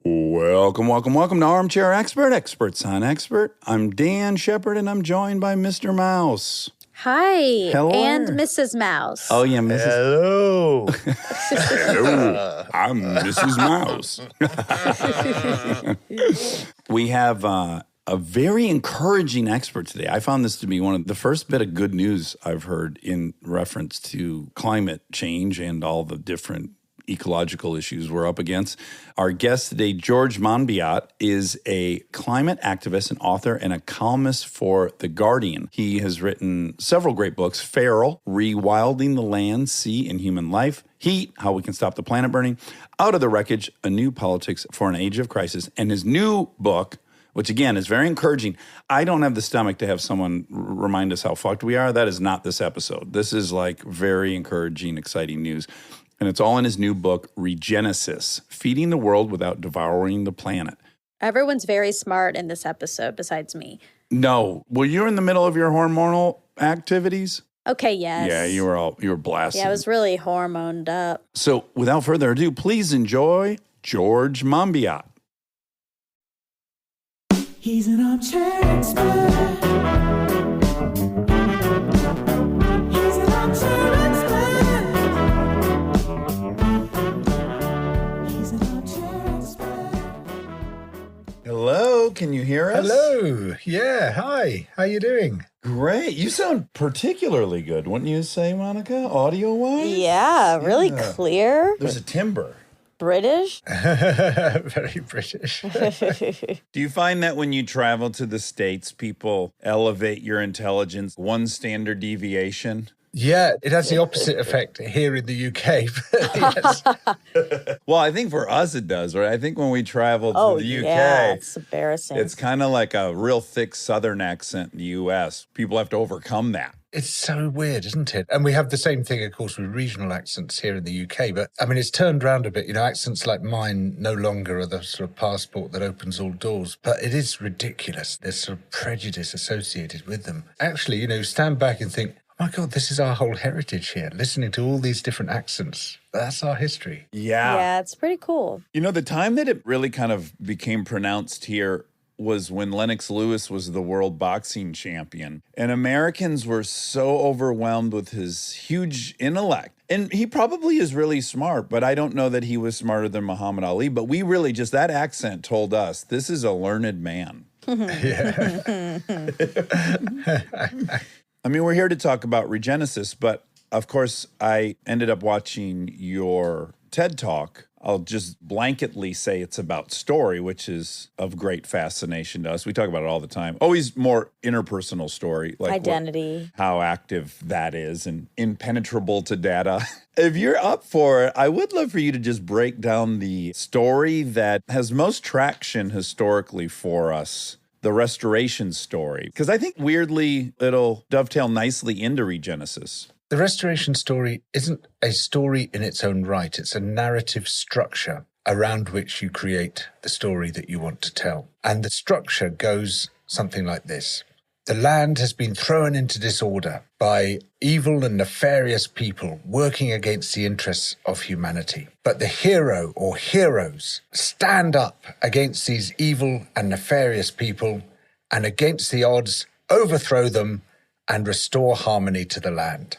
Welcome to Armchair Expert, Experts on Expert. I'm Dan Shepard, and I'm joined by Mr. Mouse. Hi. Hello. And Mrs. Mouse. Oh, yeah, Mrs. Hello. Hello. I'm Mrs. Mouse. We have a very encouraging expert today. I found this to be one of the first bit of good news I've heard in reference to climate change and all the different ecological issues we're up against. Our guest today, George Monbiot, is a climate activist and author and a columnist for The Guardian. He has written several great books: Feral, Rewilding the Land, Sea, and Human Life; Heat, How We Can Stop the Planet Burning; Out of the Wreckage, A New Politics for an Age of Crisis; and his new book, which again is very encouraging. I don't have the stomach to have someone remind us how fucked we are. That is not this episode. This is like very encouraging, exciting news. And it's all in his new book, Regenesis, Feeding the World Without Devouring the Planet. Everyone's very smart in this episode besides me. No. Well, you're in the middle of your hormonal activities? Okay, yes. Yeah, you were blasted. Yeah, I was really hormoned up. So without further ado, please enjoy George Monbiot. He's an armchair expert. He's an armchair expert. He's an armchair expert. Hello, can you hear us? Hello. Yeah. Hi. How you doing? Great. You sound particularly good, wouldn't you say, Monica, audio-wise? Yeah, really clear. There's a timbre. British. Very British. Do you find that when you travel to the States, people elevate your intelligence one standard deviation? Yeah, it has the opposite effect here in the UK. Yes. Well, I think for us it does, right? I think when we travel to the UK, yeah, it's embarrassing. it's kind of like a real thick Southern accent in the US. People have to overcome that. It's so weird, isn't it? And we have the same thing, of course, with regional accents here in the UK. But, I mean, it's turned around a bit. You know, accents like mine no longer are the sort of passport that opens all doors. But it is ridiculous. There's sort of prejudice associated with them. Actually, you know, stand back and think, oh, my God, this is our whole heritage here, listening to all these different accents. That's our history. Yeah, it's pretty cool. You know, the time that it really kind of became pronounced here was when Lennox Lewis was the world boxing champion. And Americans were so overwhelmed with his huge intellect. And he probably is really smart, but I don't know that he was smarter than Muhammad Ali. But we really just, that accent told us, this is a learned man. Yeah. I mean, we're here to talk about Regenesis, but of course, I ended up watching your TED Talk. I'll just blanketly say it's about story, which is of great fascination to us. We talk about it all the time. Always more interpersonal story. Like Identity. how active that is and impenetrable to data. If you're up for it, I would love for you to just break down the story that has most traction historically for us. The restoration story. Because I think weirdly it'll dovetail nicely into Regenesis. The restoration story isn't a story in its own right. It's a narrative structure around which you create the story that you want to tell. And the structure goes something like this. The land has been thrown into disorder by evil and nefarious people working against the interests of humanity. But the hero or heroes stand up against these evil and nefarious people and against the odds overthrow them and restore harmony to the land.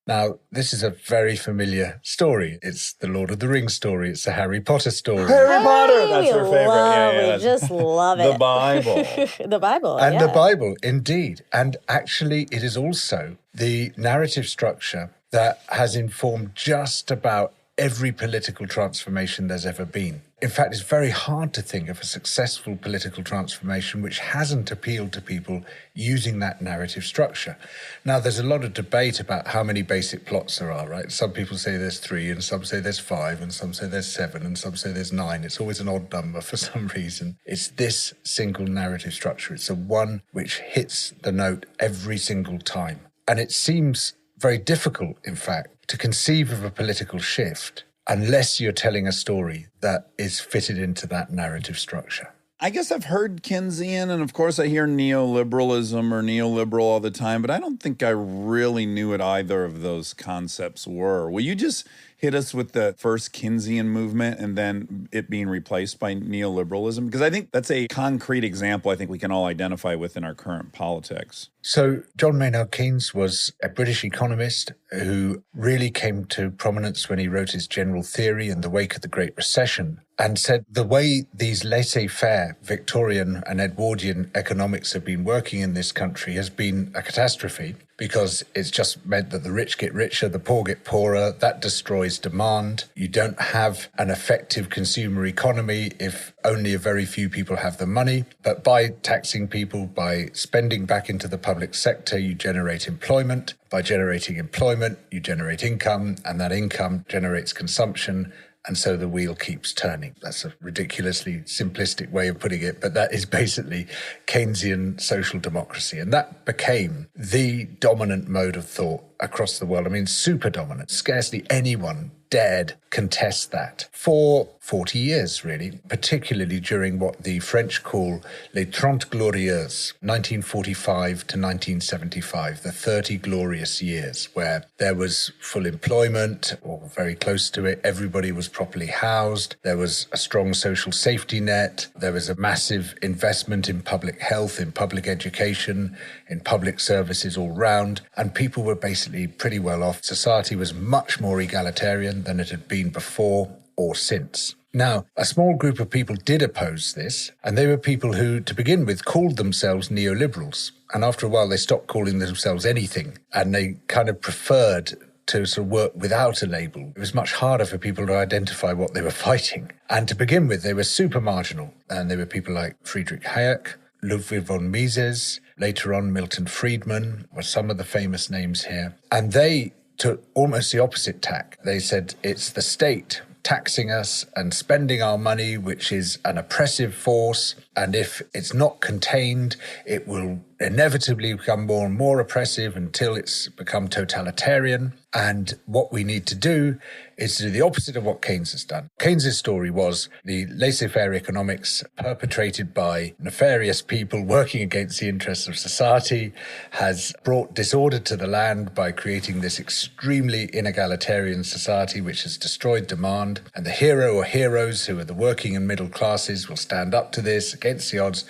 Now, this is a very familiar story. It's the Lord of the Rings story. It's the Harry Potter story. Harry Potter, that's her favorite. We just love it. The Bible. The Bible, And yeah. the Bible, indeed. And actually, it is also the narrative structure that has informed just about every political transformation there's ever been. In fact, it's very hard to think of a successful political transformation which hasn't appealed to people using that narrative structure. Now, there's a lot of debate about how many basic plots there are, right? Some people say there's 3, and some say there's 5, and some say there's 7, and some say there's 9. It's always an odd number for some reason. It's this single narrative structure. It's the one which hits the note every single time. And it seems very difficult, in fact, to conceive of a political shift unless you're telling a story that is fitted into that narrative structure. I guess I've heard Keynesian, and of course I hear Neo-Liberalism or neoliberal all the time, but I don't think I really knew what either of those concepts were. Will you just hit us with the first Keynesian movement and then it being replaced by neoliberalism? Because I think that's a concrete example I think we can all identify with in our current politics. So John Maynard Keynes was a British economist who really came to prominence when he wrote his general theory in the wake of the Great Recession, and said the way these laissez-faire Victorian and Edwardian economics have been working in this country has been a catastrophe, because it's just meant that the rich get richer, the poor get poorer. That destroys demand. You don't have an effective consumer economy if only a very few people have the money. But by taxing people, by spending back into the public sector, you generate employment. By generating employment, you generate income, and that income generates consumption. And so the wheel keeps turning. That's a ridiculously simplistic way of putting it, but that is basically Keynesian social democracy. And that became the dominant mode of thought across the world. I mean, super dominant. Scarcely anyone dared contest that for 40 years, really, particularly during what the French call les 30 glorieuses, 1945 to 1975, the 30 glorious years, where there was full employment or very close to it. Everybody was properly housed. There was a strong social safety net. There was a massive investment in public health, in public education, in public services all round. And people were basically pretty well off. Society was much more egalitarian than it had been before or since. Now, a small group of people did oppose this, and they were people who, to begin with, called themselves neoliberals. And after a while, they stopped calling themselves anything, and they kind of preferred to sort of work without a label. It was much harder for people to identify what they were fighting. And to begin with, they were super marginal, and they were people like Friedrich Hayek, Ludwig von Mises, later on Milton Friedman were some of the famous names here. And they took almost the opposite tack. They said it's the state taxing us and spending our money, which is an oppressive force. And if it's not contained, it will inevitably become more and more oppressive until it's become totalitarian. And what we need to do is to do the opposite of what Keynes has done. Keynes's story was the laissez-faire economics perpetrated by nefarious people working against the interests of society has brought disorder to the land by creating this extremely inegalitarian society which has destroyed demand. And the hero or heroes, who are the working and middle classes, will stand up to this against the odds,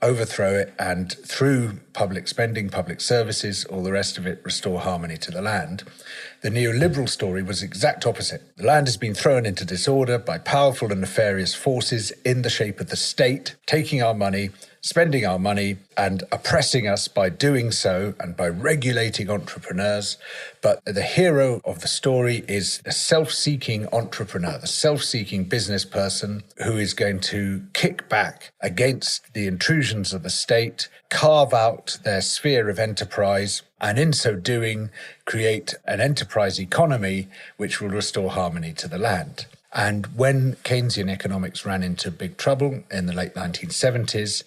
overthrow it, and through public spending, public services, all the rest of it, restore harmony to the land. The neoliberal story was the exact opposite. The land has been thrown into disorder by powerful and nefarious forces in the shape of the state, taking our money, spending our money, and oppressing us by doing so and by regulating entrepreneurs. But the hero of the story is the self-seeking entrepreneur, the self-seeking business person who is going to kick back against the intrusions of the state, carve out their sphere of enterprise, and in so doing, create an enterprise economy which will restore harmony to the land. And when Keynesian economics ran into big trouble in the late 1970s,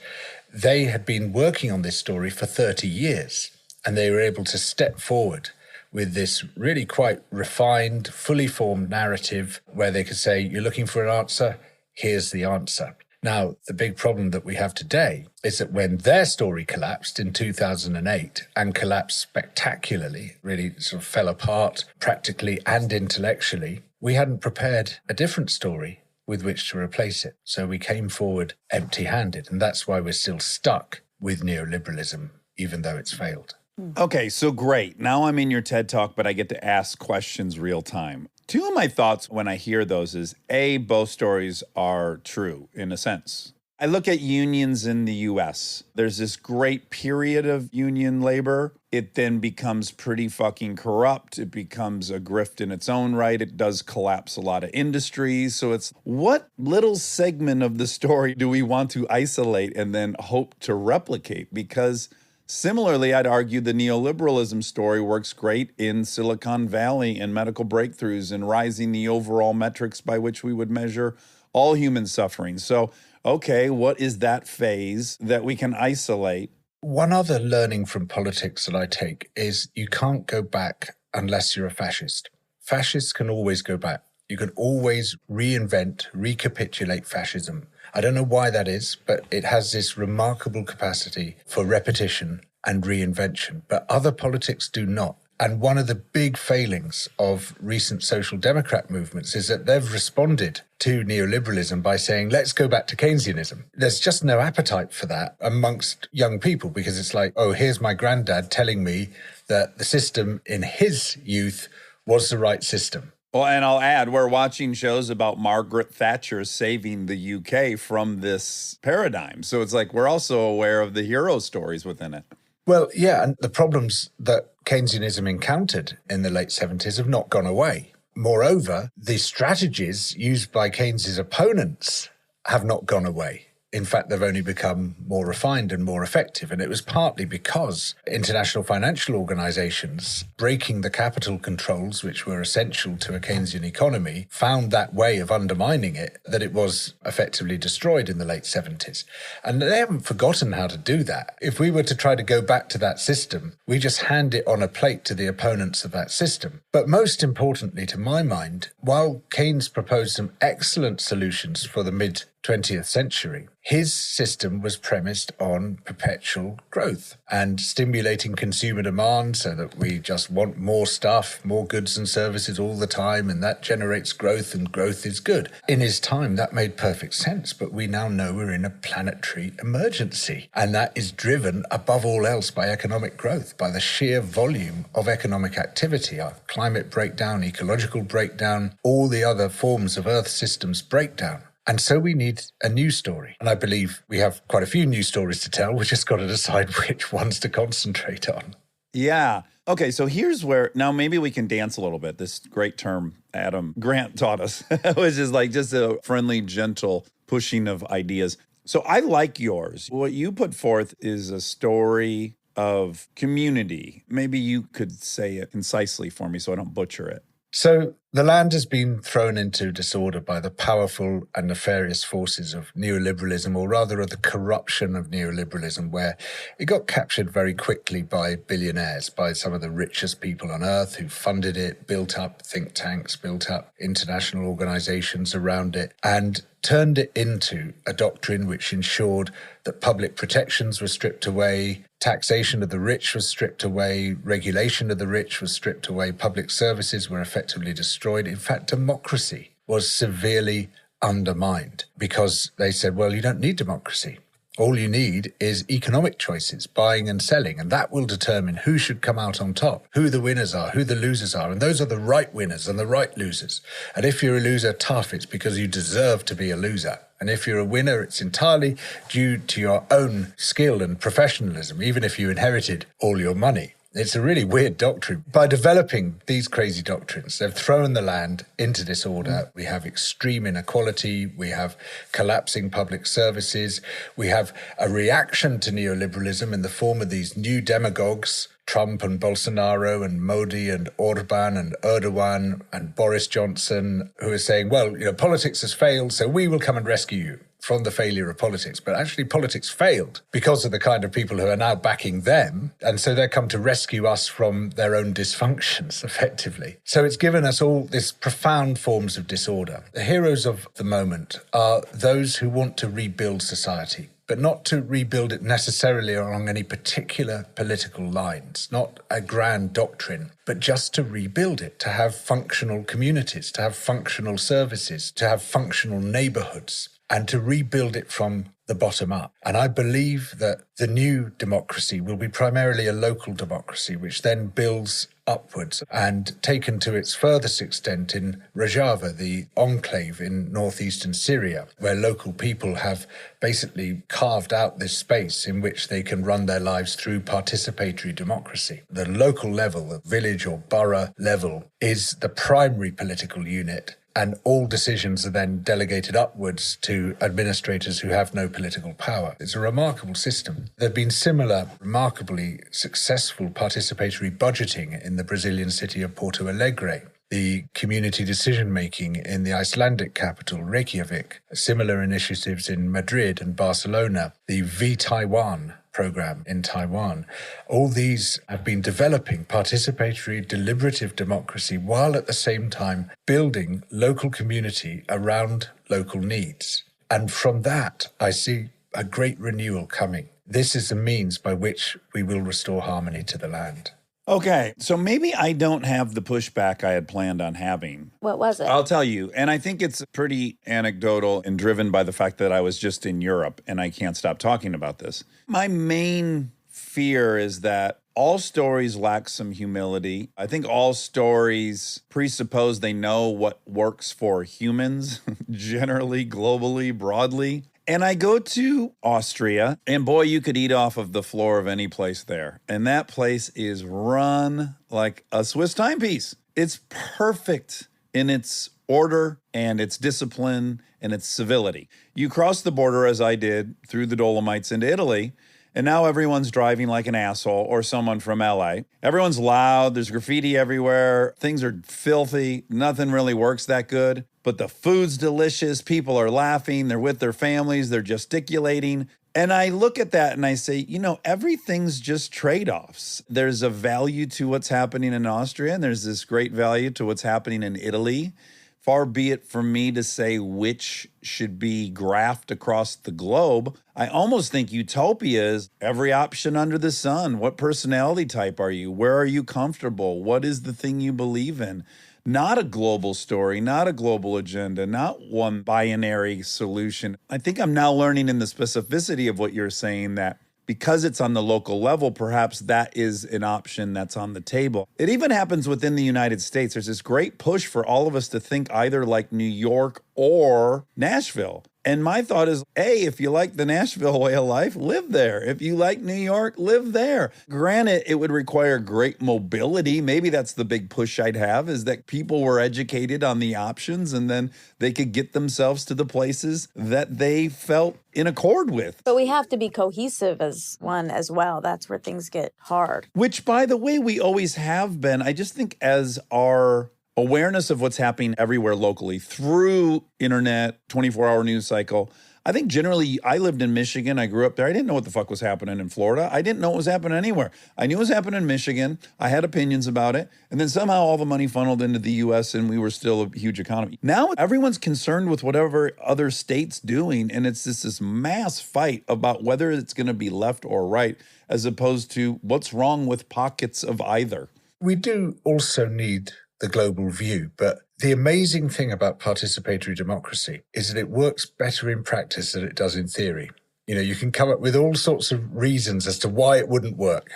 they had been working on this story for 30 years, and they were able to step forward with this really quite refined, fully formed narrative where they could say, you're looking for an answer, here's the answer. Now, the big problem that we have today is that when their story collapsed in 2008 and collapsed spectacularly, really sort of fell apart practically and intellectually, we hadn't prepared a different story with which to replace it. So we came forward empty-handed, and that's why we're still stuck with neoliberalism, even though it's failed. Okay, so great. Now I'm in your TED Talk, but I get to ask questions real time. Two of my thoughts when I hear those is, A, both stories are true in a sense. I look at unions in the US. There's this great period of union labor. It then becomes pretty fucking corrupt. It becomes a grift in its own right. It does collapse a lot of industries. So it's what little segment of the story do we want to isolate and then hope to replicate? Because similarly, I'd argue the neoliberalism story works great in Silicon Valley and medical breakthroughs and rising the overall metrics by which we would measure all human suffering. So, okay, what is that phase that we can isolate? One other learning from politics that I take is you can't go back unless you're a fascist. Fascists can always go back. You can always reinvent, recapitulate fascism. I don't know why that is, but it has this remarkable capacity for repetition and reinvention. But other politics do not. And one of the big failings of recent social democrat movements is that they've responded to neoliberalism by saying, let's go back to Keynesianism. There's just no appetite for that amongst young people because it's like, oh, here's my granddad telling me that the system in his youth was the right system. Well, and I'll add, we're watching shows about Margaret Thatcher saving the UK from this paradigm. So it's like we're also aware of the hero stories within it. Well, yeah, and the problems that Keynesianism encountered in the late 70s have not gone away. Moreover, the strategies used by Keynes's opponents have not gone away. In fact, they've only become more refined and more effective. And it was partly because international financial organizations, breaking the capital controls, which were essential to a Keynesian economy, found that way of undermining it, that it was effectively destroyed in the late 70s. And they haven't forgotten how to do that. If we were to try to go back to that system, we just hand it on a plate to the opponents of that system. But most importantly, to my mind, while Keynes proposed some excellent solutions for the mid-20th century, his system was premised on perpetual growth and stimulating consumer demand so that we just want more stuff, more goods and services all the time, and that generates growth, and growth is good. In his time, that made perfect sense, but we now know we're in a planetary emergency, and that is driven above all else by economic growth, by the sheer volume of economic activity, our climate breakdown, ecological breakdown, all the other forms of Earth systems breakdown. And so we need a news story. And I believe we have quite a few news stories to tell. We've just got to decide which ones to concentrate on. Yeah. Okay, so here's where, now maybe we can dance a little bit. This great term Adam Grant taught us, which is like just a friendly, gentle pushing of ideas. So I like yours. What you put forth is a story of community. Maybe you could say it concisely for me so I don't butcher it. So the land has been thrown into disorder by the powerful and nefarious forces of neoliberalism, or rather of the corruption of neoliberalism, where it got captured very quickly by billionaires, by some of the richest people on earth who funded it, built up think tanks, built up international organizations around it, and turned it into a doctrine which ensured that public protections were stripped away, taxation of the rich was stripped away, regulation of the rich was stripped away, public services were effectively destroyed. In fact, democracy was severely undermined because they said, well, you don't need democracy. All you need is economic choices, buying and selling, and that will determine who should come out on top, who the winners are, who the losers are, and those are the right winners and the right losers. And if you're a loser, tough, it's because you deserve to be a loser. And if you're a winner, it's entirely due to your own skill and professionalism, even if you inherited all your money. It's a really weird doctrine. By developing these crazy doctrines, they've thrown the land into disorder. We have extreme inequality. We have collapsing public services. We have a reaction to neoliberalism in the form of these new demagogues, Trump and Bolsonaro and Modi and Orban and Erdogan and Boris Johnson, who are saying, well, politics has failed, so we will come and rescue you from the failure of politics. But actually politics failed because of the kind of people who are now backing them. And so they come to rescue us from their own dysfunctions, effectively. So it's given us all these profound forms of disorder. The heroes of the moment are those who want to rebuild society, but not to rebuild it necessarily along any particular political lines, not a grand doctrine, but just to rebuild it, to have functional communities, to have functional services, to have functional neighborhoods, and to rebuild it from the bottom up. And I believe that the new democracy will be primarily a local democracy, which then builds upwards, and taken to its furthest extent in Rojava, the enclave in northeastern Syria, where local people have basically carved out this space in which they can run their lives through participatory democracy. The local level, the village or borough level, is the primary political unit, and all decisions are then delegated upwards to administrators who have no political power. It's a remarkable system. There have been similar, remarkably successful participatory budgeting in the Brazilian city of Porto Alegre, the community decision-making in the Icelandic capital, Reykjavik, similar initiatives in Madrid and Barcelona, the V-Taiwan program in Taiwan. All these have been developing participatory, deliberative democracy while at the same time building local community around local needs. And from that, I see a great renewal coming. This is the means by which we will restore harmony to the land. Okay, so maybe I don't have the pushback I had planned on having. What was it? I'll tell you, and I think it's pretty anecdotal and driven by the fact that I was just in Europe and I can't stop talking about this. My main fear is that all stories lack some humility. I think all stories presuppose they know what works for humans, generally, globally, broadly. And I go to Austria, and boy, you could eat off of the floor of any place there. And that place is run like a Swiss timepiece. It's perfect in its order and its discipline and its civility. You cross the border, as I did, through the Dolomites into Italy, and now everyone's driving like an asshole or someone from LA. Everyone's loud. There's graffiti everywhere. Things are filthy. Nothing really works that good. But the food's delicious. People are laughing. They're with their families. They're gesticulating. And I look at that and I say, everything's just trade-offs. There's a value to what's happening in Austria, and there's this great value to what's happening in Italy. Far be it from me to say which should be graphed across the globe. I almost think utopia is every option under the sun. What personality type are you? Where are you comfortable? What is the thing you believe in? Not a global story, not a global agenda, not one binary solution. I think I'm now learning in the specificity of what you're saying that because it's on the local level, perhaps that is an option that's on the table. It even happens within the United States. There's this great push for all of us to think either like New York or Nashville. And my thought is, hey, if you like the Nashville way of life, live there. If you like New York, live there. Granted, it would require great mobility. Maybe that's the big push I'd have, is that people were educated on the options and then they could get themselves to the places that they felt in accord with. But we have to be cohesive as one as well. That's where things get hard. Which, by the way, we always have been. I just think as our awareness of what's happening everywhere locally through internet, 24-hour news cycle. I think generally, I lived in Michigan. I grew up there. I didn't know what the fuck was happening in Florida. I didn't know what was happening anywhere. I knew it was happening in Michigan. I had opinions about it. And then somehow all the money funneled into the U.S. and we were still a huge economy. Now everyone's concerned with whatever other state's doing. And it's this mass fight about whether it's going to be left or right, as opposed to what's wrong with pockets of either. We do also need the global view, but the amazing thing about participatory democracy is that it works better in practice than it does in theory. You can come up with all sorts of reasons as to why it wouldn't work.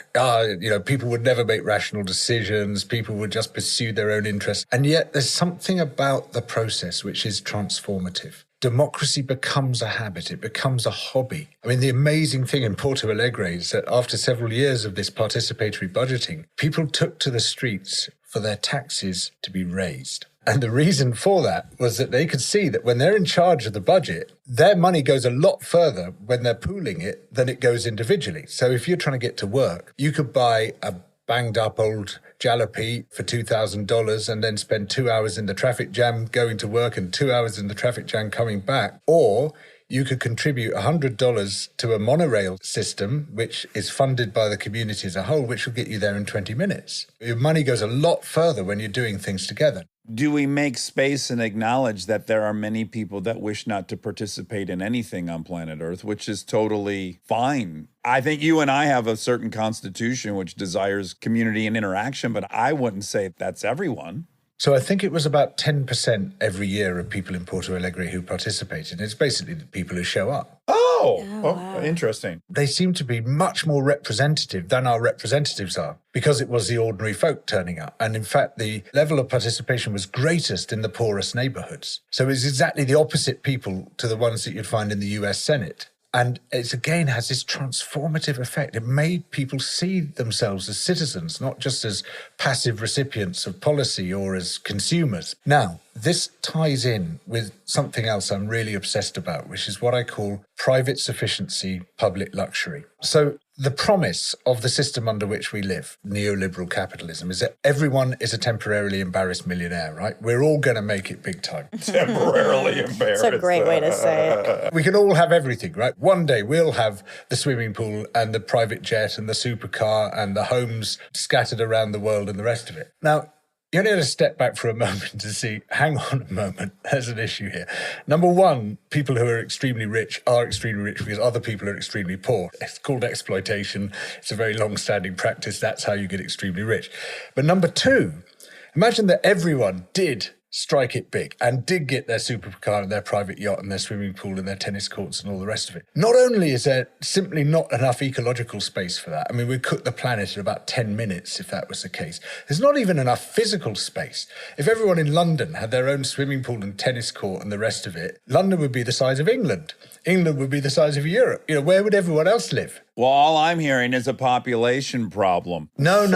People would never make rational decisions. People would just pursue their own interests. And yet there's something about the process which is transformative. Democracy becomes a habit. It becomes a hobby. I mean, the amazing thing in Porto Alegre is that after several years of this participatory budgeting, people took to the streets for their taxes to be raised. And the reason for that was that they could see that when they're in charge of the budget, their money goes a lot further when they're pooling it than it goes individually. So if you're trying to get to work, you could buy a banged up old jalopy for $2,000 and then spend 2 hours in the traffic jam going to work and 2 hours in the traffic jam coming back. Or you could contribute $100 to a monorail system, which is funded by the community as a whole, which will get you there in 20 minutes. Your money goes a lot further when you're doing things together. Do we make space and acknowledge that there are many people that wish not to participate in anything on planet Earth, which is totally fine? I think you and I have a certain constitution which desires community and interaction, but I wouldn't say that's everyone. So I think it was about 10% every year of people in Porto Alegre who participated. It's basically the people who show up. Oh, interesting. They seem to be much more representative than our representatives are because it was the ordinary folk turning up. And in fact, the level of participation was greatest in the poorest neighborhoods. So it's exactly the opposite people to the ones that you'd find in the US Senate. And it again has this transformative effect. It made people see themselves as citizens, not just as passive recipients of policy or as consumers. Now, this ties in with something else I'm really obsessed about, which is what I call private sufficiency, public luxury. So the promise of the system under which we live, neoliberal capitalism, is that everyone is a temporarily embarrassed millionaire, right? We're all going to make it big time. Temporarily embarrassed. It's a great way to say it. We can all have everything, right? One day we'll have the swimming pool and the private jet and the supercar and the homes scattered around the world and the rest of it. Now, You only have to step back for a moment to see, hang on a moment, there's an issue here. Number one, people who are extremely rich because other people are extremely poor. It's called exploitation. It's a very long-standing practice. That's how you get extremely rich. But number two, imagine that everyone did strike it big and did get their supercar and their private yacht and their swimming pool and their tennis courts and all the rest of it. Not only is there simply not enough ecological space for that, I mean, we'd cook the planet in about 10 minutes if that was the case. There's not even enough physical space. If everyone in London had their own swimming pool and tennis court and the rest of it, London would be the size of England. England would be the size of Europe. You know, where would everyone else live? Well, all I'm hearing is a population problem. No.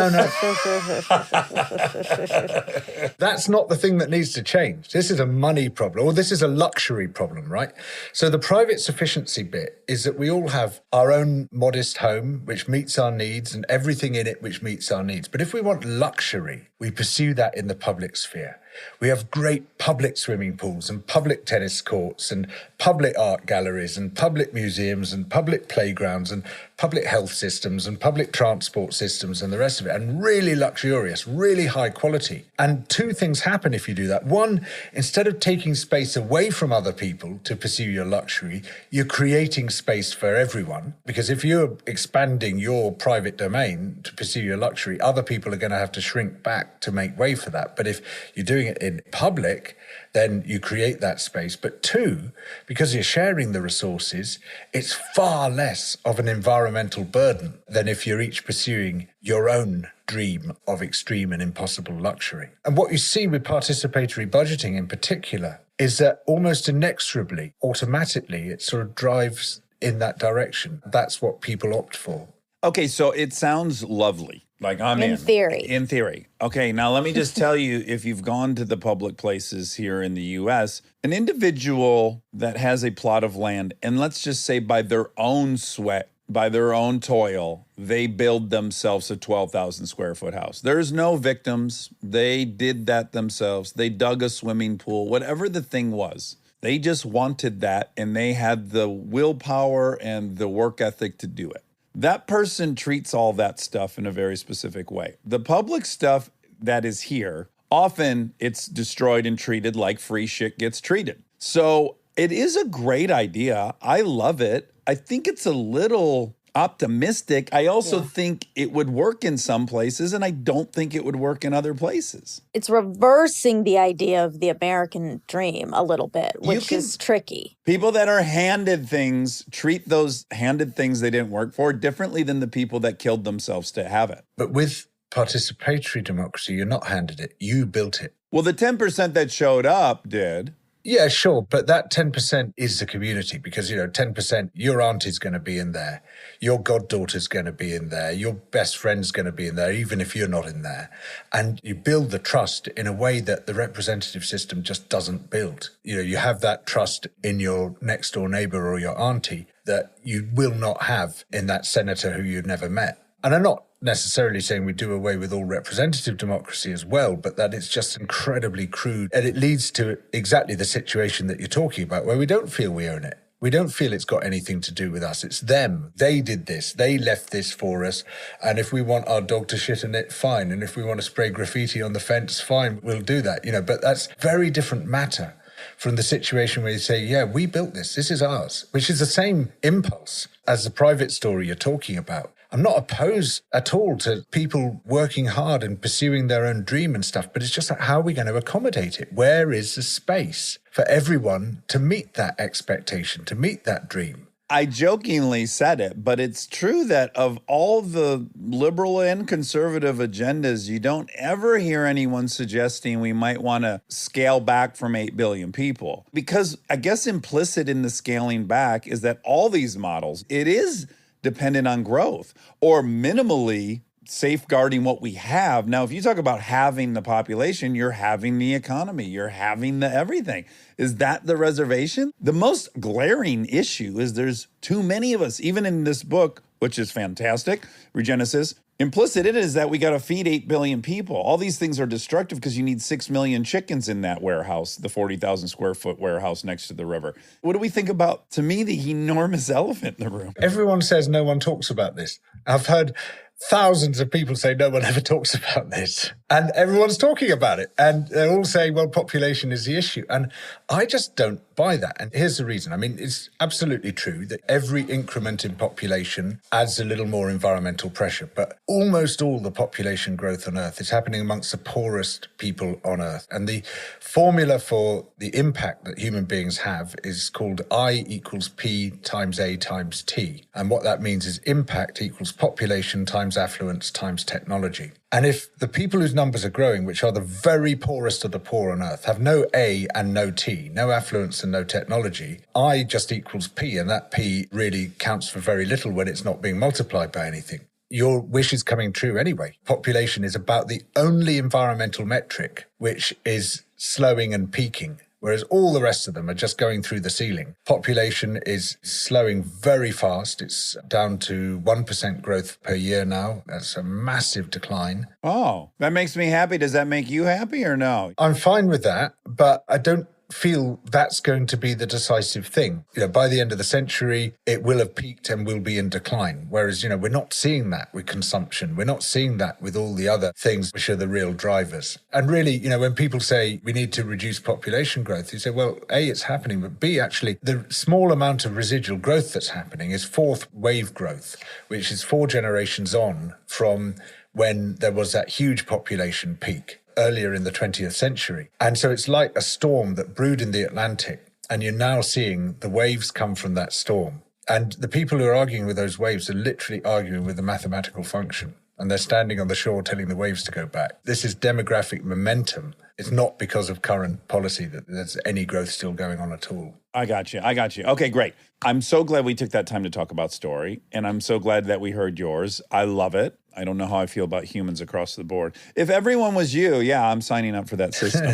That's not the thing that needs to change. This is a money problem, or this is a luxury problem, right? So the private sufficiency bit is that we all have our own modest home, which meets our needs, and everything in it which meets our needs. But if we want luxury, we pursue that in the public sphere. We have great public swimming pools and public tennis courts and public art galleries and public museums and public playgrounds and public health systems and public transport systems and the rest of it, and really luxurious, really high quality. And two things happen if you do that. One, instead of taking space away from other people to pursue your luxury, you're creating space for everyone. Because if you're expanding your private domain to pursue your luxury, other people are going to have to shrink back to make way for that. But if you're doing it in public, then you create that space. But two, because you're sharing the resources, it's far less of an environmental burden than if you're each pursuing your own dream of extreme and impossible luxury. And what you see with participatory budgeting in particular is that almost inexorably, automatically, it sort of drives in that direction. That's what people opt for. Okay, so it sounds lovely. Like I'm In theory. In theory. Okay, now let me just tell you, if you've gone to the public places here in the U.S., an individual that has a plot of land, and let's just say by their own sweat, by their own toil, they build themselves a 12,000 square foot house. There's no victims. They did that themselves. They dug a swimming pool, whatever the thing was. They just wanted that, and they had the willpower and the work ethic to do it. That person treats all that stuff in a very specific way. The public stuff that is here, often it's destroyed and treated like free shit gets treated. So it is a great idea. I love it. I think it's a little optimistic. I also think it would work in some places, and I don't think it would work in other places. It's reversing the idea of the American dream a little bit, which is tricky. People that are handed things treat those handed things they didn't work for differently than the people that killed themselves to have it. But with participatory democracy, you're not handed it. You built it. Well, the 10% that showed up did. Yeah, sure. But that 10% is the community because, 10%, your auntie's going to be in there. Your goddaughter's going to be in there. Your best friend's going to be in there, even if you're not in there. And you build the trust in a way that the representative system just doesn't build. You have that trust in your next door neighbor or your auntie that you will not have in that senator who you've never met. And I'm not necessarily saying we do away with all representative democracy as well, but that it's just incredibly crude. And it leads to exactly the situation that you're talking about, where we don't feel we own it. We don't feel it's got anything to do with us. It's them. They did this. They left this for us. And if we want our dog to shit in it, fine. And if we want to spray graffiti on the fence, fine, we'll do that. But that's very different matter from the situation where you say, yeah, we built this. This is ours, which is the same impulse as the private story you're talking about. I'm not opposed at all to people working hard and pursuing their own dream and stuff, but it's just like, how are we going to accommodate it? Where is the space for everyone to meet that expectation, to meet that dream? I jokingly said it, but it's true that of all the liberal and conservative agendas, you don't ever hear anyone suggesting we might want to scale back from 8 billion people. Because I guess implicit in the scaling back is that all these models, it is dependent on growth or minimally safeguarding what we have. Now, if you talk about having the population, you're having the economy, you're having the everything. Is that the reservation? The most glaring issue is there's too many of us, even in this book, which is fantastic, Regenesis. Implicit in it is that we got to feed 8 billion people. All these things are destructive because you need 6 million chickens in that warehouse, the 40,000 square foot warehouse next to the river. What do we think about, to me, the enormous elephant in the room? Everyone says no one talks about this. I've heard thousands of people say no one ever talks about this. And everyone's talking about it. And they're all saying, well, population is the issue. And I just don't buy that. And here's the reason. I mean, it's absolutely true that every increment in population adds a little more environmental pressure. But almost all the population growth on Earth is happening amongst the poorest people on Earth. And the formula for the impact that human beings have is called I equals P times A times T. And what that means is impact equals population times affluence times technology. And if the people whose numbers are growing, which are the very poorest of the poor on Earth, have no A and no T, no affluence and no technology, I just equals P, and that P really counts for very little when it's not being multiplied by anything. Your wish is coming true anyway. Population is about the only environmental metric which is slowing and peaking, whereas all the rest of them are just going through the ceiling. Population is slowing very fast. It's down to 1% growth per year now. That's a massive decline. Oh, that makes me happy. Does that make you happy or no? I'm fine with that, but I don't feel that's going to be the decisive thing. By the end of the century, it will have peaked and will be in decline. Whereas, we're not seeing that with consumption. We're not seeing that with all the other things which are the real drivers. And really, when people say we need to reduce population growth, you say, well, A, it's happening, but B, actually, the small amount of residual growth that's happening is fourth wave growth, which is 4 generations on from when there was that huge population peak earlier in the 20th century. And so it's like a storm that brewed in the Atlantic, and you're now seeing the waves come from that storm. And the people who are arguing with those waves are literally arguing with the mathematical function, and they're standing on the shore telling the waves to go back. This is demographic momentum. It's not because of current policy that there's any growth still going on at all. I got you. Okay, great. I'm so glad we took that time to talk about story, and I'm so glad that we heard yours. I love it. I don't know how I feel about humans across the board. If everyone was you, yeah, I'm signing up for that system.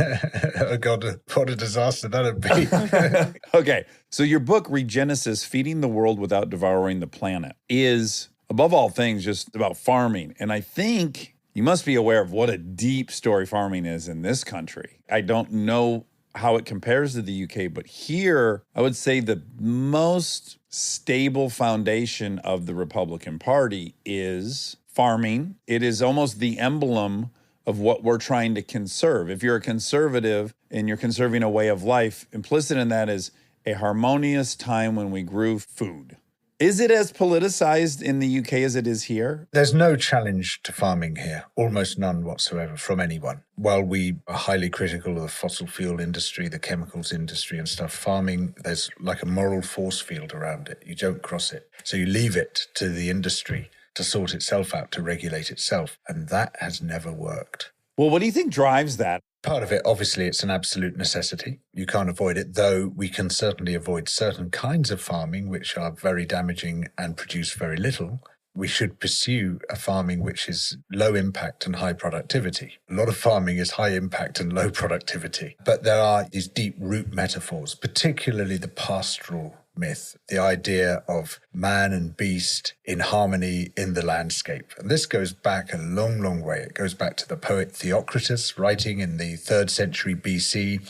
Oh, God, what a disaster that would be. Okay, so your book, Regenesis, Feeding the World Without Devouring the Planet, is, above all things, just about farming. And I think you must be aware of what a deep story farming is in this country. I don't know how it compares to the UK, but here, I would say the most stable foundation of the Republican Party is farming. It is almost the emblem of what we're trying to conserve. If you're a conservative and you're conserving a way of life, implicit in that is a harmonious time when we grew food. Is it as politicized in the UK as it is here? There's no challenge to farming here, almost none whatsoever from anyone. While we are highly critical of the fossil fuel industry, the chemicals industry and stuff, farming, there's like a moral force field around it. You don't cross it. So you leave it to the industry to sort itself out, to regulate itself. And that has never worked. Well, what do you think drives that? Part of it, obviously, it's an absolute necessity. You can't avoid it, though we can certainly avoid certain kinds of farming which are very damaging and produce very little. We should pursue a farming which is low impact and high productivity. A lot of farming is high impact and low productivity. But there are these deep root metaphors, particularly the pastoral myth, the idea of man and beast in harmony in the landscape. And this goes back a long, long way. It goes back to the poet Theocritus, writing in the 3rd century BC,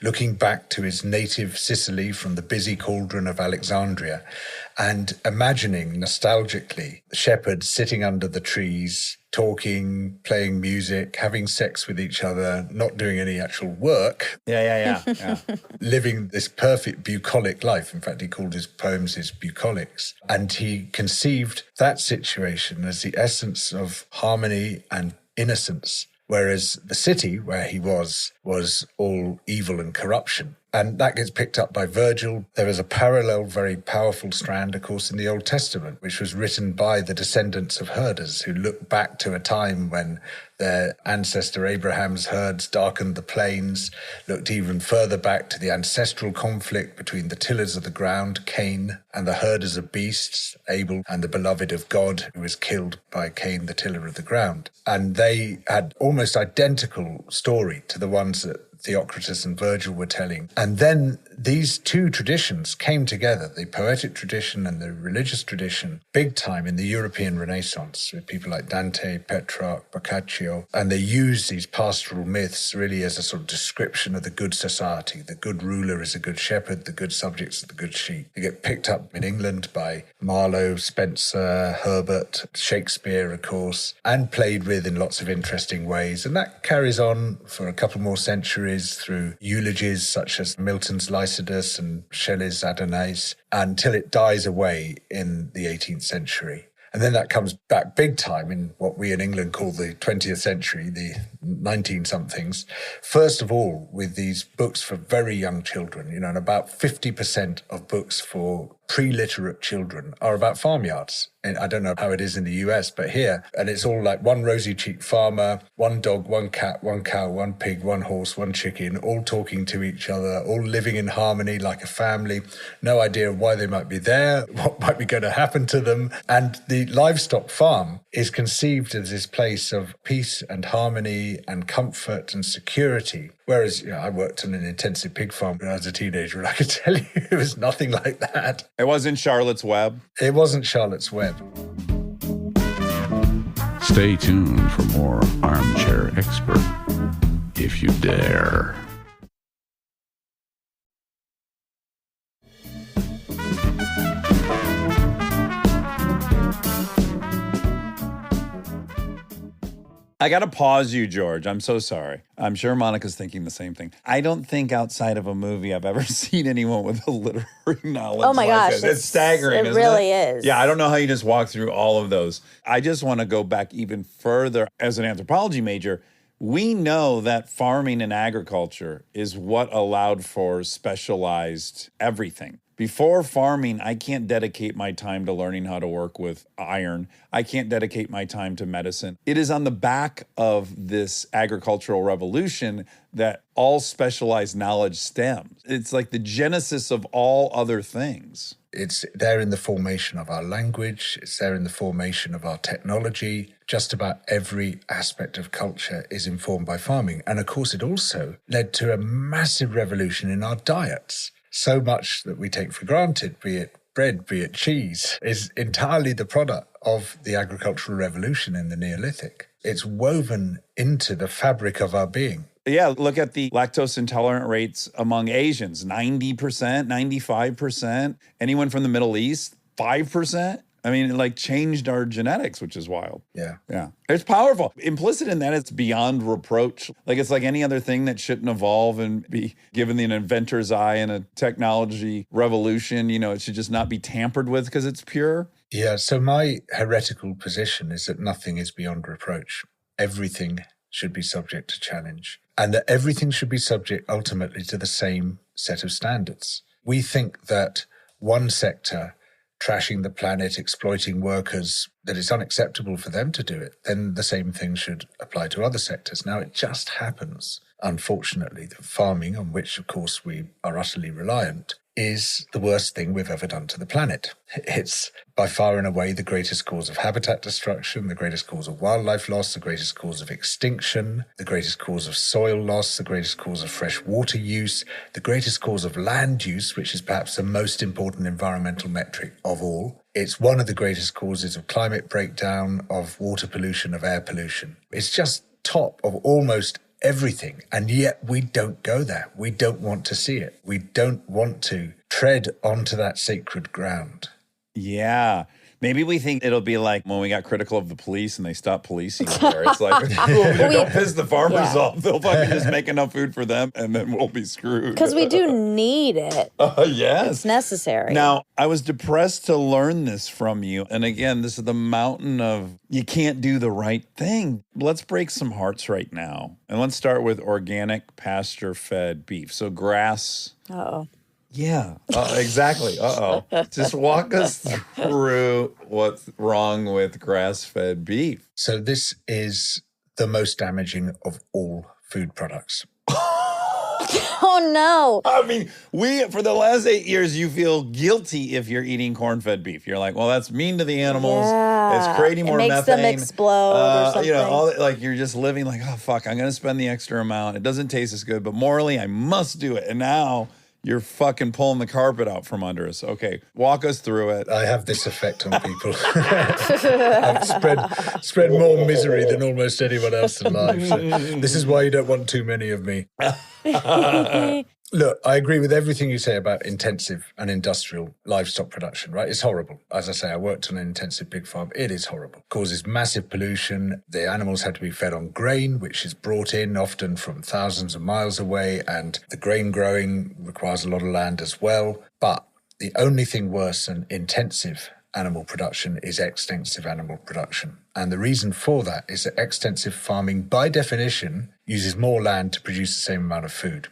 looking back to his native Sicily from the busy cauldron of Alexandria, and imagining nostalgically shepherds sitting under the trees, talking, playing music, having sex with each other, not doing any actual work. Yeah. Living this perfect bucolic life. In fact, he called his poems his bucolics. And he conceived that situation as the essence of harmony and innocence, whereas the city where he was all evil and corruption. And that gets picked up by Virgil. There is a parallel, very powerful strand, of course, in the Old Testament, which was written by the descendants of herders who look back to a time when their ancestor Abraham's herds darkened the plains, looked even further back to the ancestral conflict between the tillers of the ground, Cain, and the herders of beasts, Abel, and the beloved of God, who was killed by Cain, the tiller of the ground. And they had almost identical story to the ones that Theocritus and Virgil were telling. And then these two traditions came together, the poetic tradition and the religious tradition, big time in the European Renaissance with people like Dante, Petrarch, Boccaccio. And they used these pastoral myths really as a sort of description of the good society. The good ruler is a good shepherd, the good subjects are the good sheep. They get picked up in England by Marlowe, Spenser, Herbert, Shakespeare, of course, and played with in lots of interesting ways. And that carries on for a couple more centuries through eulogies such as Milton's Lycidas and Shelley's Adonais, until it dies away in the 18th century. And then that comes back big time in what we in England call the 20th century, the 19-somethings. First of all, with these books for very young children, and about 50% of books for pre-literate children are about farmyards. And I don't know how it is in the US, but here, and it's all like one rosy-cheeked farmer, one dog, one cat, one cow, one pig, one horse, one chicken, all talking to each other, all living in harmony like a family. No idea why they might be there, what might be going to happen to them. And the livestock farm is conceived as this place of peace and harmony and comfort and security. Whereas, I worked on an intensive pig farm when I was a teenager, and I can tell you it was nothing like that. It wasn't Charlotte's Web. It wasn't Charlotte's Web. Stay tuned for more Armchair Expert, if you dare. I got to pause you, George. I'm so sorry. I'm sure Monica's thinking the same thing. I don't think outside of a movie I've ever seen anyone with a literary knowledge. Oh my gosh. It's staggering, It really is. Yeah, I don't know how you just walk through all of those. I just want to go back even further. As an anthropology major, we know that farming and agriculture is what allowed for specialized everything. Before farming, I can't dedicate my time to learning how to work with iron. I can't dedicate my time to medicine. It is on the back of this agricultural revolution that all specialized knowledge stems. It's like the genesis of all other things. It's there in the formation of our language. It's there in the formation of our technology. Just about every aspect of culture is informed by farming. And of course, it also led to a massive revolution in our diets. So much that we take for granted, be it bread, be it cheese, is entirely the product of the agricultural revolution in the Neolithic. It's woven into the fabric of our being. Yeah, look at the lactose intolerant rates among Asians, 90%, 95%. Anyone from the Middle East, 5%. I mean, it like changed our genetics, which is wild. Yeah. Yeah. It's powerful. Implicit in that, it's beyond reproach. Like it's like any other thing that shouldn't evolve and be given an inventor's eye in a technology revolution. It should just not be tampered with because it's pure. Yeah. So my heretical position is that nothing is beyond reproach. Everything should be subject to challenge, and that everything should be subject ultimately to the same set of standards. We think that one sector trashing the planet, exploiting workers, that it's unacceptable for them to do it, then the same thing should apply to other sectors. Now, it just happens, unfortunately, that farming, on which, of course, we are utterly reliant, is the worst thing we've ever done to the planet. It's by far and away the greatest cause of habitat destruction, the greatest cause of wildlife loss, the greatest cause of extinction, the greatest cause of soil loss, the greatest cause of fresh water use, the greatest cause of land use, which is perhaps the most important environmental metric of all. It's one of the greatest causes of climate breakdown, of water pollution, of air pollution. It's just top of almost everything. And yet we don't go there. We don't want to see it. We don't want to tread onto that sacred ground. Yeah. Maybe we think it'll be like when we got critical of the police and they stopped policing there. It's like, don't piss the farmers off. They'll fucking just make enough food for them and then we'll be screwed. Because we do need it. Yes. It's necessary. Now, I was depressed to learn this from you. And again, this is the mountain of you can't do the right thing. Let's break some hearts right now. And let's start with organic pasture-fed beef. So grass. Uh-oh. Yeah, exactly. Just walk us through what's wrong with grass-fed beef. So this is the most damaging of all food products. Oh Oh, no. I mean, for the last 8 years, you feel guilty if you're eating corn-fed beef. You're like, well, that's mean to the animals. Yeah. It's creating more It makes them methane. explode or something. You know, like you're just living like, oh, fuck, I'm going to spend the extra amount. It doesn't taste as good, but morally, I must do it. And now you're fucking pulling the carpet out from under us. Okay, walk us through it. I have this effect on people. I've spread more misery than almost anyone else in life. So this is why you don't want too many of me. Look, I agree with everything you say about intensive and industrial livestock production, right? It's horrible. As I say, I worked on an intensive pig farm. It is horrible. Causes massive pollution. The animals have to be fed on grain, which is brought in often from thousands of miles away. And the grain growing requires a lot of land as well. But the only thing worse than intensive animal production is extensive animal production. And the reason for that is that extensive farming, by definition, uses more land to produce the same amount of food.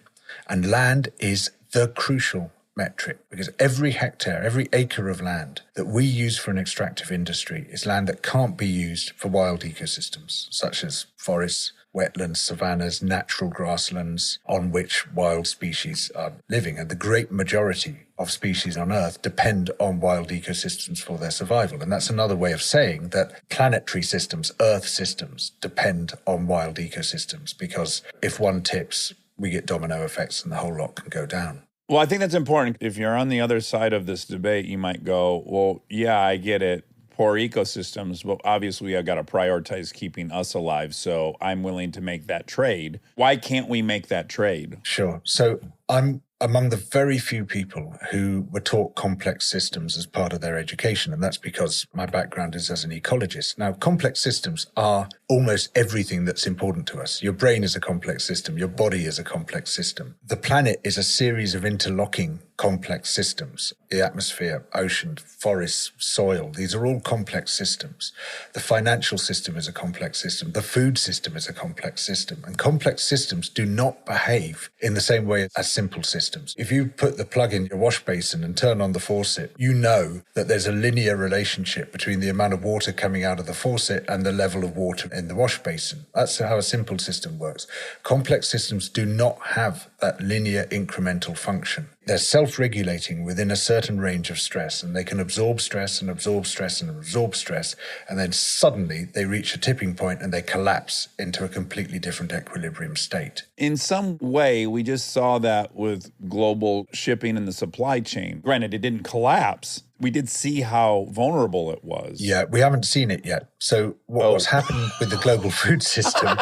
And land is the crucial metric because every hectare, every acre of land that we use for an extractive industry is land that can't be used for wild ecosystems, such as forests, wetlands, savannas, natural grasslands on which wild species are living. And the great majority of species on Earth depend on wild ecosystems for their survival. And that's another way of saying that planetary systems, Earth systems, depend on wild ecosystems because if one tips, we get domino effects and the whole lot can go down. Well, I think that's important. If you're on the other side of this debate, you might go, well, yeah, I get it. Poor ecosystems, but obviously I've got to prioritize keeping us alive. So I'm willing to make that trade. Why can't we make that trade? Sure. So I'm among the very few people who were taught complex systems as part of their education. And that's because my background is as an ecologist. Now, complex systems are almost everything that's important to us. Your brain is a complex system. Your body is a complex system. The planet is a series of interlocking complex systems. The atmosphere, ocean, forests, soil, these are all complex systems. The financial system is a complex system. The food system is a complex system. And complex systems do not behave in the same way as simple systems. If you put the plug in your wash basin and turn on the faucet, you know that there's a linear relationship between the amount of water coming out of the faucet and the level of water in the wash basin. That's how a simple system works. Complex systems do not have that linear incremental function. They're self-regulating within a certain range of stress, and they can absorb stress and absorb stress and absorb stress, and then suddenly they reach a tipping point and they collapse into a completely different equilibrium state. In some way, we just saw that with global shipping and the supply chain. Granted, it didn't collapse. We did see how vulnerable it was. Yeah, we haven't seen it yet. So what's happened with the global food system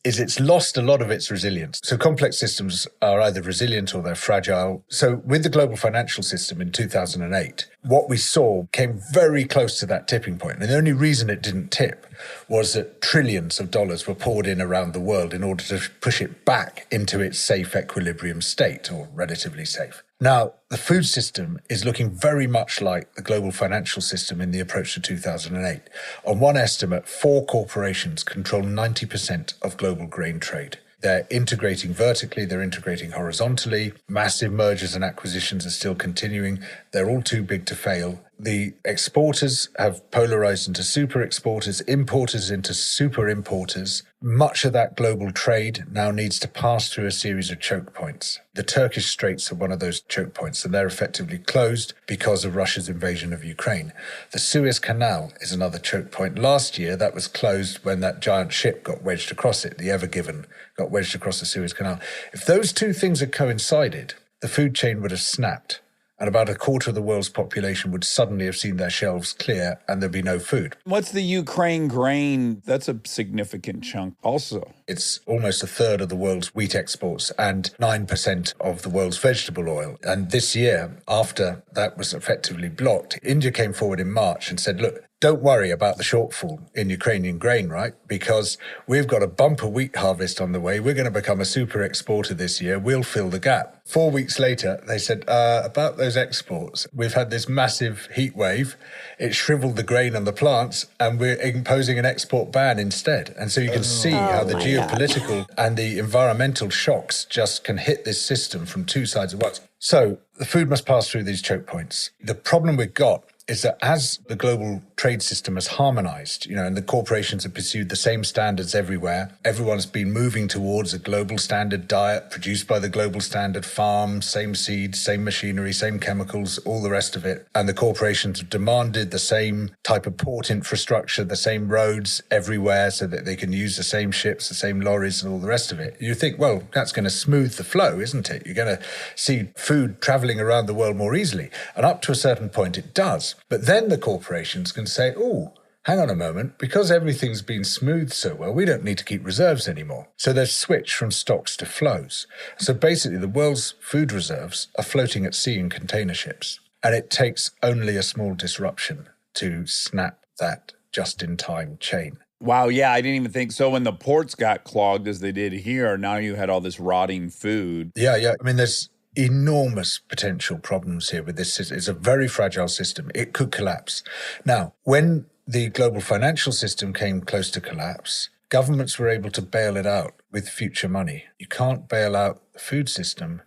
is it's lost a lot of its resilience. So complex systems are either resilient or they're fragile. So with the global financial system in 2008, what we saw came very close to that tipping point. And the only reason it didn't tip was that trillions of dollars were poured in around the world in order to push it back into its safe equilibrium state, or relatively safe. Now, the food system is looking very much like the global financial system in the approach to 2008. On one estimate, 4 corporations control 90% of global grain trade. They're integrating vertically, they're integrating horizontally. Massive mergers and acquisitions are still continuing. They're all too big to fail. The exporters have polarized into super exporters, importers into super importers. Much of that global trade now needs to pass through a series of choke points. The Turkish Straits are one of those choke points, and they're effectively closed because of Russia's invasion of Ukraine. The Suez Canal is another choke point. Last year, that was closed when that giant ship got wedged across it. The Ever Given got wedged across the Suez Canal. If those two things had coincided, the food chain would have snapped, and about a quarter of the world's population would suddenly have seen their shelves clear and there'd be no food. What's the Ukraine grain? That's a significant chunk also. It's almost a third of the world's wheat exports and 9% of the world's vegetable oil. And this year, after that was effectively blocked, India came forward in March and said, look, don't worry about the shortfall in Ukrainian grain, right? Because we've got a bumper wheat harvest on the way. We're going to become a super exporter this year. We'll fill the gap. 4 weeks later, they said, about those exports, we've had this massive heat wave. It shriveled the grain on the plants, and we're imposing an export ban instead. And so you can see how the geopolitical and the environmental shocks just can hit this system from two sides at once. So the food must pass through these choke points. The problem we've got is that as the global trade system has harmonized, and the corporations have pursued the same standards everywhere, everyone's been moving towards a global standard diet produced by the global standard farm, same seeds, same machinery, same chemicals, all the rest of it. And the corporations have demanded the same type of port infrastructure, the same roads everywhere so that they can use the same ships, the same lorries and all the rest of it. You think, well, that's going to smooth the flow, isn't it? You're going to see food traveling around the world more easily. And up to a certain point, it does. But then the corporations can say, oh, hang on a moment, because everything's been smoothed so well, we don't need to keep reserves anymore. So they've switched from stocks to flows. So basically, the world's food reserves are floating at sea in container ships. And it takes only a small disruption to snap that just-in-time chain. Wow, yeah, I didn't even think. So when the ports got clogged, as they did here, now you had all this rotting food. Yeah. I mean, there's enormous potential problems here with this system. It's a very fragile system. It could collapse. Now, when the global financial system came close to collapse, governments were able to bail it out with future money. You can't bail out the food system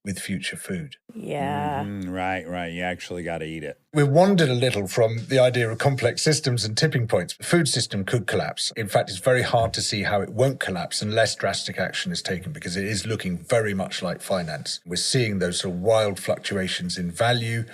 with future food. Yeah. Right. You actually got to eat it. We've wandered a little from the idea of complex systems and tipping points. The food system could collapse. In fact, it's very hard to see how it won't collapse unless drastic action is taken, because it is looking very much like finance. We're seeing those sort of wild fluctuations in value,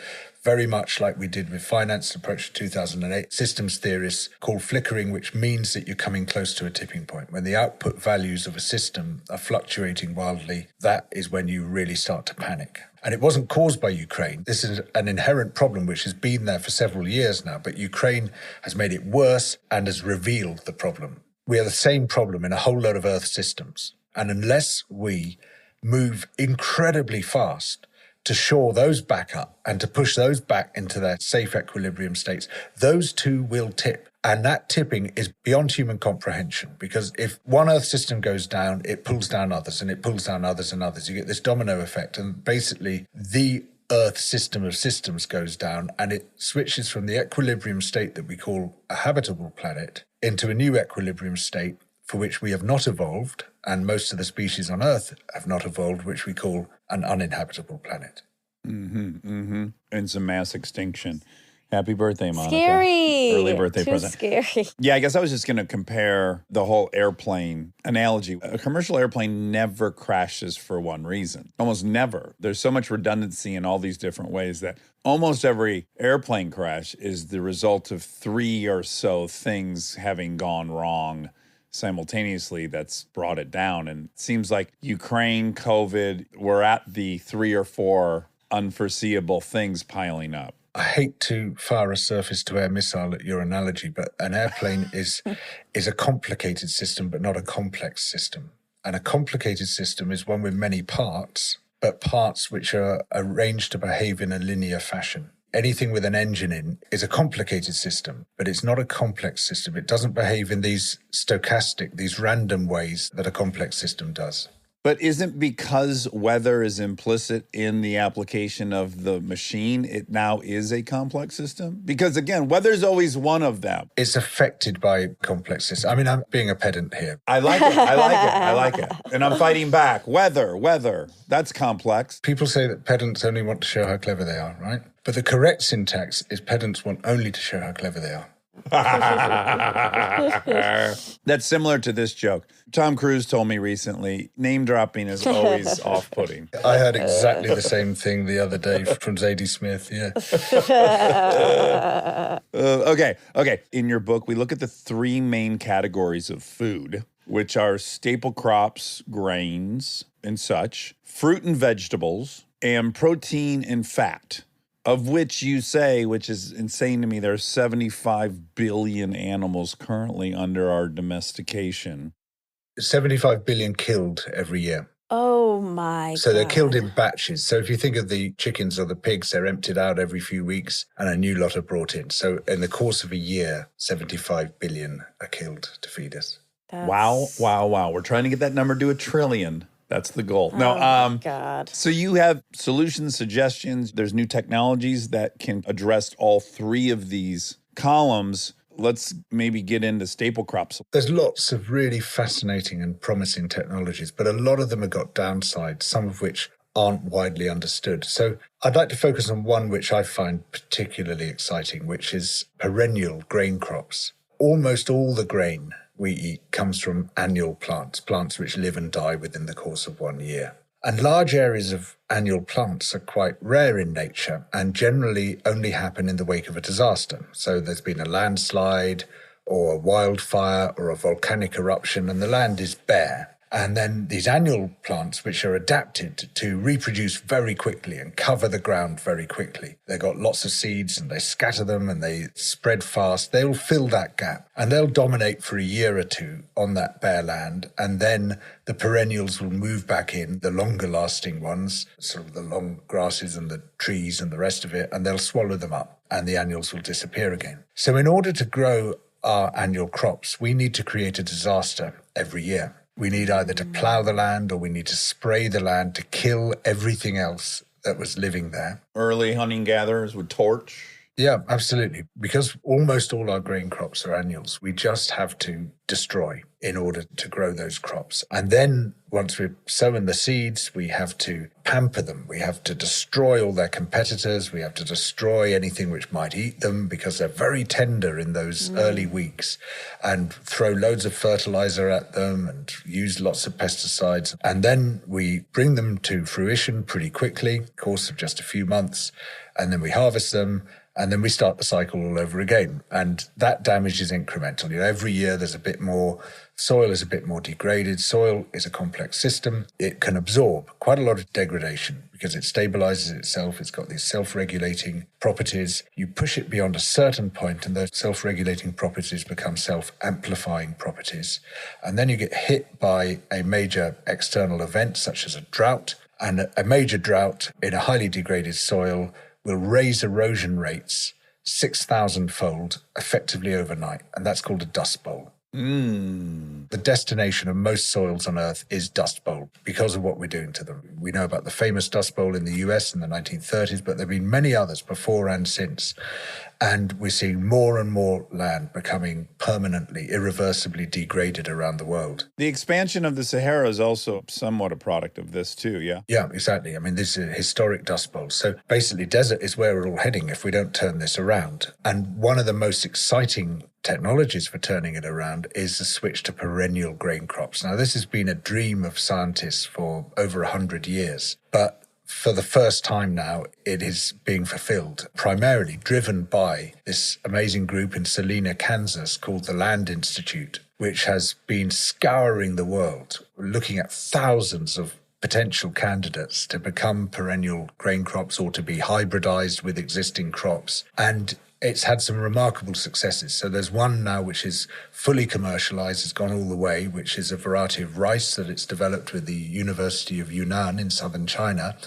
very much like we did with finance approach to 2008. Systems theorists call flickering, which means that you're coming close to a tipping point. When the output values of a system are fluctuating wildly, that is when you really start to panic. And it wasn't caused by Ukraine. This is an inherent problem which has been there for several years now, but Ukraine has made it worse and has revealed the problem. We have the same problem in a whole load of Earth systems. And unless we move incredibly fast to shore those back up and to push those back into their safe equilibrium states, those two will tip. And that tipping is beyond human comprehension, because if one Earth system goes down, it pulls down others and it pulls down others and others. You get this domino effect. And basically, the Earth system of systems goes down and it switches from the equilibrium state that we call a habitable planet into a new equilibrium state for which we have not evolved, and most of the species on Earth have not evolved, which we call an uninhabitable planet. And some mass extinction. Happy birthday, Monica. Scary. Early birthday Too present. scary. Yeah, I guess I was just going to compare the whole airplane analogy. A commercial airplane never crashes for one reason. Almost never. There's so much redundancy in all these different ways that almost every airplane crash is the result of 3 or so things having gone wrong simultaneously that's brought it down. And it seems like Ukraine, COVID, we're at the 3 or 4 unforeseeable things piling up. I hate to fire a surface-to-air missile at your analogy, but an airplane is a complicated system, but not a complex system. And a complicated system is one with many parts, but parts which are arranged to behave in a linear fashion. Anything with an engine in is a complicated system, but it's not a complex system. It doesn't behave in these stochastic, these random ways that a complex system does. But isn't because weather is implicit in the application of the machine, it now is a complex system? Because again, weather's always one of them. It's affected by complex systems. I mean, I'm being a pedant here. I like it. And I'm fighting back. Weather, that's complex. People say that pedants only want to show how clever they are, right? But the correct syntax is pedants want only to show how clever they are. That's similar to this joke. Tom Cruise told me recently, name dropping is always off-putting. I heard exactly the same thing the other day from Zadie Smith, yeah. Okay. In your book, we look at the 3 main categories of food, which are staple crops, grains, and such, fruit and vegetables, and protein and fat. Of which you say, which is insane to me, there are 75 billion animals currently under our domestication. 75 billion killed every year. Oh my So they're God. killed in batches. So if you think of the chickens or the pigs, they're emptied out every few weeks and a new lot are brought in. So in the course of a year, 75 billion are killed to feed us. Wow. We're trying to get that number to 1 trillion. That's the goal. God. So you have solutions, suggestions. There's new technologies that can address all 3 of these columns. Let's maybe get into staple crops. There's lots of really fascinating and promising technologies, but a lot of them have got downsides, some of which aren't widely understood. So I'd like to focus on one which I find particularly exciting, which is perennial grain crops. Almost all the grain we eat comes from annual plants, plants which live and die within the course of 1 year. And large areas of annual plants are quite rare in nature and generally only happen in the wake of a disaster. So there's been a landslide or a wildfire or a volcanic eruption and the land is bare. And then these annual plants, which are adapted to reproduce very quickly and cover the ground very quickly. They've got lots of seeds and they scatter them and they spread fast. They'll fill that gap and they'll dominate for a year or two on that bare land. And then the perennials will move back in, the longer lasting ones, sort of the long grasses and the trees and the rest of it, and they'll swallow them up and the annuals will disappear again. So in order to grow our annual crops, we need to create a disaster every year. We need either to plough the land or we need to spray the land to kill everything else that was living there. Early hunting gatherers would torch. Yeah, absolutely. Because almost all our grain crops are annuals. We just have to destroy in order to grow those crops. And then once we've sown the seeds, we have to pamper them. We have to destroy all their competitors. We have to destroy anything which might eat them because they're very tender in those early weeks, and throw loads of fertilizer at them and use lots of pesticides. And then we bring them to fruition pretty quickly, course of just a few months, and then we harvest them. And then we start the cycle all over again. And that damage is incremental. Every year there's a bit more, soil is a bit more degraded. Soil is a complex system. It can absorb quite a lot of degradation because it stabilizes itself. It's got these self-regulating properties. You push it beyond a certain point and those self-regulating properties become self-amplifying properties. And then you get hit by a major external event such as a drought. And a major drought in a highly degraded soil will raise erosion rates 6,000-fold effectively overnight. And that's called a dust bowl. The destination of most soils on Earth is Dust Bowl because of what we're doing to them. We know about the famous Dust Bowl in the US in the 1930s, but there have been many others before and since. And we're seeing more and more land becoming permanently, irreversibly degraded around the world. The expansion of the Sahara is also somewhat a product of this too, yeah? Yeah, exactly. I mean, this is a historic Dust Bowl. So basically, desert is where we're all heading if we don't turn this around. And one of the most exciting technologies for turning it around is the switch to perennial grain crops. Now, this has been a dream of scientists for over 100 years, but for the first time now, it is being fulfilled, primarily driven by this amazing group in Salina, Kansas, called the Land Institute, which has been scouring the world, looking at thousands of potential candidates to become perennial grain crops or to be hybridized with existing crops. And it's had some remarkable successes. So there's one now which is fully commercialized, has gone all the way, which is a variety of rice that it's developed with the University of Yunnan in southern China.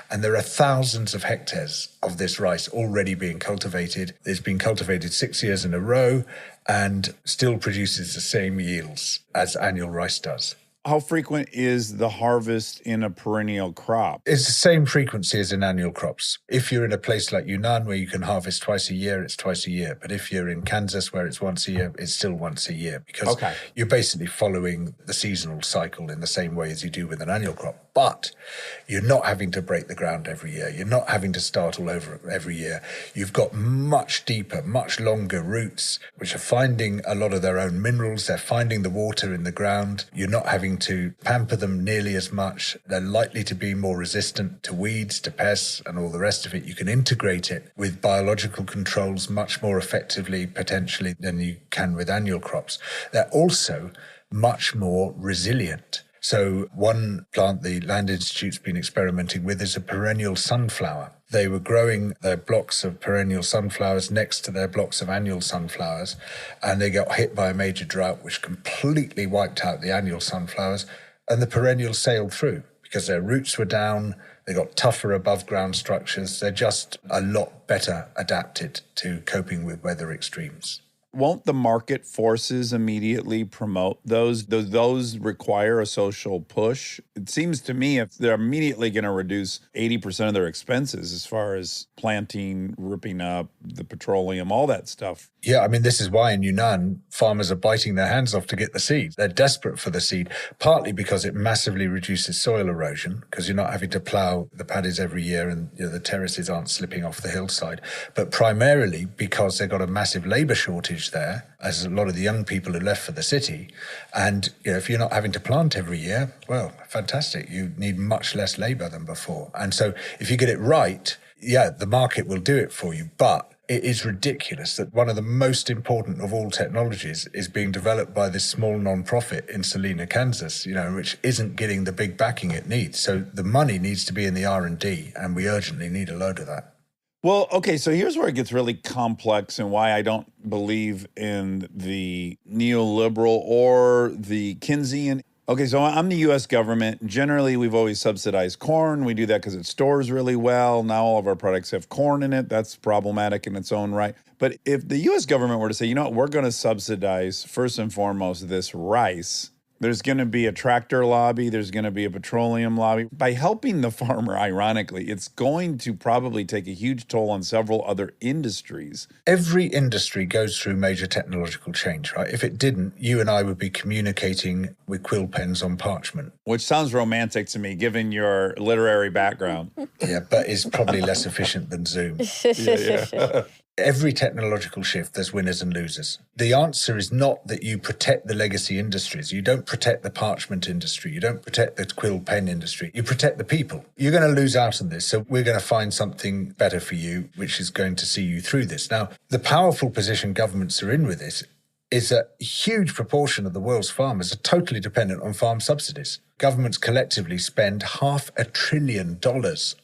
And there are thousands of hectares of this rice already being cultivated. It's been cultivated 6 years in a row and still produces the same yields as annual rice does. How frequent is the harvest in a perennial crop? It's the same frequency as in annual crops. If you're in a place like Yunnan where you can harvest twice a year, it's twice a year. But if you're in Kansas where it's once a year, it's still once a year because you're basically following the seasonal cycle in the same way as you do with an annual crop. But you're not having to break the ground every year. You're not having to start all over every year. You've got much deeper, much longer roots, which are finding a lot of their own minerals. They're finding the water in the ground. You're not having to pamper them nearly as much. They're likely to be more resistant to weeds, to pests, and all the rest of it. You can integrate it with biological controls much more effectively, potentially, than you can with annual crops. They're also much more resilient. So one plant the Land Institute's been experimenting with is a perennial sunflower. They were growing their blocks of perennial sunflowers next to their blocks of annual sunflowers, and they got hit by a major drought which completely wiped out the annual sunflowers, and the perennials sailed through because their roots were down, they got tougher above ground structures, they're just a lot better adapted to coping with weather extremes. Won't the market forces immediately promote those? Do those require a social push? It seems to me if they're immediately going to reduce 80% of their expenses as far as planting, ripping up, the petroleum, all that stuff. Yeah, I mean, this is why in Yunnan, farmers are biting their hands off to get the seed. They're desperate for the seed, partly because it massively reduces soil erosion, because you're not having to plough the paddies every year and the terraces aren't slipping off the hillside, but primarily because they've got a massive labour shortage there, as a lot of the young people have left for the city. And if you're not having to plant every year, well, fantastic. You need much less labour than before. And so if you get it right, yeah, the market will do it for you. But it is ridiculous that one of the most important of all technologies is being developed by this small non-profit in Salina, Kansas, which isn't getting the big backing it needs. So the money needs to be in the R&D, and we urgently need a load of that. Well, okay, so here's where it gets really complex and why I don't believe in the neoliberal or the Keynesian. Okay, so I'm the U.S. government. Generally, we've always subsidized corn. We do that because it stores really well. Now all of our products have corn in it. That's problematic in its own right. But if the U.S. government were to say, we're going to subsidize, first and foremost, this rice, there's going to be a tractor lobby. There's going to be a petroleum lobby. By helping the farmer, ironically, it's going to probably take a huge toll on several other industries. Every industry goes through major technological change, right? If it didn't, you and I would be communicating with quill pens on parchment. Which sounds romantic to me, given your literary background. Yeah, but it's probably less efficient than Zoom. Yeah. Every technological shift, there's winners and losers. The answer is not that you protect the legacy industries. You don't protect the parchment industry. You don't protect the quill pen industry. You protect the people. You're going to lose out on this. So we're going to find something better for you, which is going to see you through this. Now, the powerful position governments are in with this is a huge proportion of the world's farmers are totally dependent on farm subsidies. Governments collectively spend $500 billion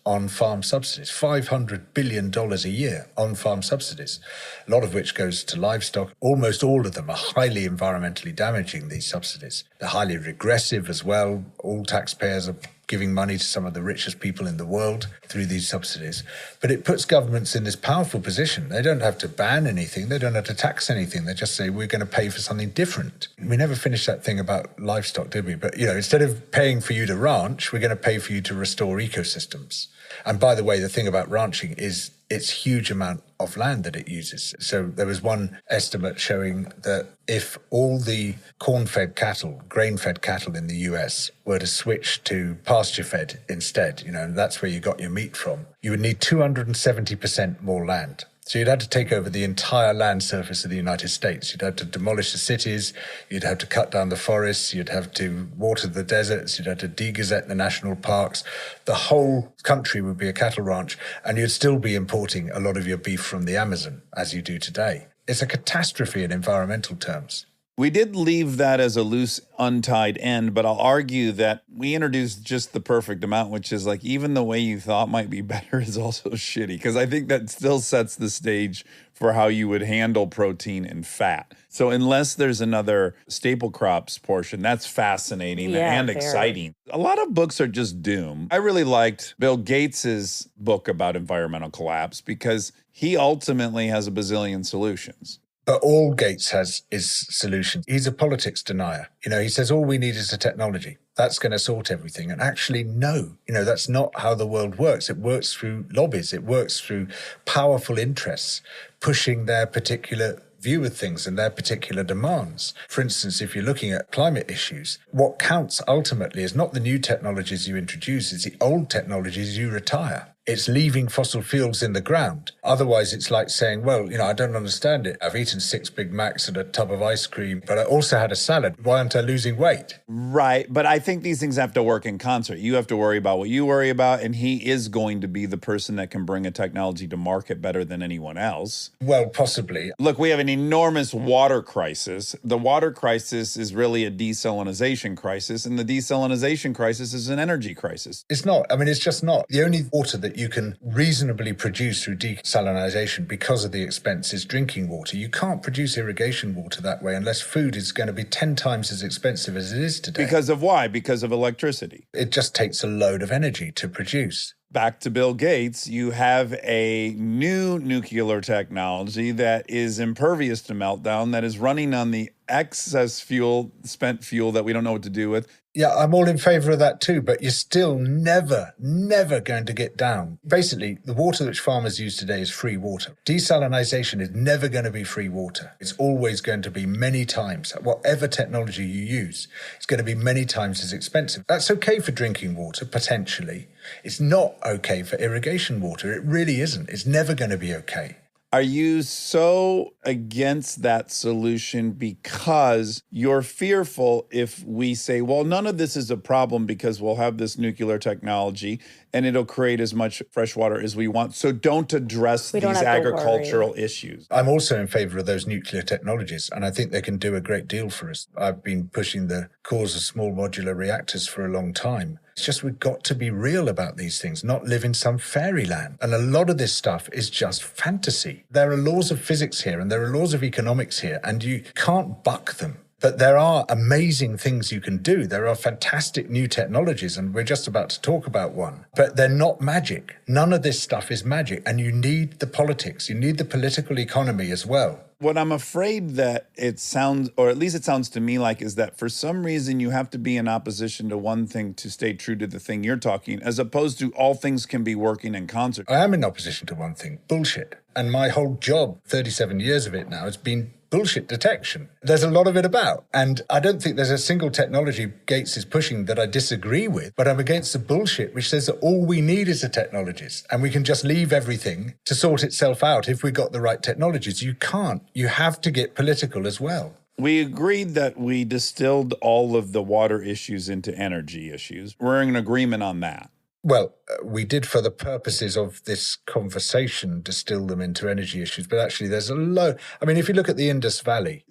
on farm subsidies, $500 billion a year on farm subsidies, a lot of which goes to livestock. Almost all of them are highly environmentally damaging, these subsidies. They're highly regressive as well. All taxpayers are giving money to some of the richest people in the world through these subsidies. But it puts governments in this powerful position. They don't have to ban anything. They don't have to tax anything. They just say, we're going to pay for something different. We never finished that thing about livestock, did we? But, instead of paying for you to ranch, we're going to pay for you to restore ecosystems. And by the way, the thing about ranching is its huge amount of land that it uses. So there was one estimate showing that if all the corn-fed cattle, grain-fed cattle in the US were to switch to pasture-fed instead, and that's where you got your meat from, you would need 270% more land. So you'd have to take over the entire land surface of the United States. You'd have to demolish the cities. You'd have to cut down the forests. You'd have to water the deserts. You'd have to degazette the national parks. The whole country would be a cattle ranch, and you'd still be importing a lot of your beef from the Amazon, as you do today. It's a catastrophe in environmental terms. We did leave that as a loose, untied end, but I'll argue that we introduced just the perfect amount, which is like even the way you thought might be better is also shitty, because I think that still sets the stage for how you would handle protein and fat. So unless there's another staple crops portion, that's fascinating and exciting. A lot of books are just doom. I really liked Bill Gates's book about environmental collapse because he ultimately has a bazillion solutions. But all Gates has is solutions. He's a politics denier. He says all we need is a technology. That's going to sort everything. And actually, no, that's not how the world works. It works through lobbies. It works through powerful interests pushing their particular view of things and their particular demands. For instance, if you're looking at climate issues, what counts ultimately is not the new technologies you introduce, it's the old technologies you retire. It's leaving fossil fuels in the ground. Otherwise, it's like saying, well, I don't understand it. I've eaten 6 Big Macs and a tub of ice cream, but I also had a salad. Why aren't I losing weight? Right. But I think these things have to work in concert. You have to worry about what you worry about, and he is going to be the person that can bring a technology to market better than anyone else. Well, possibly. Look, we have an enormous water crisis. The water crisis is really a desalinization crisis, and the desalinization crisis is an energy crisis. It's not. It's just not. The only water that you can reasonably produce through desalinization because of the expense is drinking water. You can't produce irrigation water that way unless food is going to be 10 times as expensive as it is today. Because of why? Because of electricity. It just takes a load of energy to produce. Back to Bill Gates, you have a new nuclear technology that is impervious to meltdown, that is running on the excess fuel, spent fuel that we don't know what to do with. Yeah, I'm all in favor of that too, but you're still never going to get down. Basically, the water which farmers use today is free water. Desalinization is never going to be free water. It's always going to be many times, whatever technology you use, it's going to be many times as expensive. That's okay for drinking water, potentially. It's not okay for irrigation water. It really isn't. It's never going to be okay. Are you so against that solution because you're fearful if we say, well, none of this is a problem because we'll have this nuclear technology and it'll create as much fresh water as we want. So don't address these agricultural issues. I'm also in favor of those nuclear technologies, and I think they can do a great deal for us. I've been pushing the cause of small modular reactors for a long time. It's just we've got to be real about these things, not live in some fairyland. And a lot of this stuff is just fantasy. There are laws of physics here and there are laws of economics here, and you can't buck them. But there are amazing things you can do. There are fantastic new technologies, and we're just about to talk about one. But they're not magic. None of this stuff is magic. And you need the politics. You need the political economy as well. What I'm afraid that it sounds, or at least it sounds to me like, is that for some reason you have to be in opposition to one thing to stay true to the thing you're talking, as opposed to all things can be working in concert. I am in opposition to one thing, bullshit. And my whole job, 37 years of it now, has been bullshit detection. There's a lot of it about. And I don't think there's a single technology Gates is pushing that I disagree with, but I'm against the bullshit which says that all we need is the technologies and we can just leave everything to sort itself out if we got the right technologies. You can't. You have to get political as well. We agreed that we distilled all of the water issues into energy issues. We're in agreement on that. Well, we did, for the purposes of this conversation, distill them into energy issues. But actually, there's a low. I mean, if you look at the Indus Valley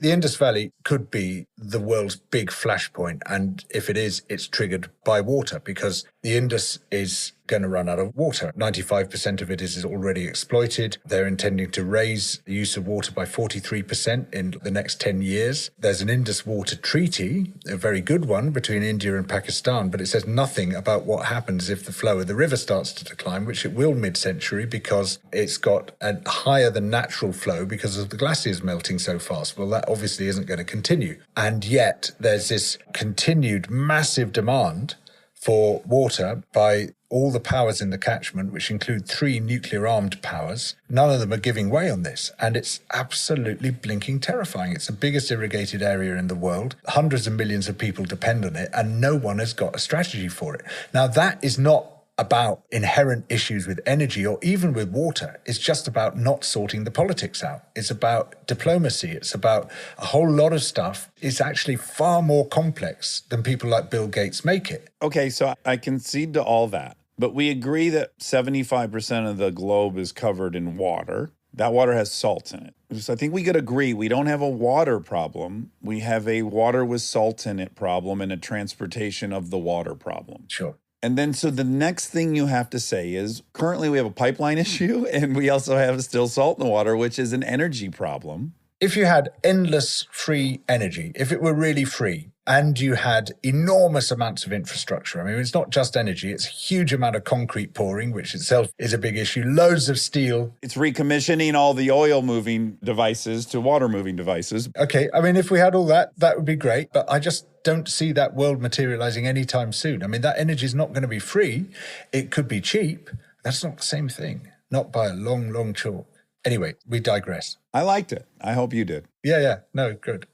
could be the world's big flashpoint. And if it is, it's triggered by water, because the Indus is going to run out of water. 95% of it is already exploited. They're intending to raise the use of water by 43% in the next 10 years. There's an Indus Water Treaty, a very good one, between India and Pakistan, but it says nothing about what happens if the flow of the river starts to decline, which it will mid-century because it's got a higher than natural flow because of the glaciers melting so fast. Well, that obviously isn't going to continue. And yet there's this continued massive demand for water by all the powers in the catchment, which include 3 nuclear-armed powers. None of them are giving way on this, and it's absolutely blinking terrifying. It's the biggest irrigated area in the world. Hundreds of millions of people depend on it, and no one has got a strategy for it. Now, that is not about inherent issues with energy or even with water. It's just about not sorting the politics out. It's about diplomacy. It's about a whole lot of stuff. It's actually far more complex than people like Bill Gates make it. Okay, so I concede to all that, but we agree that 75% of the globe is covered in water. That water has salt in it. So I think we could agree we don't have a water problem. We have a water with salt in it problem and a transportation of the water problem. Sure. And then, so the next thing you have to say is, currently we have a pipeline issue, and we also have still salt in the water, which is an energy problem. If you had endless free energy, if it were really free, and you had enormous amounts of infrastructure, I mean, it's not just energy, it's a huge amount of concrete pouring, which itself is a big issue, loads of steel. It's recommissioning all the oil-moving devices to water-moving devices. Okay, I mean, if we had all that, that would be great, but I just don't see that world materializing anytime soon. I mean, that energy is not going to be free. It could be cheap. That's not the same thing, not by a long, long chalk. Anyway, we digress. I liked it. I hope you did. Yeah. No, good.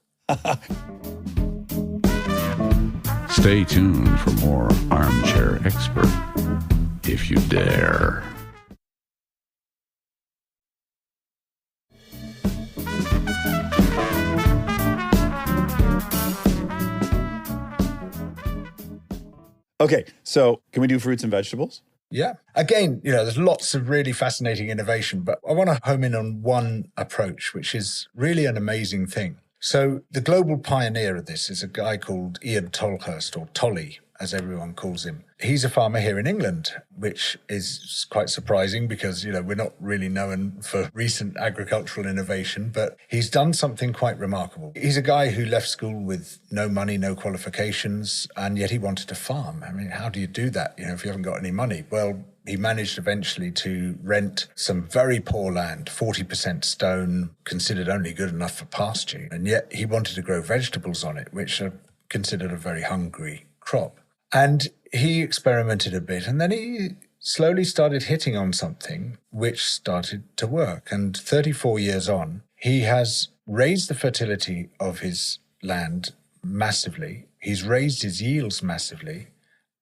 Stay tuned for more Armchair Expert, if you dare. Okay, so can we do fruits and vegetables? Yeah. Again, there's lots of really fascinating innovation, but I want to home in on one approach, which is really an amazing thing. So the global pioneer of this is a guy called Ian Tolhurst, or Tolly, as everyone calls him. He's a farmer here in England, which is quite surprising because, we're not really known for recent agricultural innovation, but he's done something quite remarkable. He's a guy who left school with no money, no qualifications, and yet he wanted to farm. I mean, how do you do that, if you haven't got any money? Well, He managed eventually to rent some very poor land, 40% stone, considered only good enough for pasture. And yet he wanted to grow vegetables on it, which are considered a very hungry crop. And he experimented a bit, and then he slowly started hitting on something which started to work. And 34 years on, he has raised the fertility of his land massively. He's raised his yields massively.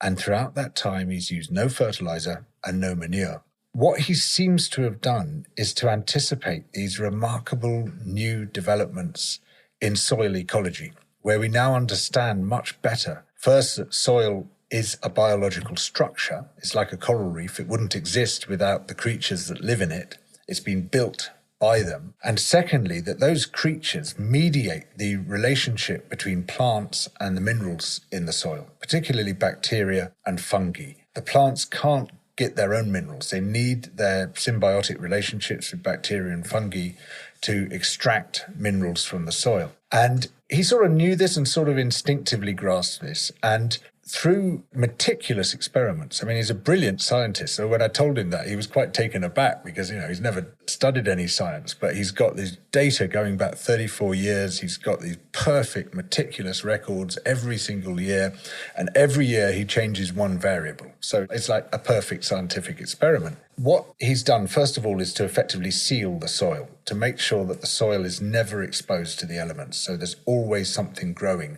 And throughout that time, he's used no fertilizer and no manure. What he seems to have done is to anticipate these remarkable new developments in soil ecology, where we now understand much better, first, that soil is a biological structure. It's like a coral reef. It wouldn't exist without the creatures that live in it. It's been built by them. And secondly, that those creatures mediate the relationship between plants and the minerals in the soil, particularly bacteria and fungi. The plants can't get their own minerals. They need their symbiotic relationships with bacteria and fungi to extract minerals from the soil. And he sort of knew this and sort of instinctively grasped this. And through meticulous experiments, I mean, he's a brilliant scientist. So when I told him that, he was quite taken aback because, he's never studied any science, but he's got this data going back 34 years. He's got these perfect, meticulous records every single year. And every year he changes one variable. So it's like a perfect scientific experiment. What he's done, first of all, is to effectively seal the soil, to make sure that the soil is never exposed to the elements. So there's always something growing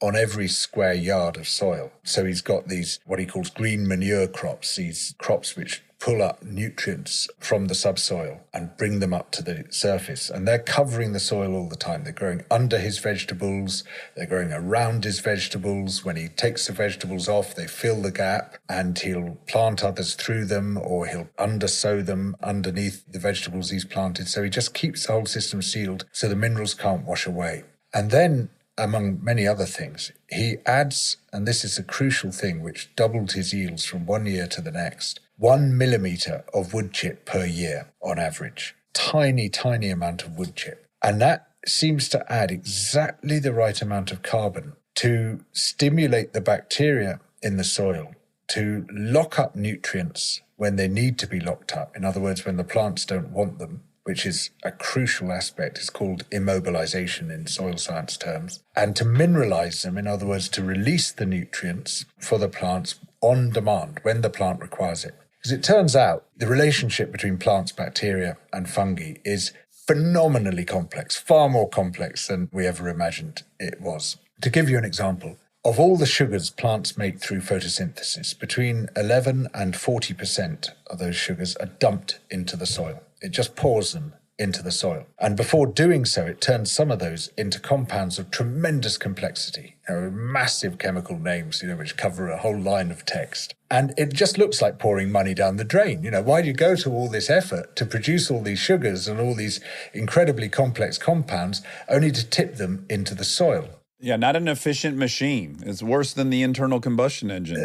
on every square yard of soil. So he's got these, what he calls green manure crops, these crops which pull up nutrients from the subsoil and bring them up to the surface. And they're covering the soil all the time. They're growing under his vegetables. They're growing around his vegetables. When he takes the vegetables off, they fill the gap, and he'll plant others through them, or he'll undersow them underneath the vegetables he's planted. So he just keeps the whole system sealed so the minerals can't wash away. And then, among many other things, he adds, and this is a crucial thing which doubled his yields from one year to the next, 1 millimetre of wood chip per year on average. Tiny, tiny amount of wood chip. And that seems to add exactly the right amount of carbon to stimulate the bacteria in the soil, to lock up nutrients when they need to be locked up. In other words, when the plants don't want them, which is a crucial aspect. It's called immobilization in soil science terms. And to mineralize them, in other words, to release the nutrients for the plants on demand when the plant requires it. Because it turns out the relationship between plants, bacteria, and fungi is phenomenally complex, far more complex than we ever imagined it was. To give you an example, of all the sugars plants make through photosynthesis, between 11 and 40% of those sugars are dumped into the soil. It just pours them into the soil. And before doing so, it turns some of those into compounds of tremendous complexity, massive chemical names, which cover a whole line of text. And it just looks like pouring money down the drain. Why do you go to all this effort to produce all these sugars and all these incredibly complex compounds only to tip them into the soil? Yeah, not an efficient machine. It's worse than the internal combustion engine.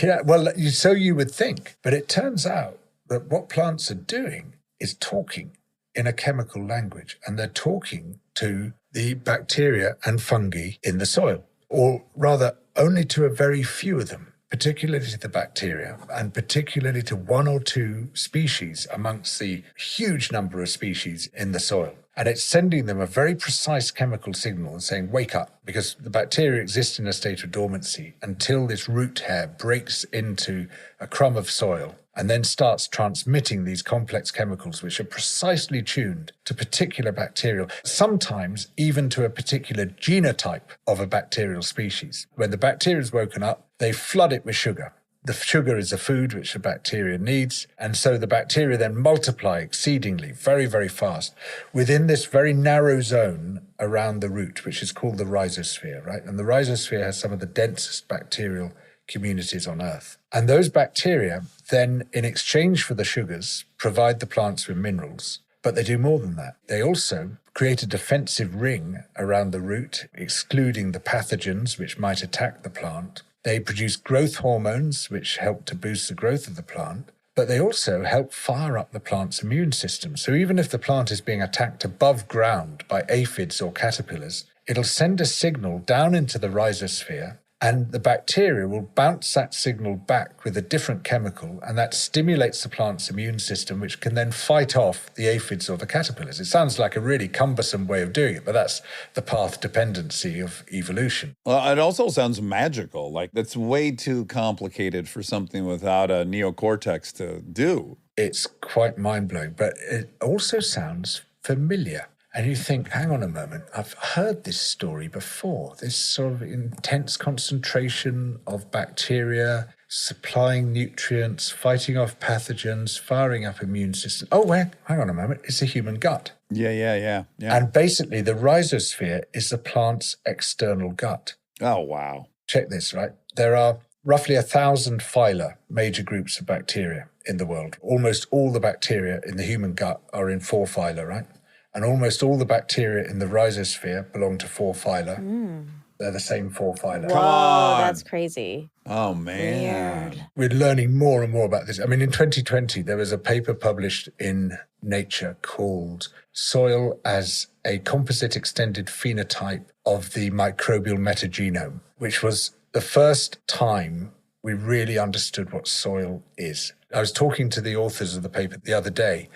Yeah, well, so you would think. But it turns out that what plants are doing is talking in a chemical language, and they're talking to the bacteria and fungi in the soil, or rather only to a very few of them, particularly to the bacteria, and particularly to one or two species amongst the huge number of species in the soil. And it's sending them a very precise chemical signal and saying, wake up, because the bacteria exist in a state of dormancy until this root hair breaks into a crumb of soil and then starts transmitting these complex chemicals which are precisely tuned to particular bacterial, sometimes even to a particular genotype of a bacterial species. When the bacteria is woken up, they flood it with sugar. The sugar is a food which the bacteria needs, and so the bacteria then multiply exceedingly, very, very fast, within this very narrow zone around the root, which is called the rhizosphere, right? And the rhizosphere has some of the densest bacterial communities on Earth. And those bacteria then, in exchange for the sugars, provide the plants with minerals. But they do more than that. They also create a defensive ring around the root, excluding the pathogens which might attack the plant. They produce growth hormones, which help to boost the growth of the plant, but they also help fire up the plant's immune system. So even if the plant is being attacked above ground by aphids or caterpillars, it'll send a signal down into the rhizosphere And the bacteria will bounce that signal back with a different chemical, and that stimulates the plant's immune system, which can then fight off the aphids or the caterpillars. It sounds like a really cumbersome way of doing it, but that's the path dependency of evolution. Well, it also sounds magical. Like, that's way too complicated for something without a neocortex to do. It's quite mind-blowing, but it also sounds familiar. And you think, hang on a moment, I've heard this story before. This sort of intense concentration of bacteria, supplying nutrients, fighting off pathogens, firing up immune system. Oh, wait, hang on a moment, it's the human gut. Yeah. And basically, the rhizosphere is the plant's external gut. Oh, wow. Check this, right? There are roughly 1,000 phyla, major groups of bacteria in the world. Almost all the bacteria in the human gut are in 4 phyla, right? And almost all the bacteria in the rhizosphere belong to 4 phyla. They're the same 4 phyla. Whoa, that's crazy. Oh, man. Weird. We're learning more and more about this. I mean, in 2020, there was a paper published in Nature called Soil as a Composite Extended Phenotype of the Microbial Metagenome, which was the first time we really understood what soil is. I was talking to the authors of the paper the other day,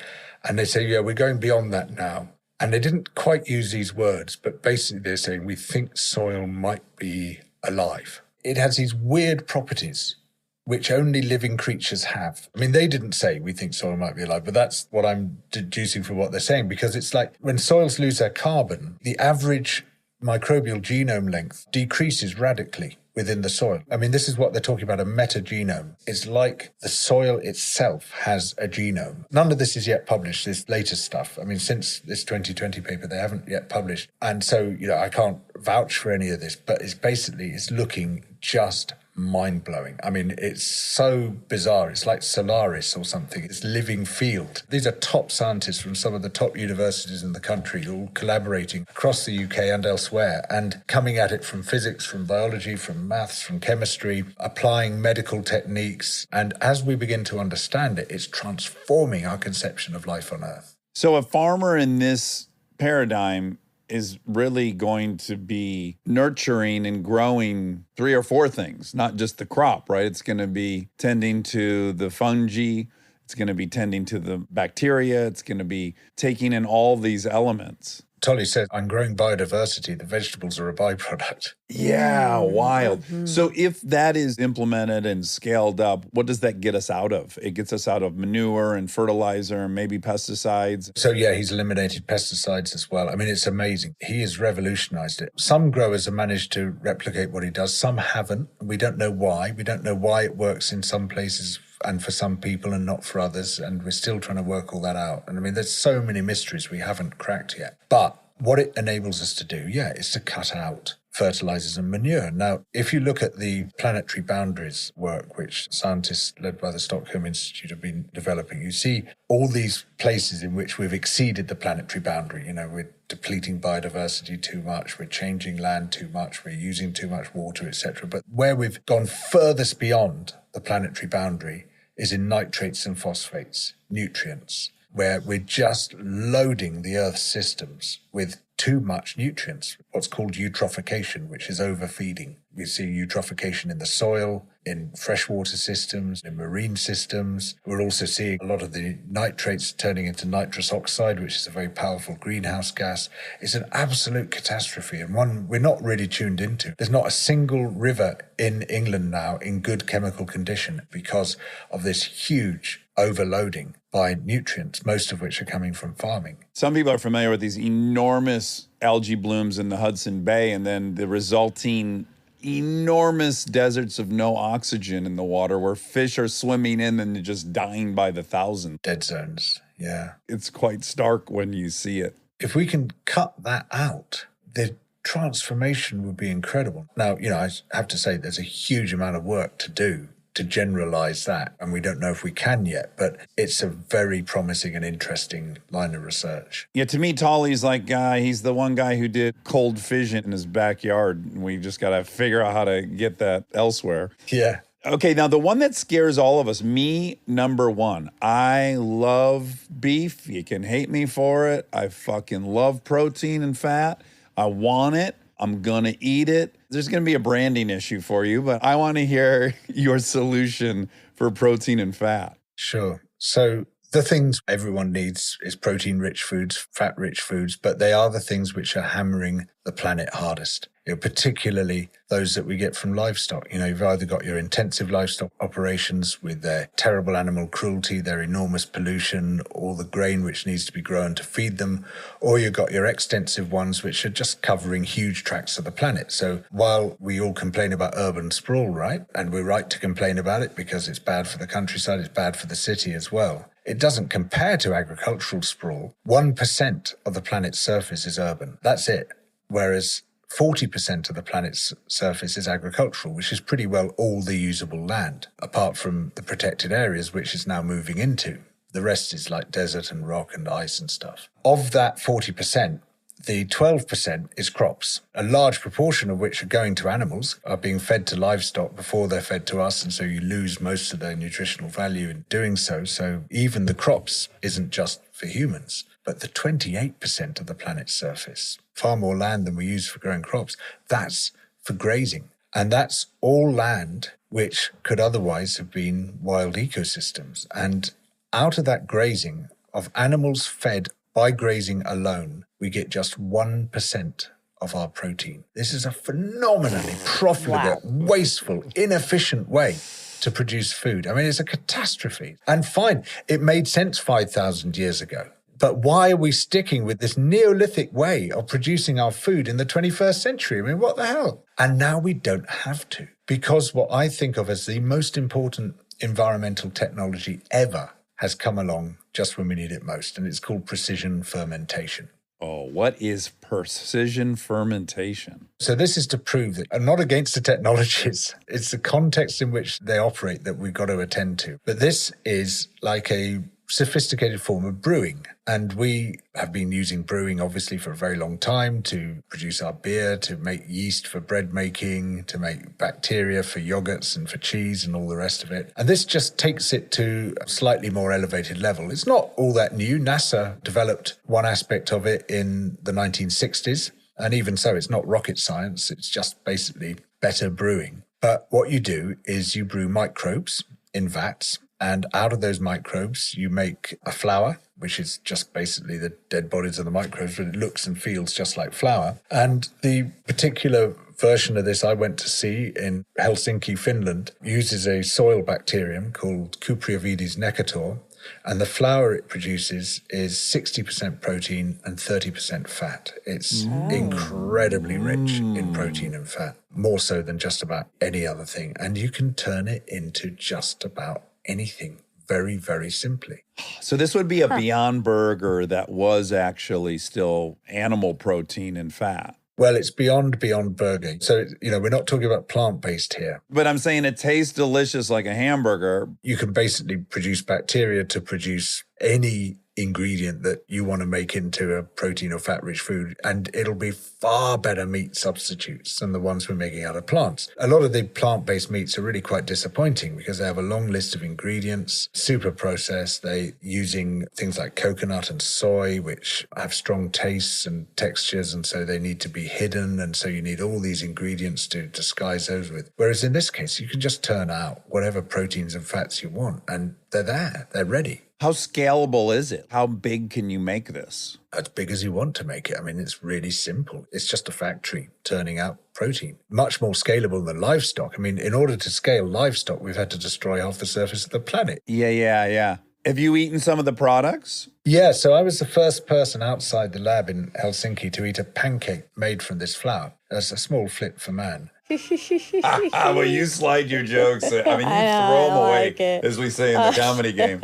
and they say, yeah, we're going beyond that now. And they didn't quite use these words, but basically they're saying we think soil might be alive. It has these weird properties which only living creatures have. I mean, they didn't say we think soil might be alive, but that's what I'm deducing from what they're saying, because it's like when soils lose their carbon, the average microbial genome length decreases radically within the soil. I mean, this is what they're talking about, a metagenome. It's like the soil itself has a genome. None of this is yet published, this latest stuff. I mean, since this 2020 paper, they haven't yet published. And so, I can't vouch for any of this, but it's looking just mind-blowing. I mean, it's so bizarre. It's like Solaris or something. It's living field. These are top scientists from some of the top universities in the country, all collaborating across the UK and elsewhere, and coming at it from physics, from biology, from maths, from chemistry, applying medical techniques. And as we begin to understand it, it's transforming our conception of life on Earth. So a farmer in this paradigm is really going to be nurturing and growing 3 or 4 things, not just the crop, right? It's going to be tending to the fungi. It's going to be tending to the bacteria. It's going to be taking in all these elements. Tolly said, I'm growing biodiversity. The vegetables are a byproduct. Yeah, wild. So if that is implemented and scaled up, what does that get us out of? It gets us out of manure and fertilizer and maybe pesticides. So yeah, he's eliminated pesticides as well. I mean, it's amazing. He has revolutionized it. Some growers have managed to replicate what he does. Some haven't. We don't know why. We don't know why it works in some places and for some people and not for others. And we're still trying to work all that out. And I mean, there's so many mysteries we haven't cracked yet. But what it enables us to do, is to cut out fertilizers and manure. Now, if you look at the planetary boundaries work, which scientists led by the Stockholm Institute have been developing, you see all these places in which we've exceeded the planetary boundary. We're depleting biodiversity too much, we're changing land too much, we're using too much water, etc. But where we've gone furthest beyond the planetary boundary is in nitrates and phosphates, nutrients, where we're just loading the Earth's systems with too much nutrients, what's called eutrophication, which is overfeeding. We see eutrophication in the soil, in freshwater systems, in marine systems. We're also seeing a lot of the nitrates turning into nitrous oxide, which is a very powerful greenhouse gas. It's an absolute catastrophe, and one we're not really tuned into. There's not a single river in England now in good chemical condition because of this huge overloading by nutrients, most of which are coming from farming. Some people are familiar with these enormous algae blooms in the Hudson Bay and then the resulting enormous deserts of no oxygen in the water where fish are swimming in and just dying by the thousand. Dead zones, yeah. It's quite stark when you see it. If we can cut that out, the transformation would be incredible. Now, I have to say there's a huge amount of work to do to generalize that, and we don't know if we can yet, but it's a very promising and interesting line of research. Yeah, to me, Tolly's like, he's the one guy who did cold fission in his backyard. We just got to figure out how to get that elsewhere. Yeah. Okay, now the one that scares all of us, me, number one. I love beef. You can hate me for it. I fucking love protein and fat. I want it. I'm going to eat it. There's going to be a branding issue for you, but I want to hear your solution for protein and fat. Sure. So the things everyone needs is protein-rich foods, fat-rich foods, but they are the things which are hammering the planet hardest. Particularly those that we get from livestock. You've either got your intensive livestock operations with their terrible animal cruelty, their enormous pollution, all the grain which needs to be grown to feed them, or you've got your extensive ones which are just covering huge tracts of the planet. So while we all complain about urban sprawl, right, and we're right to complain about it because it's bad for the countryside, it's bad for the city as well, it doesn't compare to agricultural sprawl. 1% of the planet's surface is urban. That's it. Whereas 40% of the planet's surface is agricultural, which is pretty well all the usable land, apart from the protected areas, which is now moving into. The rest is like desert and rock and ice and stuff. Of that 40%, the 12% is crops, a large proportion of which are going to animals, are being fed to livestock before they're fed to us, and so you lose most of their nutritional value in doing so. So even the crops isn't just for humans. But the 28% of the planet's surface, far more land than we use for growing crops, that's for grazing. And that's all land which could otherwise have been wild ecosystems. And out of that grazing, of animals fed by grazing alone, we get just 1% of our protein. This is a phenomenally profligate, wasteful, inefficient way to produce food. I mean, it's a catastrophe. And fine, it made sense 5,000 years ago. But why are we sticking with this Neolithic way of producing our food in the 21st century? I mean, what the hell? And now we don't have to, because what I think of as the most important environmental technology ever has come along just when we need it most, and it's called precision fermentation. Oh, what is precision fermentation? So this is to prove that I'm not against the technologies. It's the context in which they operate that we've got to attend to. But this is like a sophisticated form of brewing. And we have been using brewing, obviously, for a very long time to produce our beer, to make yeast for bread making, to make bacteria for yogurts and for cheese and all the rest of it. And this just takes it to a slightly more elevated level. It's not all that new. NASA developed one aspect of it in the 1960s. And even so, it's not rocket science. It's just basically better brewing. But what you do is you brew microbes in vats. And out of those microbes, you make a flour, which is just basically the dead bodies of the microbes, but it looks and feels just like flour. And the particular version of this I went to see in Helsinki, Finland, uses a soil bacterium called Cupriavides necator. And the flour it produces is 60% protein and 30% fat. It's incredibly rich in protein and fat, more so than just about any other thing. And you can turn it into just about anything very, very simply. So this would be a Beyond Burger that was actually still animal protein and fat. Well, it's beyond burger. So, we're not talking about plant-based here. But I'm saying it tastes delicious like a hamburger. You can basically produce bacteria to produce any ingredient that you want to make into a protein or fat-rich food, and it'll be far better meat substitutes than the ones we're making out of plants. A lot of the plant-based meats are really quite disappointing because they have a long list of ingredients, super processed. They're using things like coconut and soy, which have strong tastes and textures, and so they need to be hidden, and so you need all these ingredients to disguise those with. Whereas in this case, you can just turn out whatever proteins and fats you want, and they're there, they're ready. How scalable is it? How big can you make this? As big as you want to make it. I mean, it's really simple. It's just a factory turning out protein. Much more scalable than livestock. I mean, in order to scale livestock, we've had to destroy half the surface of the planet. Yeah. Have you eaten some of the products? Yeah, so I was the first person outside the lab in Helsinki to eat a pancake made from this flour. That's a small flip for man. Well, you slide your jokes. I mean, you throw them away, as we say in the comedy game.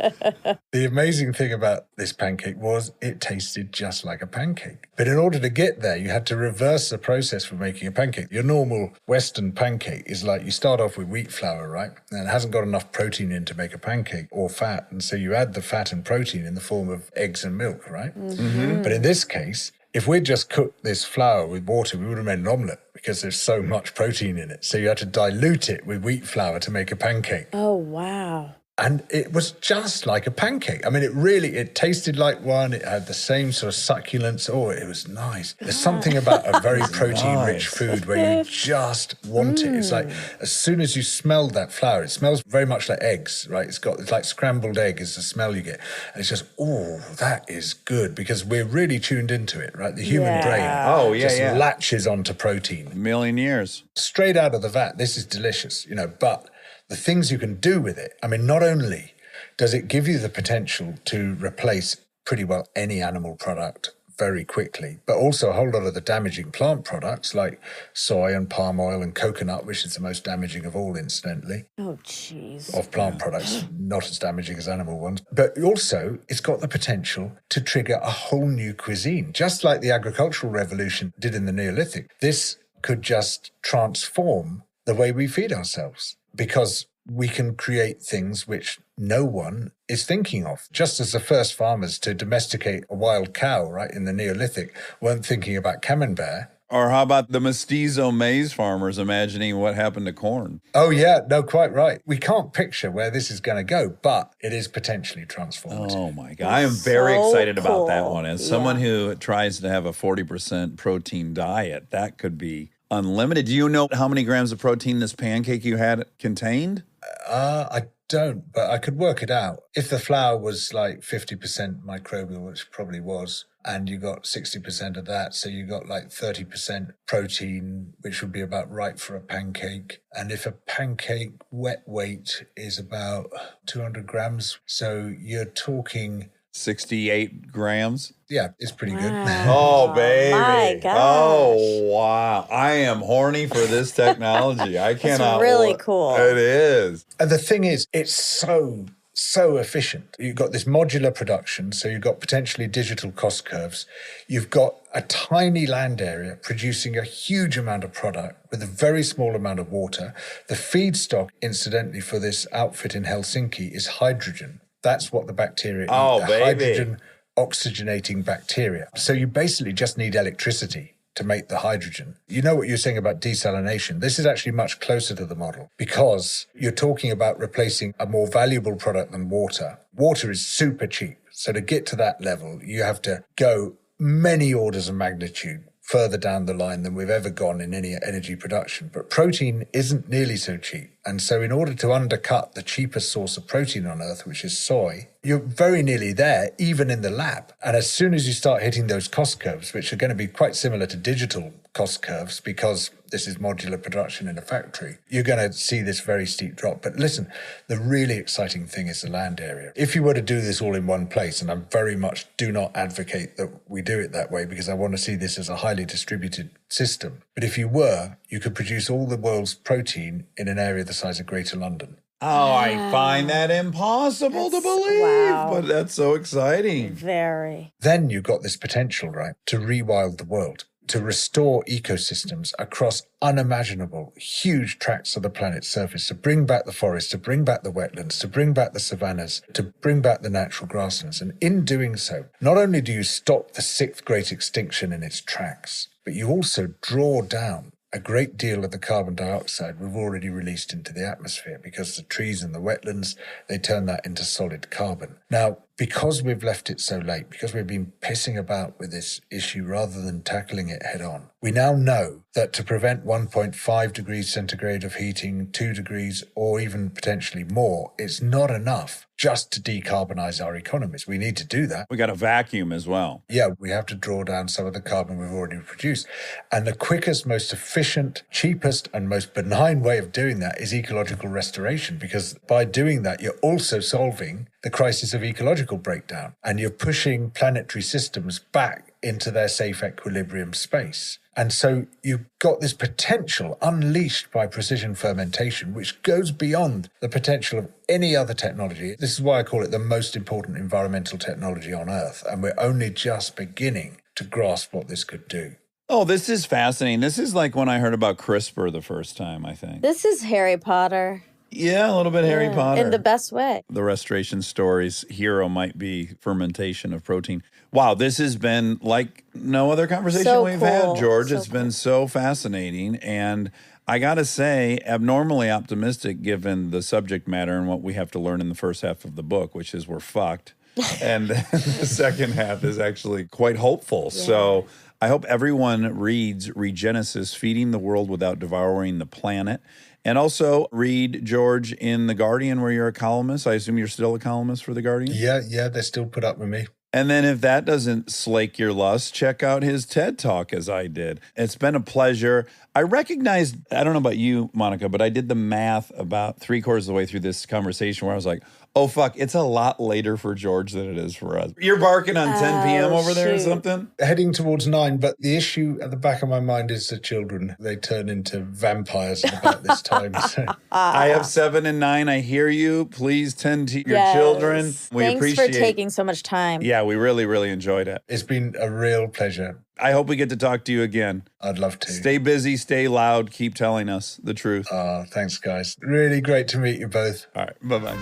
The amazing thing about this pancake was it tasted just like a pancake. But in order to get there, you had to reverse the process for making a pancake. Your normal Western pancake is like you start off with wheat flour, right? And it hasn't got enough protein in to make a pancake or fat. And so you add the fat and protein in the form of eggs and milk, right? Mm-hmm. But in this case, if we'd just cooked this flour with water, we would have made an omelette because there's so much protein in it. So you had to dilute it with wheat flour to make a pancake. Oh, wow. And it was just like a pancake. I mean, it tasted like one. It had the same sort of succulence. Oh, it was nice. There's something about a very protein-rich food where you just want it. It's like, as soon as you smell that flour, it smells very much like eggs, right? It's like scrambled egg is the smell you get. And it's just, oh, that is good, because we're really tuned into it, right? The human brain just latches onto protein. A million years. Straight out of the vat, this is delicious, but the things you can do with it, I mean, not only does it give you the potential to replace pretty well any animal product very quickly, but also a whole lot of the damaging plant products like soy and palm oil and coconut, which is the most damaging of all, incidentally. Oh, jeez. Of plant products, not as damaging as animal ones. But also, it's got the potential to trigger a whole new cuisine, just like the agricultural revolution did in the Neolithic. This could just transform the way we feed ourselves, because we can create things which no one is thinking of. Just as the first farmers to domesticate a wild cow, right, in the Neolithic, weren't thinking about camembert. Or how about the mestizo maize farmers imagining what happened to corn? Oh, yeah, no, quite right. We can't picture where this is going to go, but it is potentially transformative. Oh, my God. I am very excited about that cool. one. As someone who tries to have a 40% protein diet, that could be unlimited. Do you know how many grams of protein this pancake you had contained? I don't, but I could work it out. If the flour was like 50% microbial, which probably was, and you got 60% of that, so you got like 30% protein, which would be about right for a pancake. And if a pancake wet weight is about 200 grams, so you're talking 68 grams. Yeah, it's pretty good. Oh, baby. My gosh. Oh, wow. I am horny for this technology. I cannot. It's really cool. It is. And the thing is, it's so efficient. You've got this modular production, so you've got potentially digital cost curves. You've got a tiny land area producing a huge amount of product with a very small amount of water. The feedstock, incidentally, for this outfit in Helsinki is hydrogen. That's what the bacteria eat. Oh, baby. Hydrogen oxygenating bacteria. So you basically just need electricity to make the hydrogen. You know what you're saying about desalination. This is actually much closer to the model, because you're talking about replacing a more valuable product than water. Water is super cheap. So to get to that level, you have to go many orders of magnitude further down the line than we've ever gone in any energy production. But protein isn't nearly so cheap. And so in order to undercut the cheapest source of protein on Earth, which is soy, you're very nearly there, even in the lab. And as soon as you start hitting those cost curves, which are going to be quite similar to digital cost curves, because this is modular production in a factory, you're going to see this very steep drop. But listen, the really exciting thing is the land area. If you were to do this all in one place, and I very much do not advocate that we do it that way, because I want to see this as a highly distributed system. But if you were, you could produce all the world's protein in an area the size of Greater London. Oh, I find that impossible to believe, but that's so exciting. Very. Then you've got this potential, right, to rewild the world, to restore ecosystems across unimaginable, huge tracts of the planet's surface, to bring back the forests, to bring back the wetlands, to bring back the savannas, to bring back the natural grasslands. And in doing so, not only do you stop the sixth great extinction in its tracks, but you also draw down a great deal of the carbon dioxide we've already released into the atmosphere, because the trees and the wetlands, they turn that into solid carbon. Now, because we've left it so late, because we've been pissing about with this issue rather than tackling it head on, we now know that to prevent 1.5 degrees centigrade of heating, 2 degrees, or even potentially more, it's not enough just to decarbonize our economies. We need to do that. We got a vacuum as well. Yeah, we have to draw down some of the carbon we've already produced. And the quickest, most efficient, cheapest, and most benign way of doing that is ecological restoration, because by doing that, you're also solving the crisis of ecological breakdown, and you're pushing planetary systems back into their safe equilibrium space. And so you've got this potential unleashed by precision fermentation, which goes beyond the potential of any other technology. This is why I call it the most important environmental technology on Earth. And we're only just beginning to grasp what this could do. Oh, this is fascinating. This is like when I heard about CRISPR the first time, I think. This is Harry Potter. Yeah, a little bit Harry Potter. In the best way. The restoration story's hero might be fermentation of protein. Wow, this has been like no other conversation So we've cool. had, George. So It's been so fascinating. And I got to say, abnormally optimistic given the subject matter and what we have to learn in the first half of the book, which is we're fucked. And then the second half is actually quite hopeful. Yeah. So I hope everyone reads Regenesis, Feeding the World Without Devouring the Planet. And also read, George, in The Guardian, where you're a columnist. I assume you're still a columnist for The Guardian? Yeah, they still put up with me. And then if that doesn't slake your lust, check out his TED Talk as I did. It's been a pleasure. I recognized, I don't know about you, Monica, but I did the math about 3/4 of the way through this conversation where I was like, oh, fuck, it's a lot later for George than it is for us. You're barking on 10 p.m. over there or shoot. something? Heading towards 9, but the issue at the back of my mind is the children. They turn into vampires at about this time. So. I have 7 and 9. I hear you. Please tend to your Yes. children. We Thanks appreciate for taking so much time. Yeah, we really, really enjoyed it. It's been a real pleasure. I hope we get to talk to you again. I'd love to. Stay busy, stay loud, keep telling us the truth. Thanks, guys. Really great to meet you both. All right, bye-bye.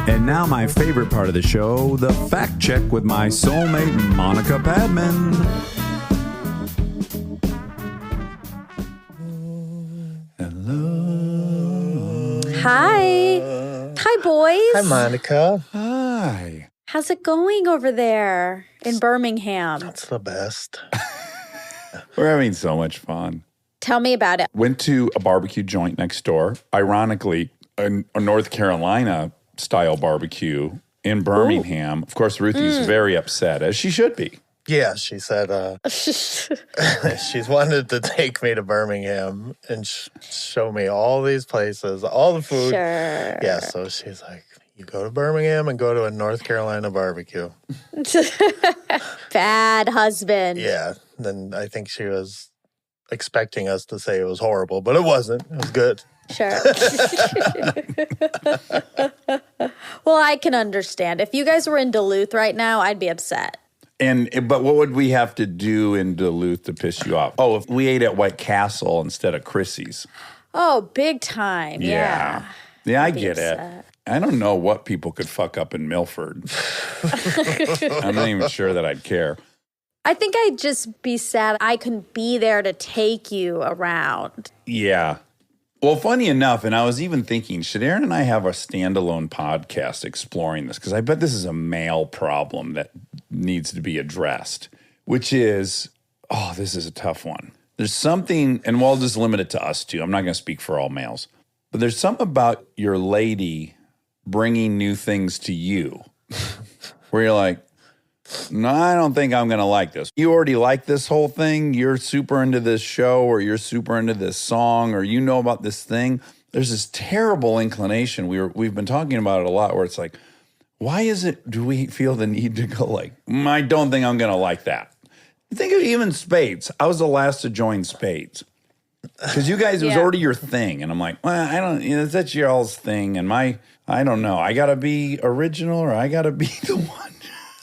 And now my favorite part of the show, the fact check with my soulmate, Monica Padman. Hi. Hi, boys. Hi, Monica. Hi. How's it going over there in Birmingham? It's the best. We're having so much fun. Tell me about it. Went to a barbecue joint next door. Ironically, a North Carolina style barbecue in Birmingham. Of course, Ruthie's very upset, as she should be. Yeah, she said she's wanted to take me to Birmingham and show me all these places, all the food. Sure. Yeah, so she's like, you go to Birmingham and go to a North Carolina barbecue. Bad husband. Yeah, then I think she was expecting us to say it was horrible, but it wasn't. It was good. Sure. Well, I can understand. If you guys were in Duluth right now, I'd be upset. But what would we have to do in Duluth to piss you off? Oh, if we ate at White Castle instead of Chrissy's. Oh, big time. Yeah. Yeah, I I'd be get it. upset. I don't know what people could fuck up in Milford. I'm not even sure that I'd care. I think I'd just be sad I couldn't be there to take you around. Yeah. Well, funny enough, and I was even thinking, should Aaron and I have a standalone podcast exploring this? Because I bet this is a male problem that needs to be addressed, which is, oh, this is a tough one. There's something, and we'll just limit it to us two. I'm not going to speak for all males. But there's something about your lady bringing new things to you where you're like, no, I don't think I'm going to like this. You already like this whole thing. You're super into this show or you're super into this song or you know about this thing. There's this terrible inclination. We've been talking about it a lot where it's like, why do we feel the need to go like, I don't think I'm going to like that. Think of even Spades. I was the last to join Spades. Because you guys, it was already your thing. And I'm like, well, I don't, that's y'all's thing. And I don't know. I got to be original or I got to be the one.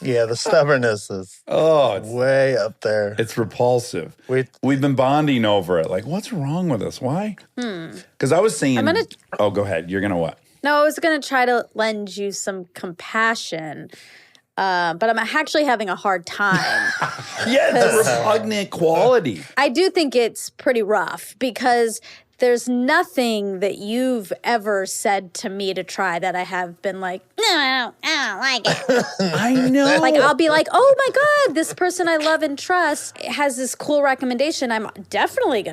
Yeah, the stubbornness is it's way up there. It's repulsive. We've been bonding over it. Like, what's wrong with us? Why? Because I was saying, oh, go ahead. You're going to what? No, I was going to try to lend you some compassion, but I'm actually having a hard time. Yeah, the repugnant quality. I do think it's pretty rough because there's nothing that you've ever said to me to try that I have been like, no, I don't like it. I know. Like, I'll be like, oh my God, this person I love and trust has this cool recommendation. I'm definitely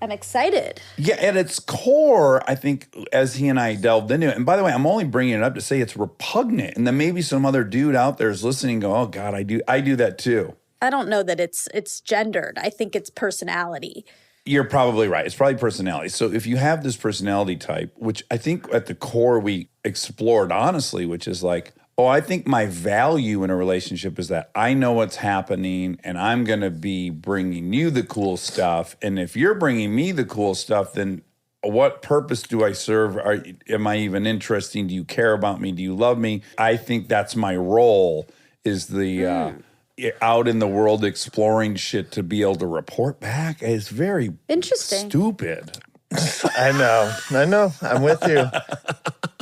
I'm excited. Yeah, at its core, I think, as he and I delved into it, and by the way, I'm only bringing it up to say it's repugnant, and then maybe some other dude out there is listening and go, oh God, I do that too. I don't know that it's gendered. I think it's personality. You're probably right. It's probably personality. So if you have this personality type, which I think at the core we explored honestly, which is like, oh, I think my value in a relationship is that I know what's happening and I'm going to be bringing you the cool stuff. And if you're bringing me the cool stuff, then what purpose do I serve? Am I even interesting? Do you care about me? Do you love me? I think that's my role is the... out in the world exploring shit to be able to report back is very interesting, stupid. I know. I'm with you.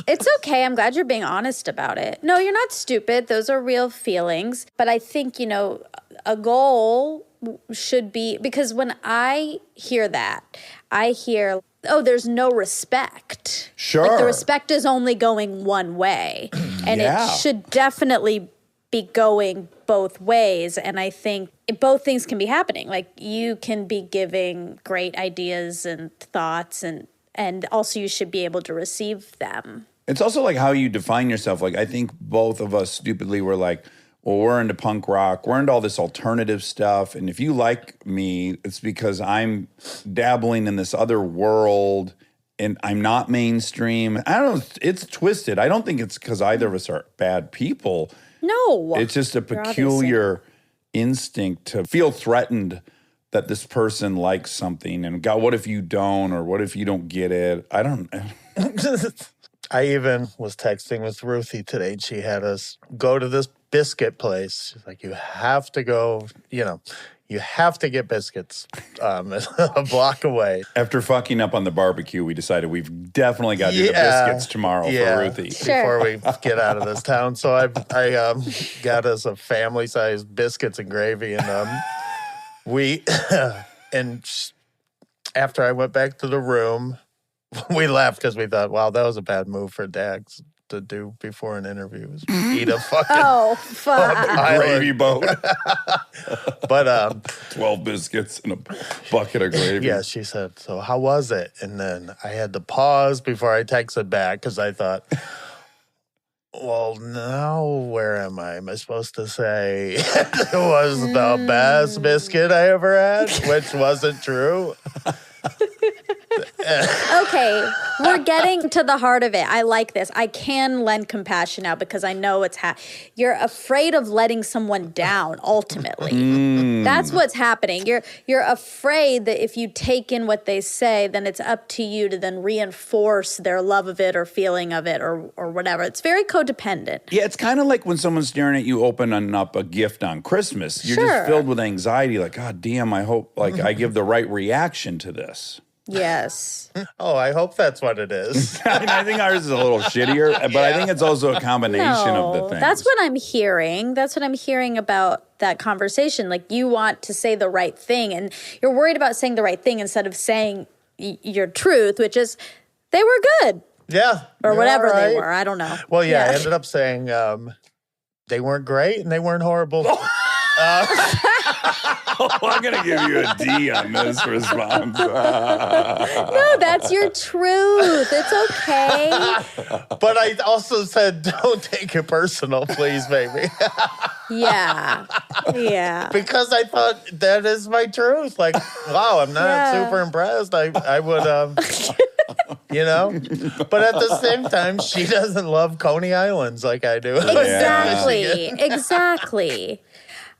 It's okay. I'm glad you're being honest about it. No, you're not stupid. Those are real feelings. But I think, a goal should be, because when I hear that, I hear, oh, there's no respect. Sure. Like the respect is only going one way. And Yeah. it should definitely be going both ways. And I think both things can be happening. Like you can be giving great ideas and thoughts, and also you should be able to receive them. It's also like how you define yourself. Like I think both of us stupidly were like, well, we're into punk rock. We're into all this alternative stuff. And if you like me, it's because I'm dabbling in this other world and I'm not mainstream. I don't know. It's twisted. I don't think it's because either of us are bad people. No. It's just a You're obviously peculiar instinct to feel threatened that this person likes something. And God, what if you don't? Or what if you don't get it? I don't know. I even was texting with Ruthie today. And she had us go to this biscuit place. She's like, you have to go, you have to get biscuits a block away. After fucking up on the barbecue, we decided we've definitely got to do the biscuits tomorrow for Ruthie. Sure. Before we get out of this town. So I got us a family-sized biscuits and gravy. And after I went back to the room, we laughed because we thought, wow, that was a bad move for Dax to do before an interview. Was eat a fucking Oh, fuck. Gravy boat. But 12 biscuits and a bucket of gravy. yeah, she said, so how was it? And then I had to pause before I texted back because I thought, well, now where am I? Am I supposed to say it was the best biscuit I ever had, which wasn't true? Okay, we're getting to the heart of it. I like this. I can lend compassion now because I know it's you're afraid of letting someone down ultimately. That's what's happening. You're afraid that if you take in what they say, then it's up to you to then reinforce their love of it or feeling of it or whatever. It's very codependent. Yeah, it's kind of like when someone's staring at you opening up a gift on Christmas. You're just filled with anxiety, like, God damn, I hope I give the right reaction to this. Yes. Oh, I hope that's what it is. I mean, I think ours is a little shittier, but I think it's also a combination of the things. That's what I'm hearing. That's what I'm hearing about that conversation. Like you want to say the right thing and you're worried about saying the right thing instead of saying your truth, which is they were good. Yeah. Or whatever right. they were. I don't know. Well, yeah, I ended up saying they weren't great and they weren't horrible. I'm going to give you a D on this response. No, that's your truth. It's okay. But I also said, don't take it personal, please, baby. Yeah. Yeah. Because I thought that is my truth. Like, wow, I'm not super impressed. I would, But at the same time, she doesn't love Coney Islands like I do. Exactly.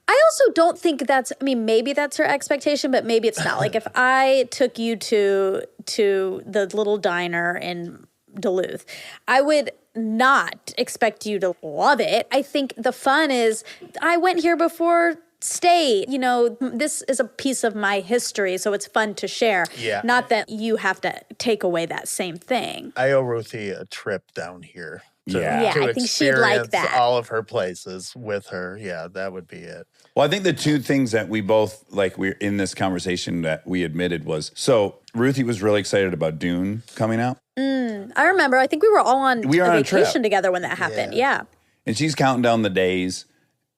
I also don't think maybe that's her expectation, but maybe it's not. Like if I took you to the little diner in Duluth, I would not expect you to love it. I think the fun is I went here before, stay. This is a piece of my history, so it's fun to share. Yeah. Not that you have to take away that same thing. I owe Ruthie a trip down here. To I think she'd like experience that. all of her places with her. Yeah, that would be it. Well, I think the two things that we both, we're in this conversation that we admitted was, so Ruthie was really excited about Dune coming out. I remember. I think we were all on a vacation together when that happened. Yeah. And she's counting down the days.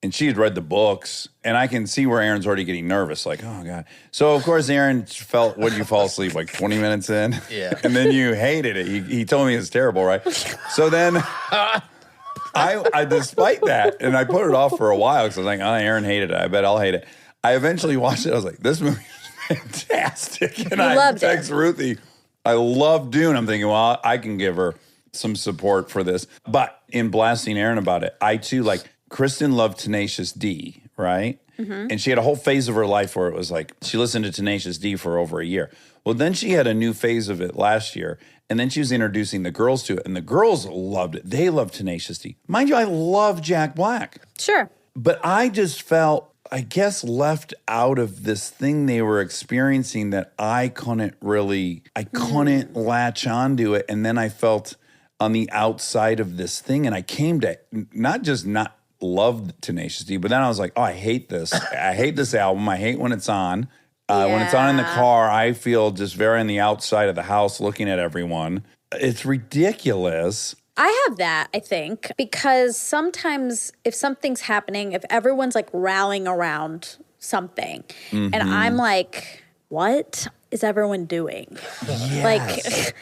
And she had read the books, and I can see where Aaron's already getting nervous, like, oh, God. So, of course, Aaron would you fall asleep, 20 minutes in? Yeah. And then you hated it. He told me it's terrible, right? So then I despite that, and I put it off for a while, because I was like, oh, Aaron hated it. I bet I'll hate it. I eventually watched it. I was like, this movie is fantastic. And I text Ruthie, I love Dune. I'm thinking, well, I can give her some support for this. But in blasting Aaron about it, I, too, Kristen loved Tenacious D, right? Mm-hmm. And she had a whole phase of her life where it was she listened to Tenacious D for over a year. Well, then she had a new phase of it last year, and then she was introducing the girls to it, and the girls loved it. They loved Tenacious D. Mind you, I love Jack Black. Sure. But I just felt, I guess, left out of this thing they were experiencing that I couldn't latch onto it. And then I felt on the outside of this thing, and I came to not love Tenacious D, but then I was like, oh, I hate this. I hate this album. I hate when it's on. When it's on in the car, I feel just very on the outside of the house looking at everyone. It's ridiculous. I have that, I think, because sometimes if something's happening, if everyone's like rallying around something, and I'm like, what is everyone doing? Yes. Like,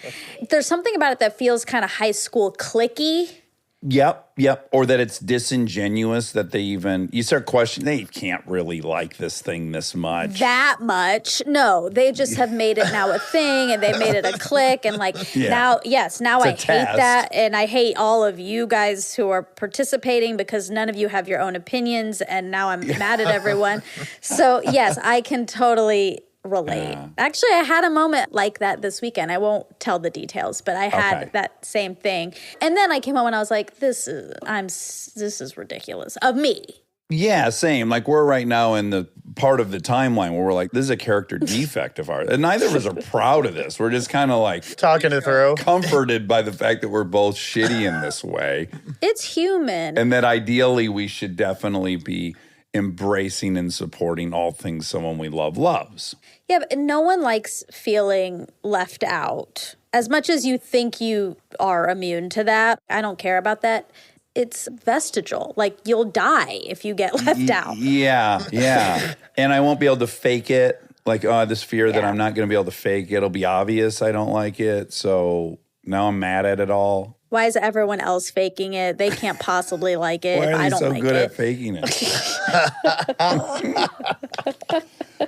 there's something about it that feels kind of high school cliquey. Yep. Or that it's disingenuous that you start questioning, they can't really like this thing this much. That much. No, they just have made it now a thing, and they made it a clique, and like now I hate that, and I hate all of you guys who are participating because none of you have your own opinions, and now I'm mad at everyone. So yes, I can totally relate. Actually, I had a moment like that this weekend. I won't tell the details, but I had that same thing. And then I came home and I was like, this is ridiculous of me. Yeah, same. Like we're right now in the part of the timeline where we're like, this is a character defect of ours. And neither of us are proud of this. We're just kind of like talking it through, comforted by the fact that we're both shitty in this way. It's human. And that ideally we should definitely be embracing and supporting all things someone we love loves. Yeah, but no one likes feeling left out. As much as you think you are immune to that, I don't care about that. It's vestigial. Like, you'll die if you get left out. Yeah. And I won't be able to fake it. Like, this fear that I'm not going to be able to fake it. It'll be obvious I don't like it. So now I'm mad at it all. Why is everyone else faking it? They can't possibly like it. Why are they I don't so like good it. at faking it?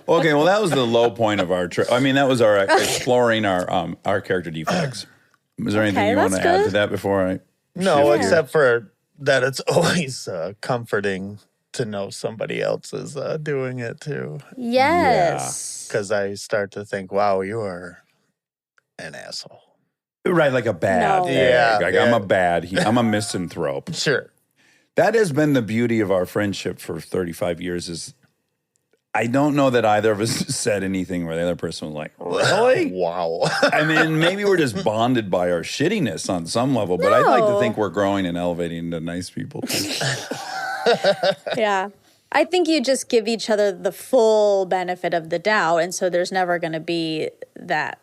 Okay, well, that was the low point of our trip. I mean, that was our exploring our character defects. Is there anything you want to add to that before I? No, except for that it's always comforting to know somebody else is doing it too. Yes. Because I start to think, wow, you are an asshole. Right, like a bad. No. Yeah, Like I'm a misanthrope. Sure. That has been the beauty of our friendship for 35 years is I don't know that either of us said anything where the other person was like, really? Wow. I mean, maybe we're just bonded by our shittiness on some level, but I'd like to think we're growing and elevating into nice people too. Yeah. I think you just give each other the full benefit of the doubt, and so there's never going to be that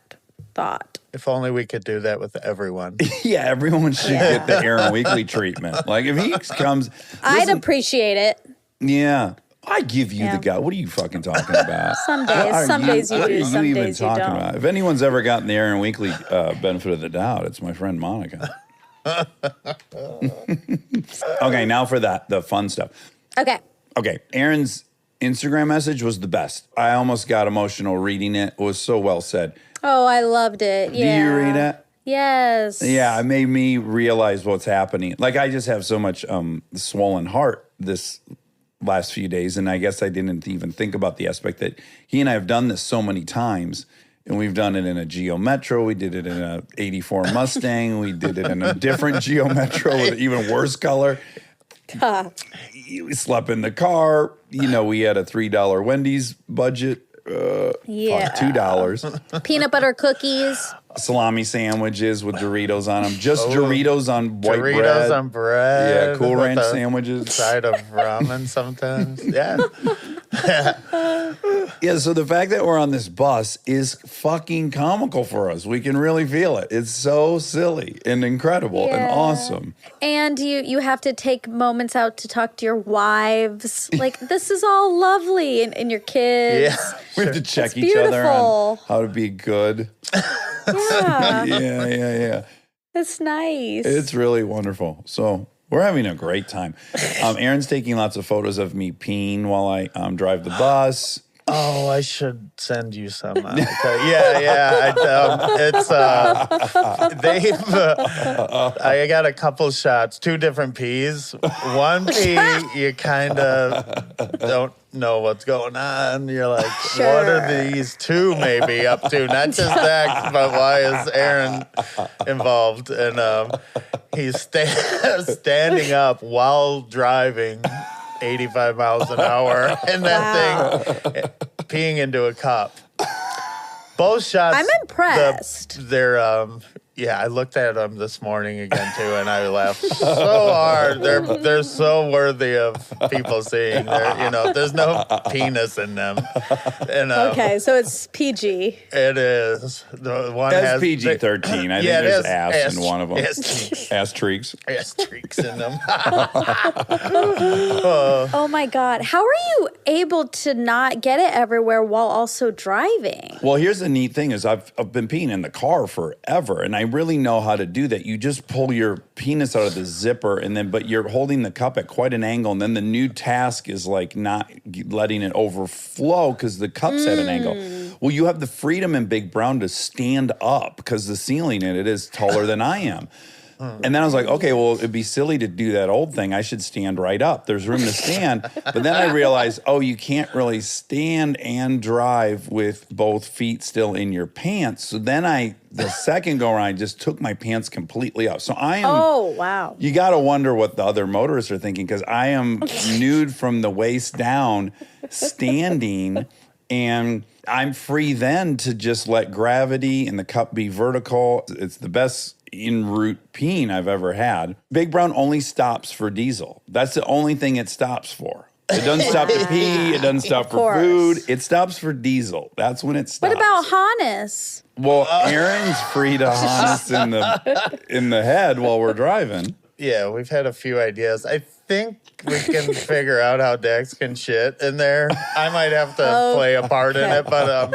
thought. If only we could do that with everyone. Yeah, everyone should get the Aaron Weekly treatment. Like if he comes, I'd appreciate it. Yeah, I give you the guy. What are you fucking talking about? Some days you what do, are some you even days you talking don't. about? If anyone's ever gotten the Aaron Weekly benefit of the doubt, it's my friend Monica. Okay, now for the fun stuff. Okay, Aaron's Instagram message was the best. I almost got emotional reading it. It was so well said. Oh, I loved it. Yeah. Do you read it? Yes. Yeah, it made me realize what's happening. Like, I just have so much swollen heart this last few days, and I guess I didn't even think about the aspect that he and I have done this so many times, and we've done it in a Geo Metro. We did it in a 84 Mustang. We did it in a different Geo Metro with an even worse color. We slept in the car. You know, we had a $3 Wendy's budget. $2. Peanut butter cookies. Salami sandwiches with Doritos on them. Just Doritos on white bread. Doritos on bread. Yeah, Cool with Ranch a sandwiches. Side of ramen sometimes. Yeah. Yeah, so the fact that we're on this bus is fucking comical for us. We can really feel it. It's so silly and incredible and awesome. And you have to take moments out to talk to your wives. Like, this is all lovely. And your kids. Yeah. We have to check It's each other on beautiful. how to be good. Yeah. Yeah. It's nice. It's really wonderful. So we're having a great time. Aaron's taking lots of photos of me peeing while I drive the bus. Oh, I should send you some. Yeah. I got a couple shots, 2 different peas. One pea, you kind of don't know what's going on. You're like, what are these 2 maybe up to? Not just Dax, but why is Aaron involved? And he's standing up while driving 85 miles an hour in that thing, peeing into a cup. Both shots. I'm impressed. I looked at them this morning again too, and I laughed so hard. They're so worthy of people seeing. There's no penis in them. And, okay, so it's PG. It is. The one That's has PG-13. I think there's ass in one of them. Ass Ass treeks. in them. Oh my God. How are you able to not get it everywhere while also driving? Well, here's the neat thing is I've been peeing in the car forever, and I really know how to do that. You just pull your penis out of the zipper, but you're holding the cup at quite an angle, and then the new task is like not letting it overflow because the cup's at an angle. Well, you have the freedom in Big Brown to stand up because the ceiling in it is taller than I am. And then I was like, okay, well, it'd be silly to do that old thing. I should stand right up. There's room to stand. But then I realized, you can't really stand and drive with both feet still in your pants. So then the second go around, I just took my pants completely up. So I am. Oh, wow. You got to wonder what the other motorists are thinking because I am nude from the waist down, standing, and I'm free then to just let gravity and the cup be vertical. It's the best en route peeing I've ever had. Big Brown only stops for diesel. That's the only thing it stops for. It doesn't stop to pee. It doesn't stop for food. It stops for diesel. That's when it stops. What about harness? Well, Aaron's free to harness in the head while we're driving. Yeah, we've had a few ideas. I think we can figure out how Dax can shit in there. I might have to play a part in it, but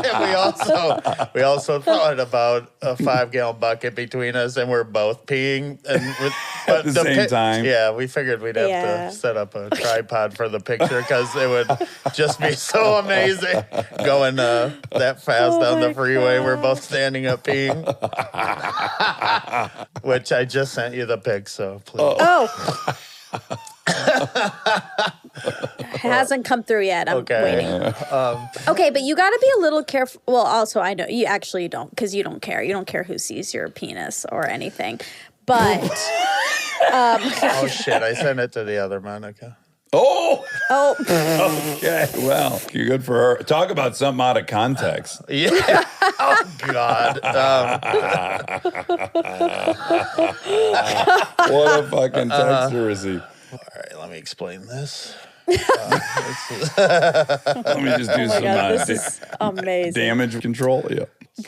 and we also thought about a 5-gallon bucket between us, and we're both peeing At the same time. Yeah, we figured we'd have to set up a tripod for the picture because it would just be so amazing going that fast down the freeway. We're both standing up peeing. Which I just sent you the pic, so please. It hasn't come through yet. I'm waiting. Okay, but you got to be a little careful. Well, also, I know you actually don't because you don't care. You don't care who sees your penis or anything. But. Oh, shit. I sent it to the other Monica. Oh. Okay. Well, you're good for her. Talk about something out of context. Yeah. Oh, God. What a fucking text to receive. All right, let me explain this. Let me just do some this is amazing. damage control. Yeah.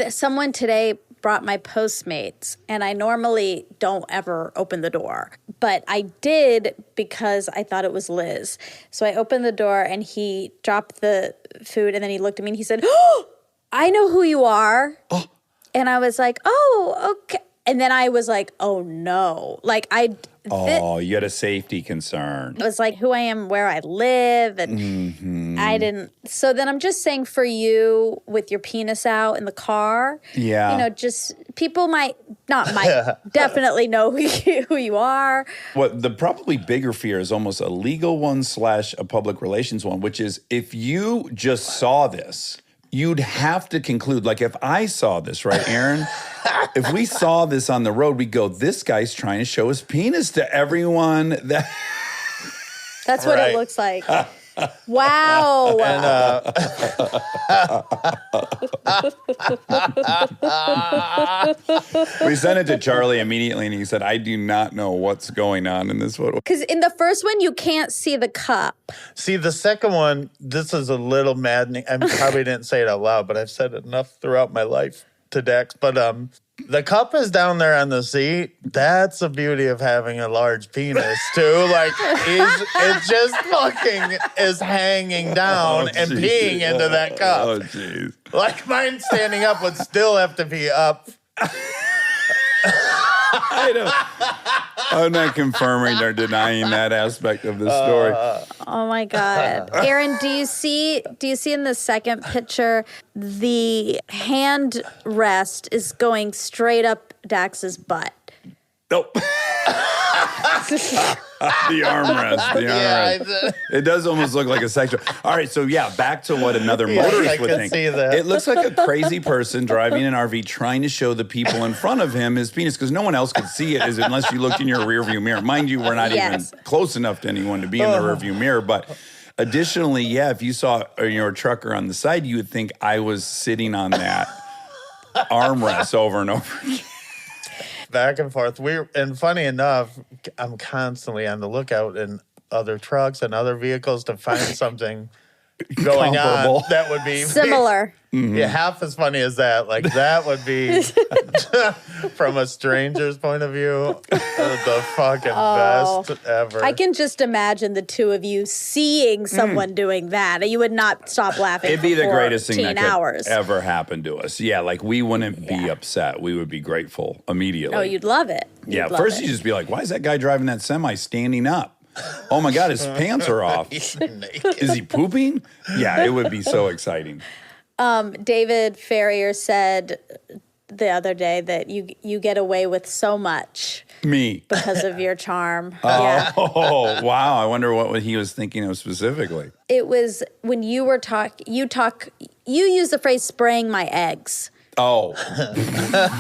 Someone today brought my Postmates, and I normally don't ever open the door. But I did because I thought it was Liz. So I opened the door, and he dropped the food, and then he looked at me, and he said, "Oh, I know who you are." Oh. And I was like, "Oh, okay." And then I was like, "Oh, no." Like, you had a safety concern. It was like who I am, where I live, and I didn't. So then I'm just saying for you with your penis out in the car, just people definitely know who you are. What the probably bigger fear is almost a legal one / a public relations one, which is if you just saw this, you'd have to conclude, like if I saw this, right, Aaron? If we saw this on the road, we'd go, this guy's trying to show his penis to everyone. That's what it looks like. Wow. We sent it to Charlie immediately, and he said, I do not know what's going on in this photo. Because in the first one, you can't see the cup. See, the second one, this is a little maddening. I probably didn't say it out loud, but I've said it enough throughout my life to Dax. But the cup is down there on the seat. That's the beauty of having a large penis, too. Like, it just fucking is hanging down and peeing into that cup. Oh, jeez. Like, mine standing up would still have to be up. I'm not confirming or denying that aspect of the story. Oh my God. Aaron, do you see in the second picture, the hand rest is going straight up Dax's butt? Nope. The armrest. The armrest. It does almost look like a sexual. All right, so back to what another motorist I would could think. see that. It looks like a crazy person driving an RV trying to show the people in front of him his penis because no one else could see it unless you looked in your rearview mirror. Mind you, we're not even close enough to anyone to be in the rearview mirror, but additionally, if you saw your trucker on the side, you would think I was sitting on that armrest over and over again. Back and forth. And funny enough, I'm constantly on the lookout in other trucks and other vehicles to find something going Comparable. on that would be Similar. Yeah, half as funny as that. Like that would be from a stranger's point of view, the fucking best ever. I can just imagine the two of you seeing someone doing that. You would not stop laughing. It'd be the for greatest thing 14 that could hours. ever happen to us. Yeah, like we wouldn't be upset. We would be grateful immediately. Oh, you'd love it. You'd love first it. you'd just be like, why is that guy driving that semi standing up? Oh my God, his pants are off. He's naked. Is he pooping? Yeah, it would be so exciting. David Ferrier said the other day that you get away with so much Me. because of your charm. Yeah. Oh, wow. I wonder what he was thinking of specifically. It was when you were you used the phrase spraying my eggs. Oh.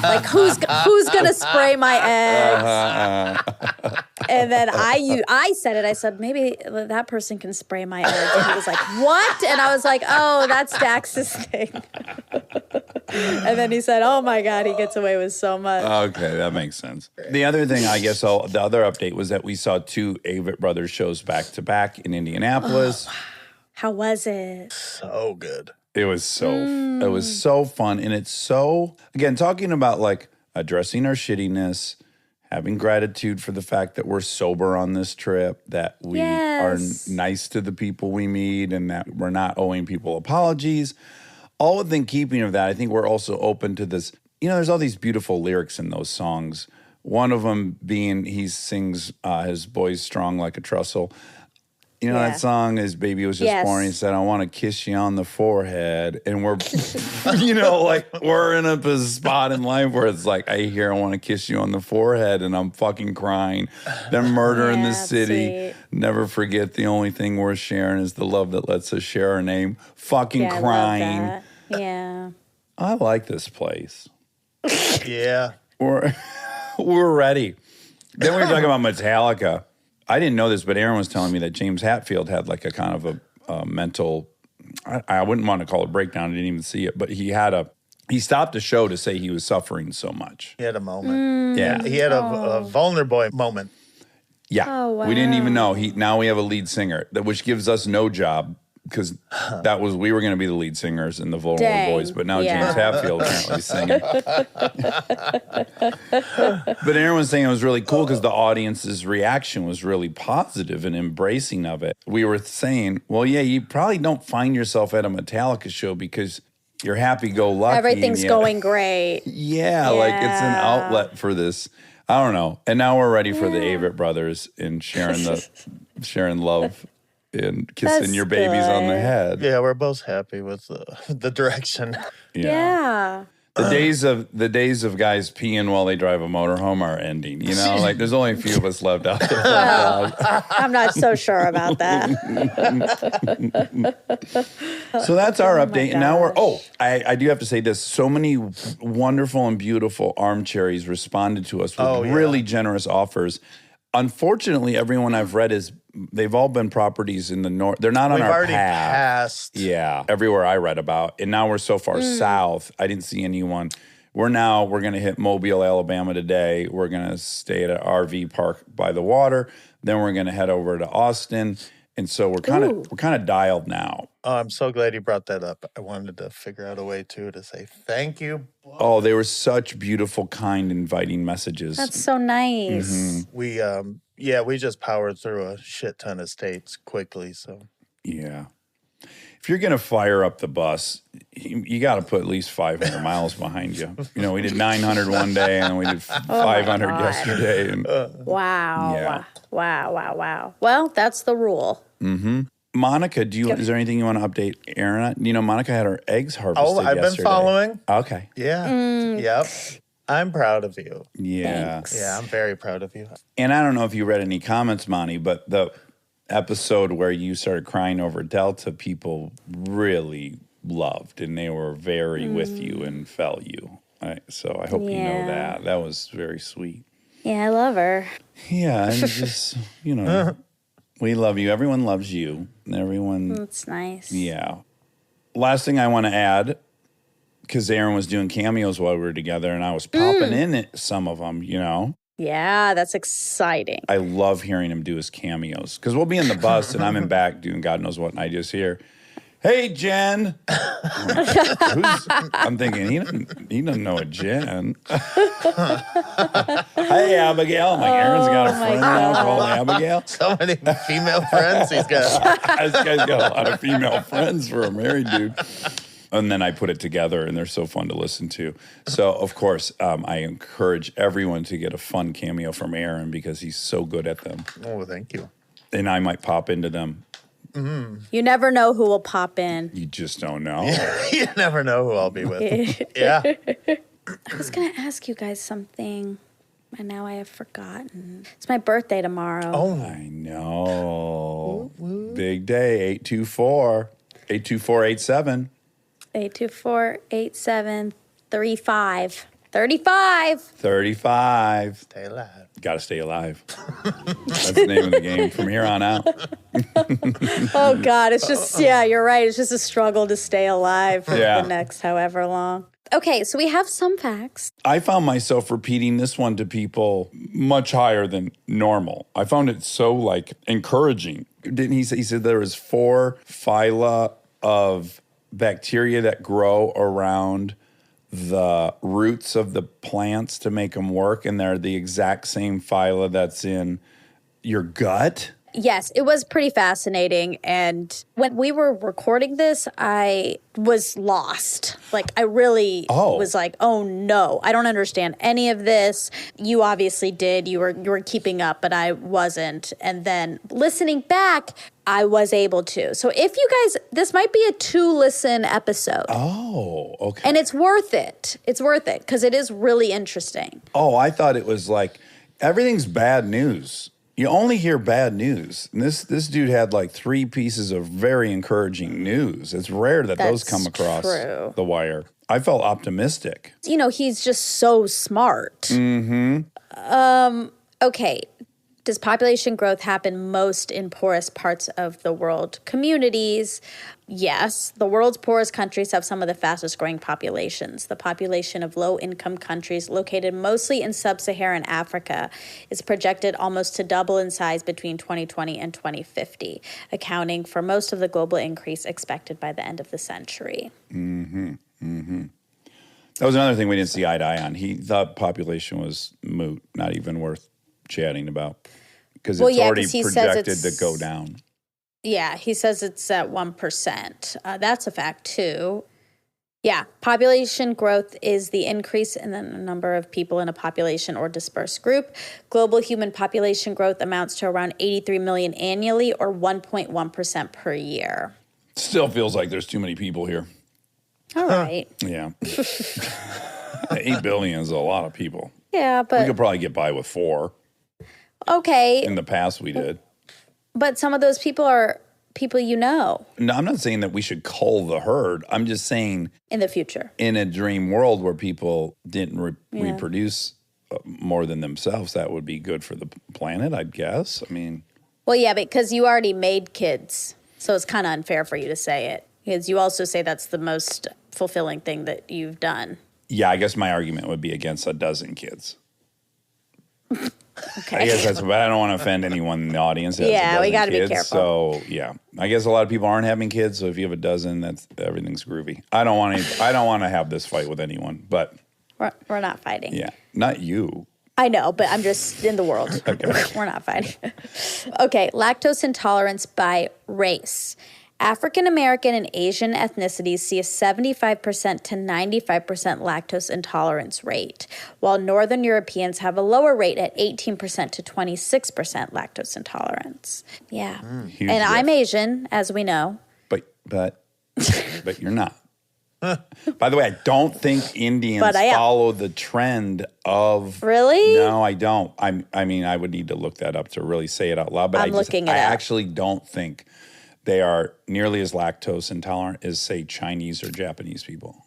Like who's gonna spray my eggs? And then I said it. I said maybe that person can spray my eggs. And he was like, "What?" And I was like, "Oh, that's Dax's thing." And then he said, "Oh my God, he gets away with so much." Okay, that makes sense. The other thing, I guess, the other update was that we saw 2 Avett Brothers shows back to back in Indianapolis. How was it? So good. It was so fun, and it's so, again, talking about like addressing our shittiness, having gratitude for the fact that we're sober on this trip, that we are nice to the people we meet, and that we're not owing people apologies. All within keeping of that, I think we're also open to this. There's all these beautiful lyrics in those songs. One of them being he sings his boy's strong like a trestle. That song, his baby was just born. He said, I want to kiss you on the forehead. And we're, we're in a spot in life where it's like, I want to kiss you on the forehead, and I'm fucking crying. They're murdering the city. Sweet. Never forget the only thing worth sharing is the love that lets us share our name. Fucking crying. I love that. Yeah. I like this place. Yeah. We're ready. Then we were talking about Metallica. I didn't know this, but Aaron was telling me that James Hetfield had like a kind of a mental, I wouldn't want to call it breakdown. I didn't even see it, but he stopped the show to say he was suffering so much. He had a moment. Yeah. He had a vulnerable moment. Yeah. Oh, wow. We didn't even know. Now we have a lead singer, which gives us no job because we were going to be the lead singers in the Vulnerable Boys, but now James Hetfield apparently singing. But Aaron was saying it was really cool because the audience's reaction was really positive and embracing of it. We were saying, well, yeah, you probably don't find yourself at a Metallica show because you're happy-go-lucky. Everything's going great. Yeah, like it's an outlet for this. I don't know. And now we're ready for the Avett Brothers and sharing love and kissing your babies on the head. Yeah, we're both happy with the direction. Yeah. The days of guys peeing while they drive a motorhome are ending. Like there's only a few of us left out there. Well, I'm not so sure about that. So that's our update. And now gosh. I do have to say this. So many wonderful and beautiful armcharies responded to us with really generous offers. Unfortunately, everyone I've read they've all been properties in the north. They're not on our path. We've already passed. Yeah, everywhere I read about. And now we're so far south, I didn't see anyone. We're going to hit Mobile, Alabama today. We're going to stay at an RV park by the water. Then we're going to head over to Austin. And so we're kind of dialed now. Oh, I'm so glad you brought that up. I wanted to figure out a way, too, to say thank you. Oh, they were such beautiful, kind, inviting messages. That's so nice. Mm-hmm. We just powered through a shit ton of states quickly, so. Yeah. If you're going to fire up the bus, you got to put at least 500 miles behind you. We did 900 one day, and we did 500 yesterday. And, Wow. Yeah. Wow. Well, that's the rule. Mm-hmm. Monica, is there anything you want to update Aaron on? Monica had her eggs harvested yesterday. I've been following. Okay. Yeah. Yep. I'm proud of you. Yeah. Thanks. Yeah, I'm very proud of you. And I don't know if you read any comments, Monty, but the episode where you started crying over Delta, people really loved, and they were very with you and felt you. So I hope you know that. That was very sweet. Yeah, I love her. Yeah, and just, we love you. Everyone loves you. Everyone. That's nice. Yeah. Last thing I want to add, because Aaron was doing cameos while we were together, and I was popping in some of them, Yeah, that's exciting. I love hearing him do his cameos, because we'll be in the bus, and I'm in back doing God knows what, and I just hear, "Hey, Jen." I'm thinking, he doesn't know a Jen. Hey, Abigail. I'm like, Aaron's got a friend now called Abigail. So many female friends he's got. This guy's got a lot of female friends for a married dude. And then I put it together, and they're so fun to listen to. So, of course, I encourage everyone to get a fun cameo from Aaron because he's so good at them. Oh, thank you. And I might pop into them. You never know who will pop in. You just don't know. You never know who I'll be with. Yeah. I was going to ask you guys something, and now I have forgotten. It's my birthday tomorrow. Oh, I know. Big day, 824. 82487. 824-8735. 35. 35. stay alive. Got to stay alive. That's the name of the game from here on out. Oh, God. It's just, you're right. It's just a struggle to stay alive for the next however long. Okay, so we have some facts. I found myself repeating this one to people much higher than normal. I found it so, encouraging. Didn't he say, he said there was 4 phyla of bacteria that grow around the roots of the plants to make them work, and they're the exact same phyla that's in your gut? Yes, it was pretty fascinating. And when we were recording this, I was lost. I really was like, oh no, I don't understand any of this. You obviously did. You were keeping up, but I wasn't. And then listening back, I was able to. So if you guys, this might be a 2-listen episode. Oh, okay. And it's worth it. It's worth it because it is really interesting. Oh, I thought it was everything's bad news. You only hear bad news. And this dude had 3 pieces of very encouraging news. It's rare that those come across the wire. I felt optimistic. He's just so smart. Mm-hmm. Okay. Does population growth happen most in poorest parts of the world communities? Yes. The world's poorest countries have some of the fastest growing populations. The population of low-income countries located mostly in sub-Saharan Africa is projected almost to double in size between 2020 and 2050, accounting for most of the global increase expected by the end of the century. Mm-hmm. Mm-hmm. That was another thing we didn't see eye to eye on. He thought population was moot, not even worth chatting about, because it's already projected to go down. Yeah, he says it's at 1%. That's a fact, too. Yeah, population growth is the increase in the number of people in a population or dispersed group. Global human population growth amounts to around 83 million annually, or 1.1% per year. Still feels like there's too many people here. All right. Yeah. 8 billion is a lot of people. Yeah, but... We could probably get by with 4. Okay. In the past, we did. But some of those people are people you know. No, I'm not saying that we should cull the herd. I'm just saying... In the future. In a dream world where people didn't reproduce more than themselves, that would be good for the planet, I'd guess. I mean... Well, yeah, because you already made kids. So it's kind of unfair for you to say it. Because you also say that's the most fulfilling thing that you've done. Yeah, I guess my argument would be against 12 kids. Okay. I guess that's, but I don't want to offend anyone in the audience. Yeah, we got to be careful. So yeah, I guess a lot of people aren't having kids. So if you have 12, everything's groovy. I don't want to have this fight with anyone, but we're not fighting. Yeah, not you. I know, but I'm just in the world. Okay. We're not fighting. Okay, lactose intolerance by race. African American and Asian ethnicities see a 75% to 95% lactose intolerance rate, while Northern Europeans have a lower rate at 18% to 26% lactose intolerance. Yeah. And I'm Asian, as we know. But you're not. By the way, I don't think Indians But I am. follow the trend of. Really? No, I don't. I mean, I would need to look that up to really say it out loud. But I'm looking it I up. actually don't think they are nearly as lactose intolerant as, say, Chinese or Japanese people.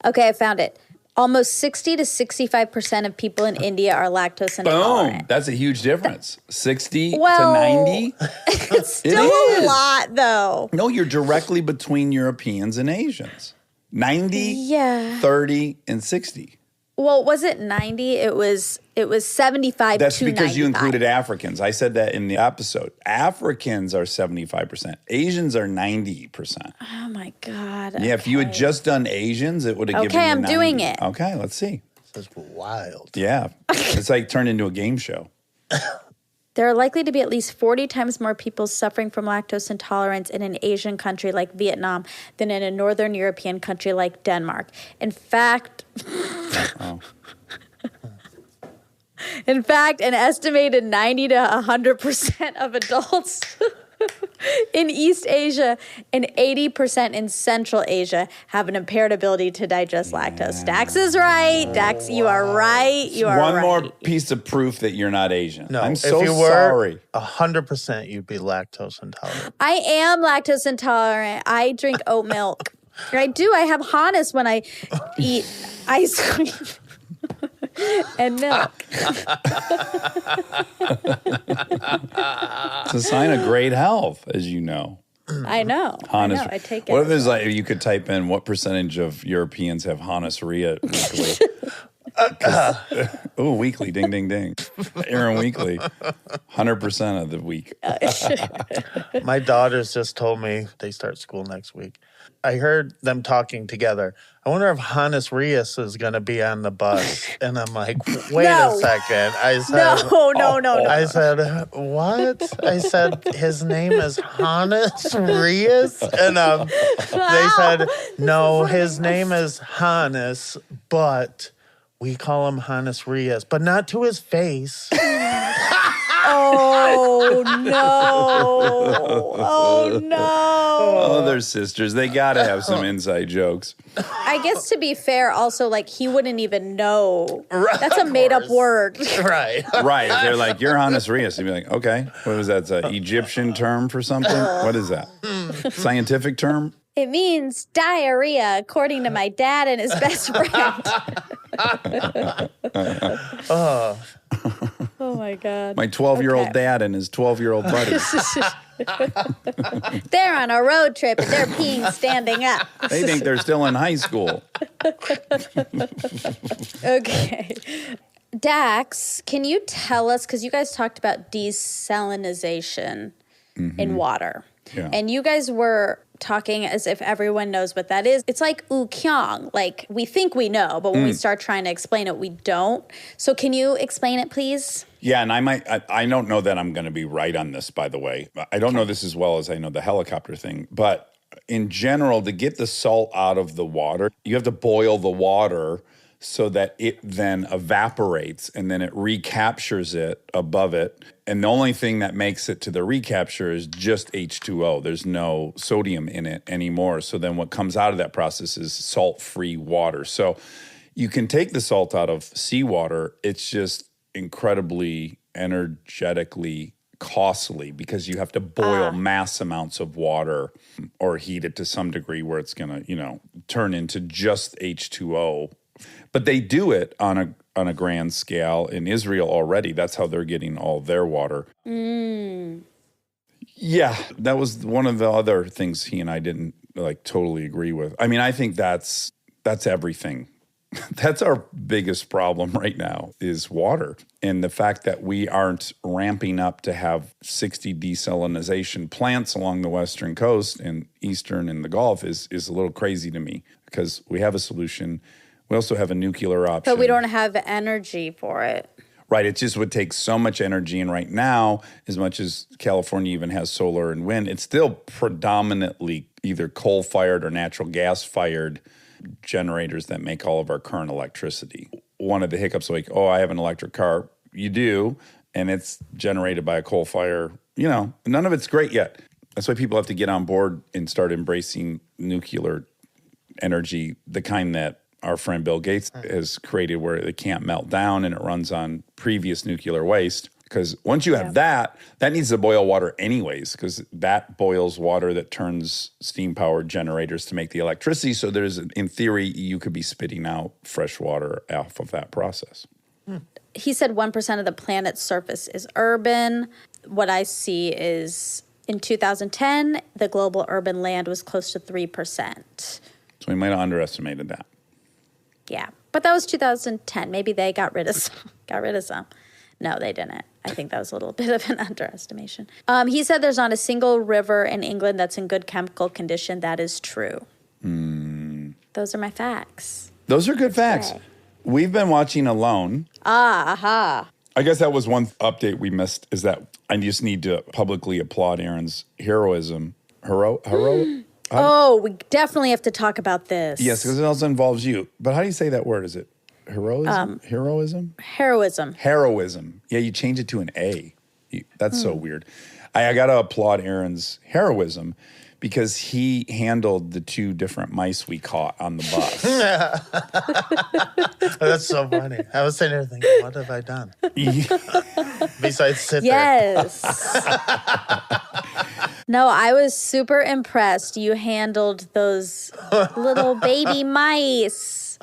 Okay, I found it. Almost 60 to 65% of people in India are lactose intolerant. Boom. That's a huge difference. 60 Well- to 90. It's still is. a lot, though. No, you're directly between Europeans and Asians. 90, Yeah. 30, and 60. Well, was it 90? It was 75 That's to because you 95. included Africans. I said that in the episode. Africans are 75%. Asians are 90%. Oh, my God. Yeah, if you had just done Asians, it would have given you Okay, I'm 90. doing it. Okay, let's see. That's wild. Yeah. It's like turned into a game show. There are likely to be at least 40 times more people suffering from lactose intolerance in an Asian country like Vietnam than in a Northern European country like Denmark. In fact, an estimated 90 to 100% of adults in East Asia and 80% in Central Asia have an impaired ability to digest lactose. Dax is right. Dax, you are right. You are One right. more piece of proof that you're not Asian. No, I'm so if you were sorry. 100%, you'd be lactose intolerant. I am lactose intolerant. I drink oat milk. I do. I have Hannes when I eat ice cream and milk. It's a sign of great health, as you know. I know. Hannes, I take it. what if there's like, you could type in what percentage of Europeans have Hannes-ria weekly? Oh, weekly, ding, ding, ding. Aaron Weekly, 100% of the week. My daughters just told me they start school next week. I heard them talking together. I wonder if Hannes Rios is going to be on the bus. And I'm like, wait No. a second. I said, No. I said, what? I said, his name is Hannes Rios? And they said, no, his name is Hannes, but we call him Hannes Rios, but not to his face. Oh, no. Oh, no. Oh, they're sisters. They got to have some inside jokes. I guess to be fair, also, like, he wouldn't even know. That's a made-up word. Right. Right. They're like, you're Hannes-Rios. You'd be like, okay. What is that? It's an Egyptian term for something? What is that? Scientific term? It means diarrhea, according to my dad and his best friend. Oh, my God. My 12-year-old Okay. dad and his 12-year-old buddy. They're on a road trip and they're peeing standing up. They think they're still in high school. Okay. Dax, can you tell us, because you guys talked about desalinization in water. Yeah. And you guys were talking as if everyone knows what that is. It's like kyang. Like, we think we know, but when we start trying to explain it, we don't. So can you explain it, please? Yeah, and I don't know that I'm going to be right on this, by the way. I don't know this as well as I know the helicopter thing. But in general, to get the salt out of the water, you have to boil the water so that it then evaporates and then it recaptures it above it. And the only thing that makes it to the recapture is just H2O. There's no sodium in it anymore. So then what comes out of that process is salt-free water. So you can take the salt out of seawater. It's just incredibly energetically costly because you have to boil mass amounts of water or heat it to some degree where it's going to, turn into just H2O. But they do it on a grand scale in Israel already. That's how they're getting all their water. Yeah, that was one of the other things he and I didn't totally agree with. I mean, I think that's everything. That's our biggest problem right now is water. And the fact that we aren't ramping up to have 60 desalinization plants along the western coast and eastern and the Gulf is a little crazy to me because we have a solution. We also have a nuclear option. But we don't have energy for it. Right. It just would take so much energy. And right now, as much as California even has solar and wind, it's still predominantly either coal-fired or natural gas-fired generators that make all of our current electricity. One of the hiccups, I have an electric car. You do, and it's generated by a coal fire. None of it's great yet. That's why people have to get on board and start embracing nuclear energy, the kind that our friend Bill Gates has created where it can't melt down and it runs on previous nuclear waste. Because once you have that needs to boil water anyways, because that boils water that turns steam-powered generators to make the electricity. So in theory, you could be spitting out fresh water off of that process. He said 1% of the planet's surface is urban. What I see is in 2010, the global urban land was close to 3%. So we might have underestimated that. Yeah, but that was 2010. Maybe they got rid of some. No, they didn't. I think that was a little bit of an underestimation. He said there's not a single river in England that's in good chemical condition. That is true. Those are my facts. Those are good facts. Okay. We've been watching Alone. Aha. I guess that was one update we missed, is that I just need to publicly applaud Aaron's heroism. Oh, we definitely have to talk about this. Yes, because it also involves you. But how do you say that word? Is it heroism? Heroism? Heroism. Yeah, you change it to an A. That's so weird. I got to applaud Aaron's heroism because he handled the 2 different mice we caught on the bus. That's so funny. I was sitting there thinking, what have I done? Besides sit there. Yes. No, I was super impressed. You handled those little baby mice.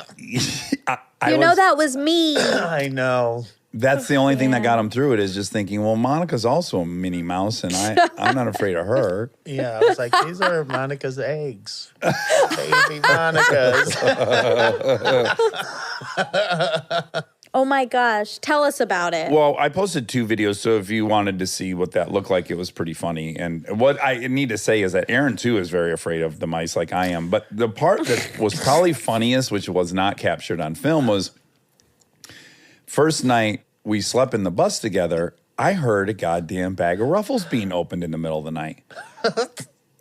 That was me. I know. That's the only thing that got him through it, is just thinking, well, Monica's also a Minnie Mouse, and I'm not afraid of her. Yeah, I was like, these are Monica's eggs. Baby Monica's. Oh my gosh. Tell us about it. Well, I posted 2 videos, so if you wanted to see what that looked like, it was pretty funny. And what I need to say is that Aaron, too, is very afraid of the mice like I am. But the part that was probably funniest, which was not captured on film, was first night we slept in the bus together, I heard a goddamn bag of Ruffles being opened in the middle of the night.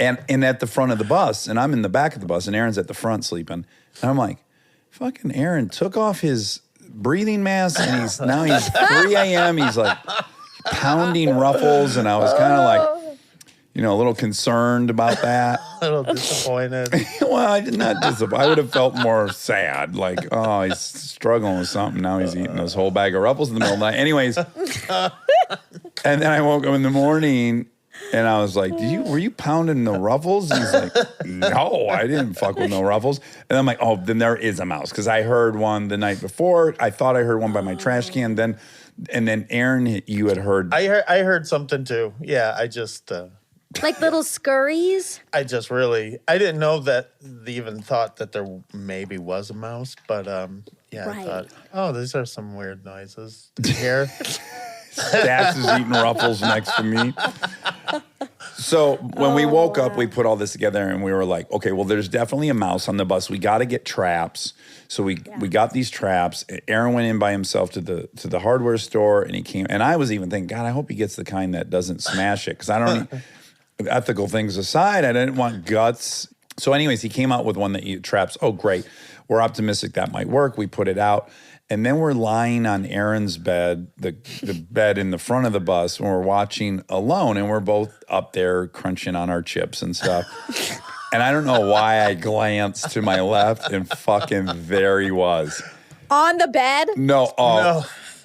and at the front of the bus, and I'm in the back of the bus, and Aaron's at the front sleeping. And I'm like, fucking Aaron took off his breathing mask, and he's 3 a.m. He's like pounding Ruffles, and I was kind of like, a little concerned about that. A little disappointed. Well, I did not disappoint. I would have felt more sad, like, oh, he's struggling with something. Now he's eating this whole bag of Ruffles in the middle of the night. Anyways, and then I woke up in the morning, and I was like, were you pounding the Ruffles? He's like, no, I didn't fuck with no Ruffles. And I'm like, oh, then there is a mouse. Because I heard one the night before. I thought I heard one by my trash can. And then Aaron, you had heard. I heard something too. Yeah, I just. Like little scurries? I didn't know that they even thought that there maybe was a mouse. But yeah, Right. I thought, oh, these are some weird noises. Did you hear? Dax is eating Ruffles next to me. So when we woke up, we put all this together and we were like, okay, well, there's definitely a mouse on the bus. We got to get traps. So we got these traps. Aaron went in by himself to the hardware store, and he came. And I was even thinking, God, I hope he gets the kind that doesn't smash it, because I don't. Ethical things aside, I didn't want guts. So anyways, he came out with one that traps. Oh, great. We're optimistic that might work. We put it out. And then we're lying on Aaron's bed, the bed in the front of the bus, and we're watching Alone, and we're both up there crunching on our chips and stuff. And I don't know why I glanced to my left, and fucking there he was. On the bed? No.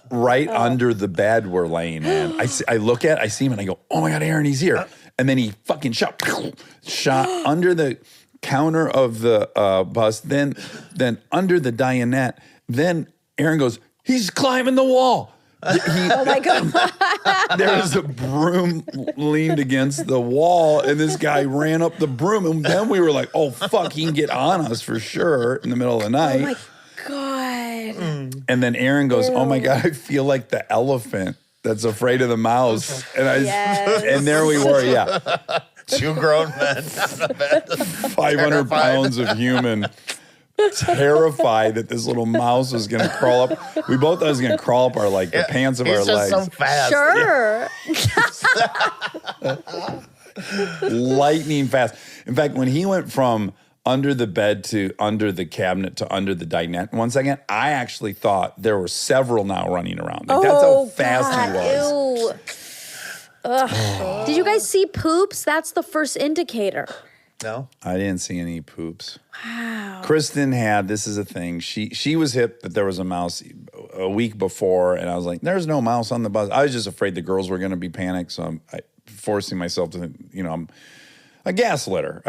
Right under the bed we're laying in. I see him, and I go, oh my God, Aaron, he's here. And then he fucking shot under the counter of the bus, then under the dinette. Then Aaron goes, he's climbing the wall. Oh my God. There was a broom leaned against the wall, and this guy ran up the broom. And then we were like, oh, fuck, he can get on us for sure in the middle of the night. Oh my God. And then Aaron goes, oh my God, I feel like the elephant that's afraid of the mouse. And and there we were, yeah. 2 grown men on the bed. 500 pounds of human, terrified that this little mouse was going to crawl up. We both thought it was going to crawl up the pants of our legs. So fast. Sure. Lightning fast. In fact, when he went from under the bed to under the cabinet to under the dinette in 1 second, I actually thought there were several now running around. Like, that's how fast he was. Ew. Ugh. Did you guys see poops? That's the first indicator. No? I didn't see any poops. Wow. Kristen had, this is a thing, she was hip that there was a mouse a week before, and I was like, there's no mouse on the bus. I was just afraid the girls were going to be panicked, so I'm forcing myself to, I'm a gaslighter.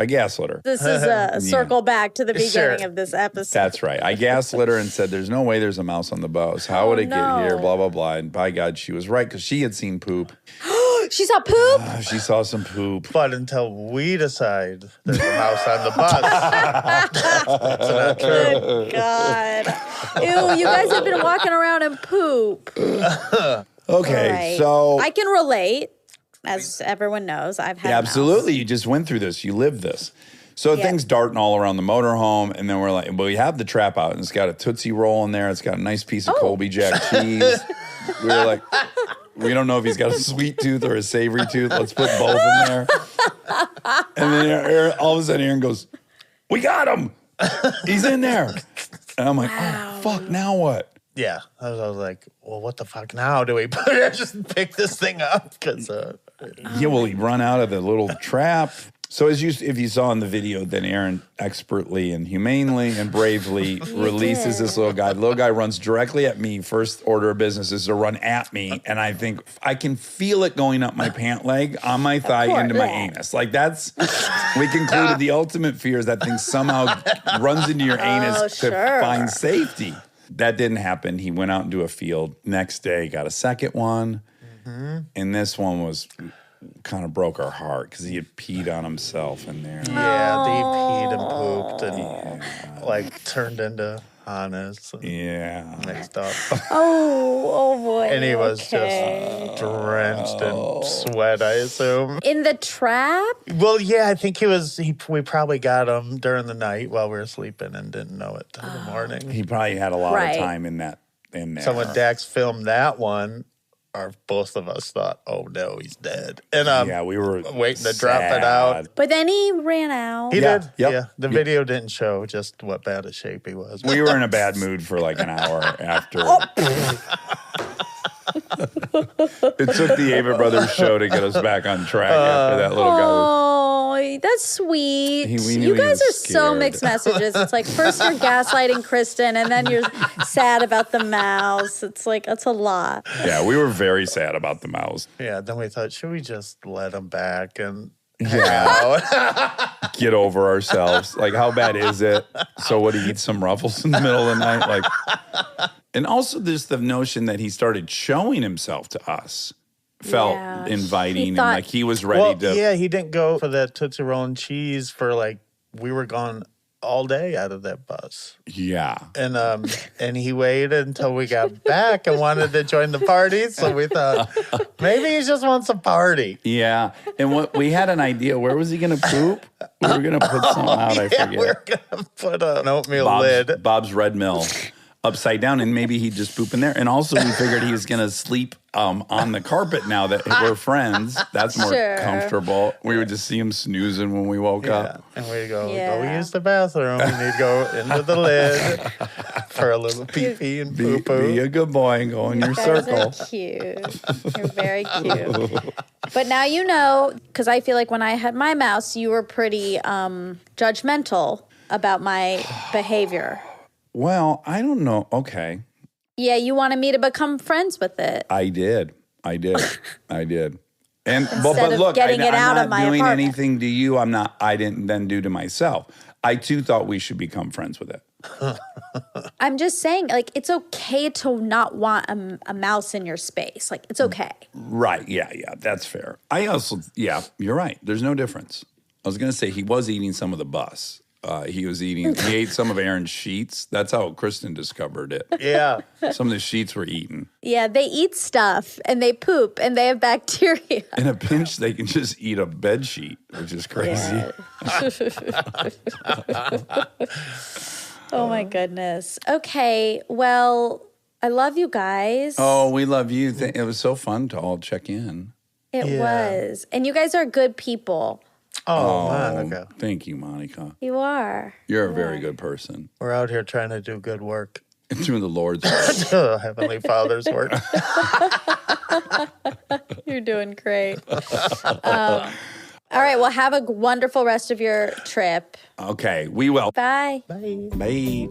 This is a circle back to the beginning of this episode. That's right. I gaslit her and said, there's no way there's a mouse on the bus. How would it get here? Blah, blah, blah. And by God, she was right because she had seen poop. She saw poop? She saw some poop. But until we decide there's a mouse on the bus, that's not true. Good God. Ew, you guys have been walking around in poop. Okay, so I can relate. As everyone knows, I've had absolutely. You just went through this. You lived this. So things darting all around the motorhome, and then we're like, well, we have the trap out, and it's got a Tootsie Roll in there. It's got a nice piece of Colby Jack cheese. We were like, we don't know if he's got a sweet tooth or a savory tooth. Let's put both in there. And then Aaron, all of a sudden, Aaron goes, we got him. He's in there. And I'm like, oh, fuck, now what? Yeah, I was like, well, what the fuck now? Do we just pick this thing up? Because well, he'd run out of the little trap. So if you saw in the video, then Aaron expertly and humanely and bravely releases this little guy. The little guy runs directly at me. First order of business is to run at me. And I think I can feel it going up my pant leg, on my thigh, into my anus. Like we concluded the ultimate fear is that thing somehow runs into your anus to find safety. That didn't happen. He went out into a field. Next day, got a second one. Mm-hmm. And this one was kind of broke our heart because he had peed on himself in there. Yeah, they peed and pooped and turned into honest. And mixed up. Oh boy. And he was just drenched in sweat, I assume. In the trap? Well, yeah, I think we probably got him during the night while we were sleeping and didn't know it till the morning. He probably had a lot of time in there. So when Dax filmed that one, both of us thought, oh no, he's dead. And we were waiting to drop it out. But then he ran out. He did. Yep. Yeah. The video didn't show just what bad a shape he was. We were in a bad mood for like an hour after. It took the Ava Brothers show to get us back on track after that little guy was. That's sweet. You guys are so mixed messages. It's like first you're gaslighting Kristen and then you're sad about the mouse. It's like, that's a lot. Yeah, we were very sad about the mouse. Yeah, then we thought, should we just let him back and get over ourselves? Like, how bad is it? So would he eat some Ruffles in the middle of the night? Like, and also there's the notion that he started showing himself to us. Felt inviting and like he was ready to. Yeah, he didn't go for that Tootsie Roll and cheese for we were gone all day out of that bus. Yeah. And he waited until we got back and wanted to join the party. So we thought maybe he just wants a party. Yeah. And we had an idea. Where was he going to poop? We were going to put something out. I forget. We were going to put an oatmeal lid. Bob's Red Mill. Upside down, and maybe he'd just poop in there. And also, we figured he was going to sleep on the carpet now that we're friends. That's more comfortable. We would just see him snoozing when we woke up. And we'd go use the bathroom. And he'd go into the lid for a little pee-pee and poo-poo. Be a good boy and go in your circle. Are cute. You're very cute. But now you know, because I feel like when I had my mouse, you were pretty judgmental about my behavior. Well, I don't know. Okay. Yeah, you wanted me to become friends with it. I did. And Instead but of look, getting it out I'm of not my doing apartment. anything to you. I didn't then do to myself. I too thought we should become friends with it. I'm just saying, like, it's okay to not want a mouse in your space. Like, it's okay. Right. Yeah. That's fair. I also, you're right. There's no difference. I was going to say he was eating some of the bus. He ate some of Aaron's sheets. That's how Kristen discovered it. Yeah. Some of the sheets were eaten. Yeah, they eat stuff and they poop and they have bacteria. In a pinch, they can just eat a bed sheet, which is crazy. Oh my goodness. Okay, well, I love you guys. Oh, we love you. It was so fun to all check in. It was. And you guys are good people. Oh, Monica. Thank you, Monica. You are. You're a very good person. We're out here trying to do good work. Doing the Lord's work. Heavenly Father's work. You're doing great. All right. Well, have a wonderful rest of your trip. Okay, we will. Bye. Bye.